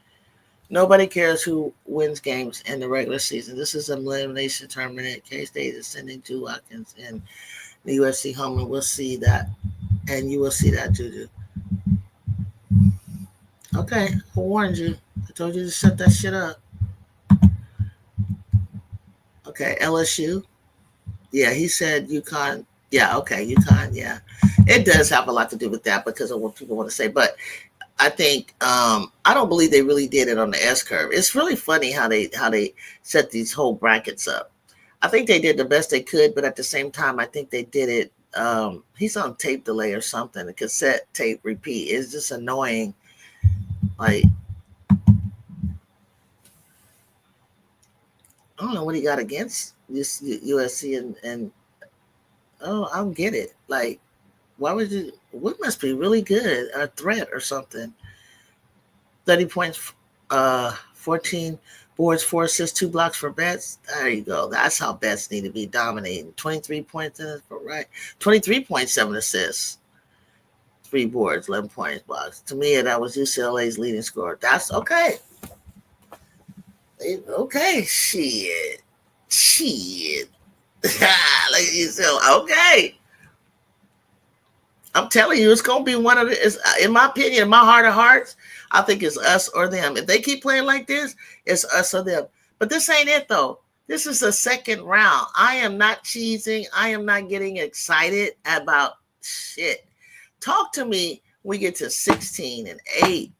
Nobody cares who wins games in the regular season. This is an elimination tournament. K State is sending two Watkins and the USC home, and we'll see that. And you will see that, Juju. Okay, I warned you. I told you to shut that shit up. Okay, LSU. Yeah, he said UConn. Yeah, okay, UConn. Yeah, it does have a lot to do with that because of what people want to say. But I think I don't believe they really did it on the S curve. It's really funny how they set these whole brackets up. I think they did the best they could, but at the same time, I think they did it. He's on tape delay or something. The cassette tape repeat is just annoying. Like I don't know what he got against this USC and oh, I don't get it. Like why would you? What must be really good? A threat or something. 30 points, 14 boards, 4 assists, 2 blocks for Betts. There you go. That's how Betts need to be dominating. 23 points in it, right? 23.7 assists, 3 boards, 11 points, blocks. To me, that was UCLA's leading scorer. That's okay. Okay, shit. Like you said, okay. I'm telling you, it's gonna be one of the. In my opinion, in my heart of hearts, I think it's us or them. If they keep playing like this, it's us or them. But this ain't it though. This is the second round. I am not cheesing. I am not getting excited about shit. Talk to me. We get to 16 and 8.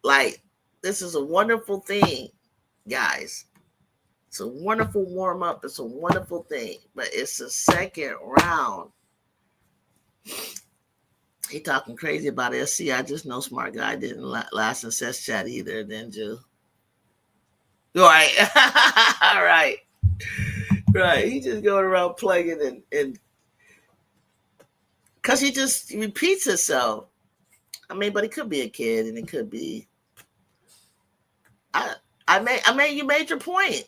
Like, this is a wonderful thing, guys. It's a wonderful warm up. It's a wonderful thing. But it's the second round. He talking crazy about SC. I just know smart guy didn't last in Ncaa chat either, didn't you? Right. Right. Right. He just going around playing and because he just repeats himself. I mean, but it could be a kid and it could be you made your point.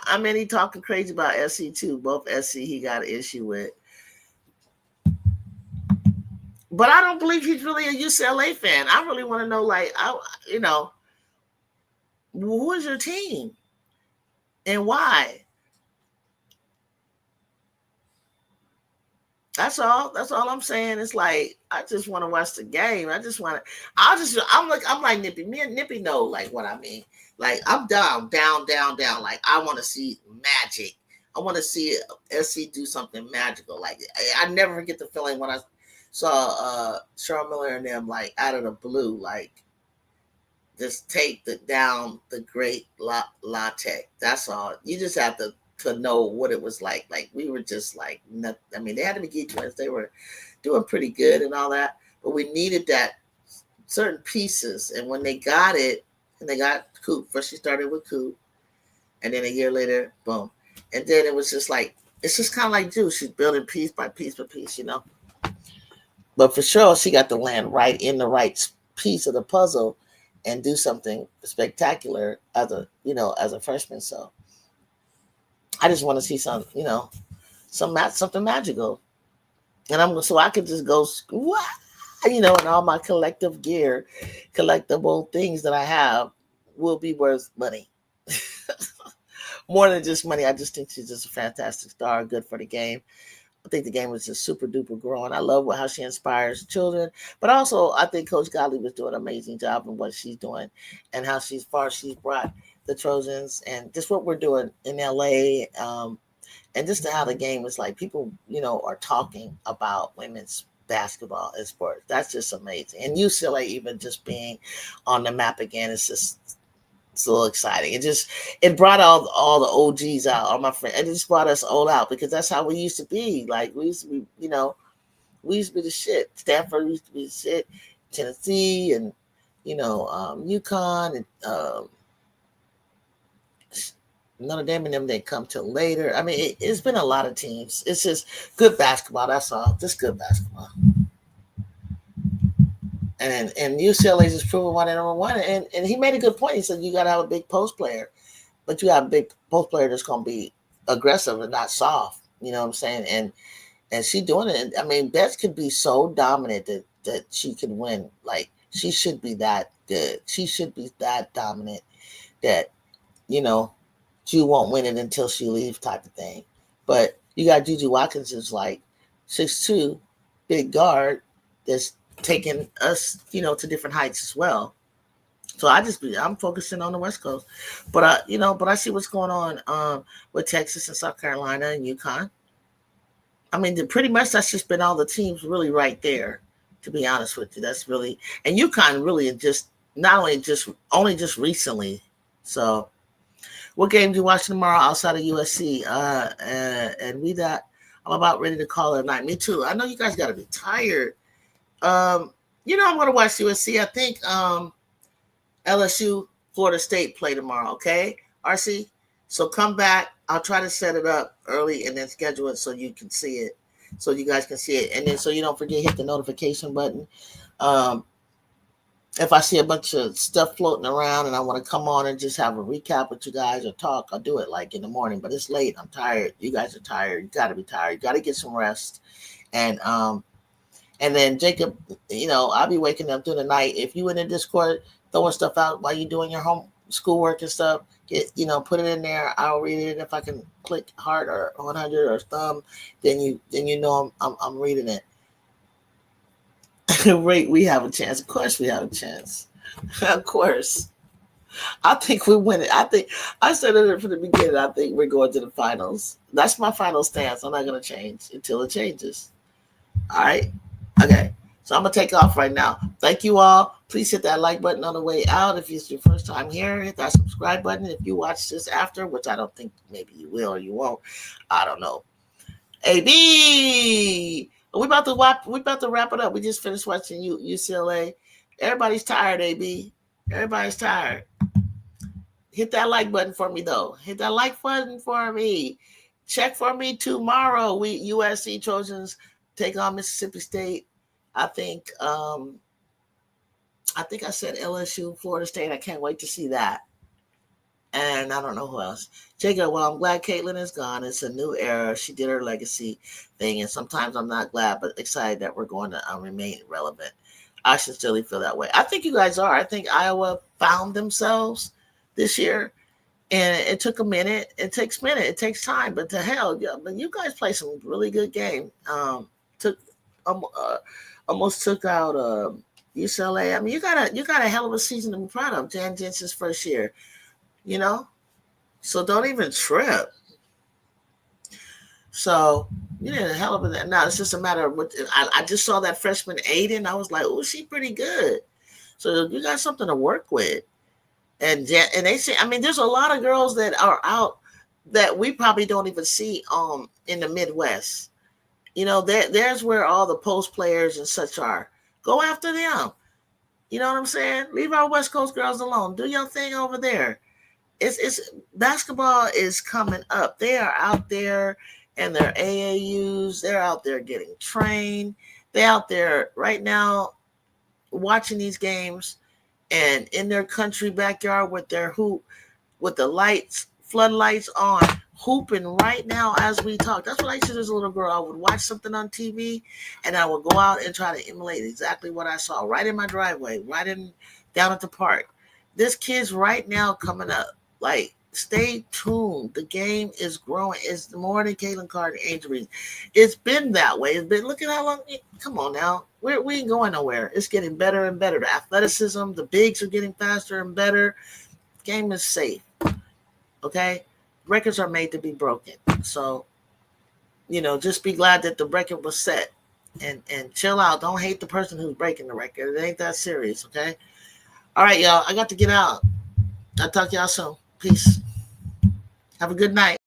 I mean, he talking crazy about SC too. Both SC he got an issue with. But I don't believe he's really a UCLA fan. I really want to know, like, who is your team and why? That's all. That's all I'm saying. It's like I just want to watch the game. I'm like Nippy. Me and Nippy know like what I mean. Like I'm down. Like I want to see magic. I want to see SC do something magical. Like I never forget the feeling when I saw Sean Miller and them like out of the blue, like just take down the great latte. That's all. You just have to know what it was like. Like we were just like, I mean, they had to be Geek Twins. They were doing pretty good and all that, but we needed that certain pieces. And when they got it, and they got Coop. First, she started with Coop, and then a year later, boom. And then it was just like it's just kind of like Juice. She's building piece by piece by piece, you know. But for sure, she got to land right in the right piece of the puzzle and do something spectacular as a freshman. So I just want to see something magical, and so I could just go, and all my collectible things that I have will be worth money. More than just money. I just think she's just a fantastic star, good for the game. I think the game was just super duper growing. I love how she inspires children, but also I think Coach Godley was doing an amazing job in what she's doing and how she's brought the Trojans and just what we're doing in LA. And just how the game is like people, are talking about women's basketball and sports. That's just amazing. And UCLA even just being on the map again is just so exciting. It brought all the OGs out, all my friends. It just brought us all out because that's how we used to be. Like we used to be, we used to be the shit. Stanford used to be the shit. Tennessee and UConn and Notre Dame and them didn't come till later. I mean, it's been a lot of teams. It's just good basketball. That's all. Just good basketball. And UCLA just proven why they're number one. And he made a good point. He said you got to have a big post player, but you have a big post player that's going to be aggressive and not soft. You know what I'm saying? And she doing it. I mean, Beth could be so dominant that she could win. Like she should be that good. She should be that dominant that she won't win it until she leaves type of thing. But you got Juju Watkins is like 6'2", big guard that's taking us, to different heights as well. So I'm focusing on the West Coast. But I see what's going on with Texas and South Carolina and UConn. I mean, pretty much that's just been all the teams really right there, to be honest with you. That's really and UConn really just only just recently. So what game do you watch tomorrow outside of USC? I'm about ready to call it a night. Me too. I know you guys got to be tired. I'm going to watch USC. I think LSU, Florida State play tomorrow. Okay, RC. So come back. I'll try to set it up early and then schedule it so you can see it, so you guys can see it, and then so you don't forget hit the notification button. If I see a bunch of stuff floating around and I want to come on and just have a recap with you guys or talk, I'll do it like in the morning. But it's late. I'm tired. You guys are tired. You got to be tired. You got to get some rest. And then Jacob, I'll be waking up through the night. If you in the Discord throwing stuff out while you're doing your schoolwork and stuff. Put it in there. I'll read it. If I can click heart or 100 or thumb, then I'm reading it. Right, we have a chance. Of course, we have a chance. Of course. I think we win it. I said it from the beginning. I think we're going to the finals. That's my final stance. I'm not going to change until it changes. All right. Okay. So I'm going to take off right now. Thank you all. Please hit that like button on the way out. If it's your first time here, hit that subscribe button. If you watch this after, which I don't think maybe you will or you won't, I don't know. AB, we about to wrap it up. We just finished watching UCLA. Everybody's tired, AB. Everybody's tired. Hit that like button for me, though. Hit that like button for me. Check for me tomorrow. USC Trojans take on Mississippi State. I think I said LSU, Florida State. I can't wait to see that. And I don't know who else. Jacob, well, I'm glad Caitlin is gone. It's a new era. She did her legacy thing. And sometimes I'm not glad, but excited that we're going to remain relevant. I sincerely feel that way. I think you guys are. I think Iowa found themselves this year. And it took a minute. It takes a minute. It takes time. But to hell, but you guys play some really good game. Almost took out UCLA. I mean, you got a hell of a season to be proud of. Jan Jensen's first year. So don't even trip. So you did a hell of a. Now it's just a matter of what. I just saw that freshman Aiden. I was like, oh, she's pretty good. So you got something to work with. And they say, I mean, there's a lot of girls that are out that we probably don't even see in the Midwest. There's where all the post players and such are. Go after them. You know what I'm saying? Leave our West Coast girls alone. Do your thing over there. It's basketball is coming up. They are out there and their AAUs. They're out there getting trained. They're out there right now watching these games and in their country backyard with their hoop, with the lights, floodlights on, hooping right now as we talk. That's what I used to do as a little girl. I would watch something on TV and I would go out and try to emulate exactly what I saw right in my driveway, down at the park. This kid's right now coming up. Like, stay tuned. The game is growing. It's more than Caitlin Carter injuries. It's been that way. It's been, look at how long. Come on now. We ain't going nowhere. It's getting better and better. The athleticism, the bigs are getting faster and better. The game is safe. Okay? Records are made to be broken. So, just be glad that the record was set. And chill out. Don't hate the person who's breaking the record. It ain't that serious, okay? All right, y'all. I got to get out. I'll talk to y'all soon. Peace. Have a good night.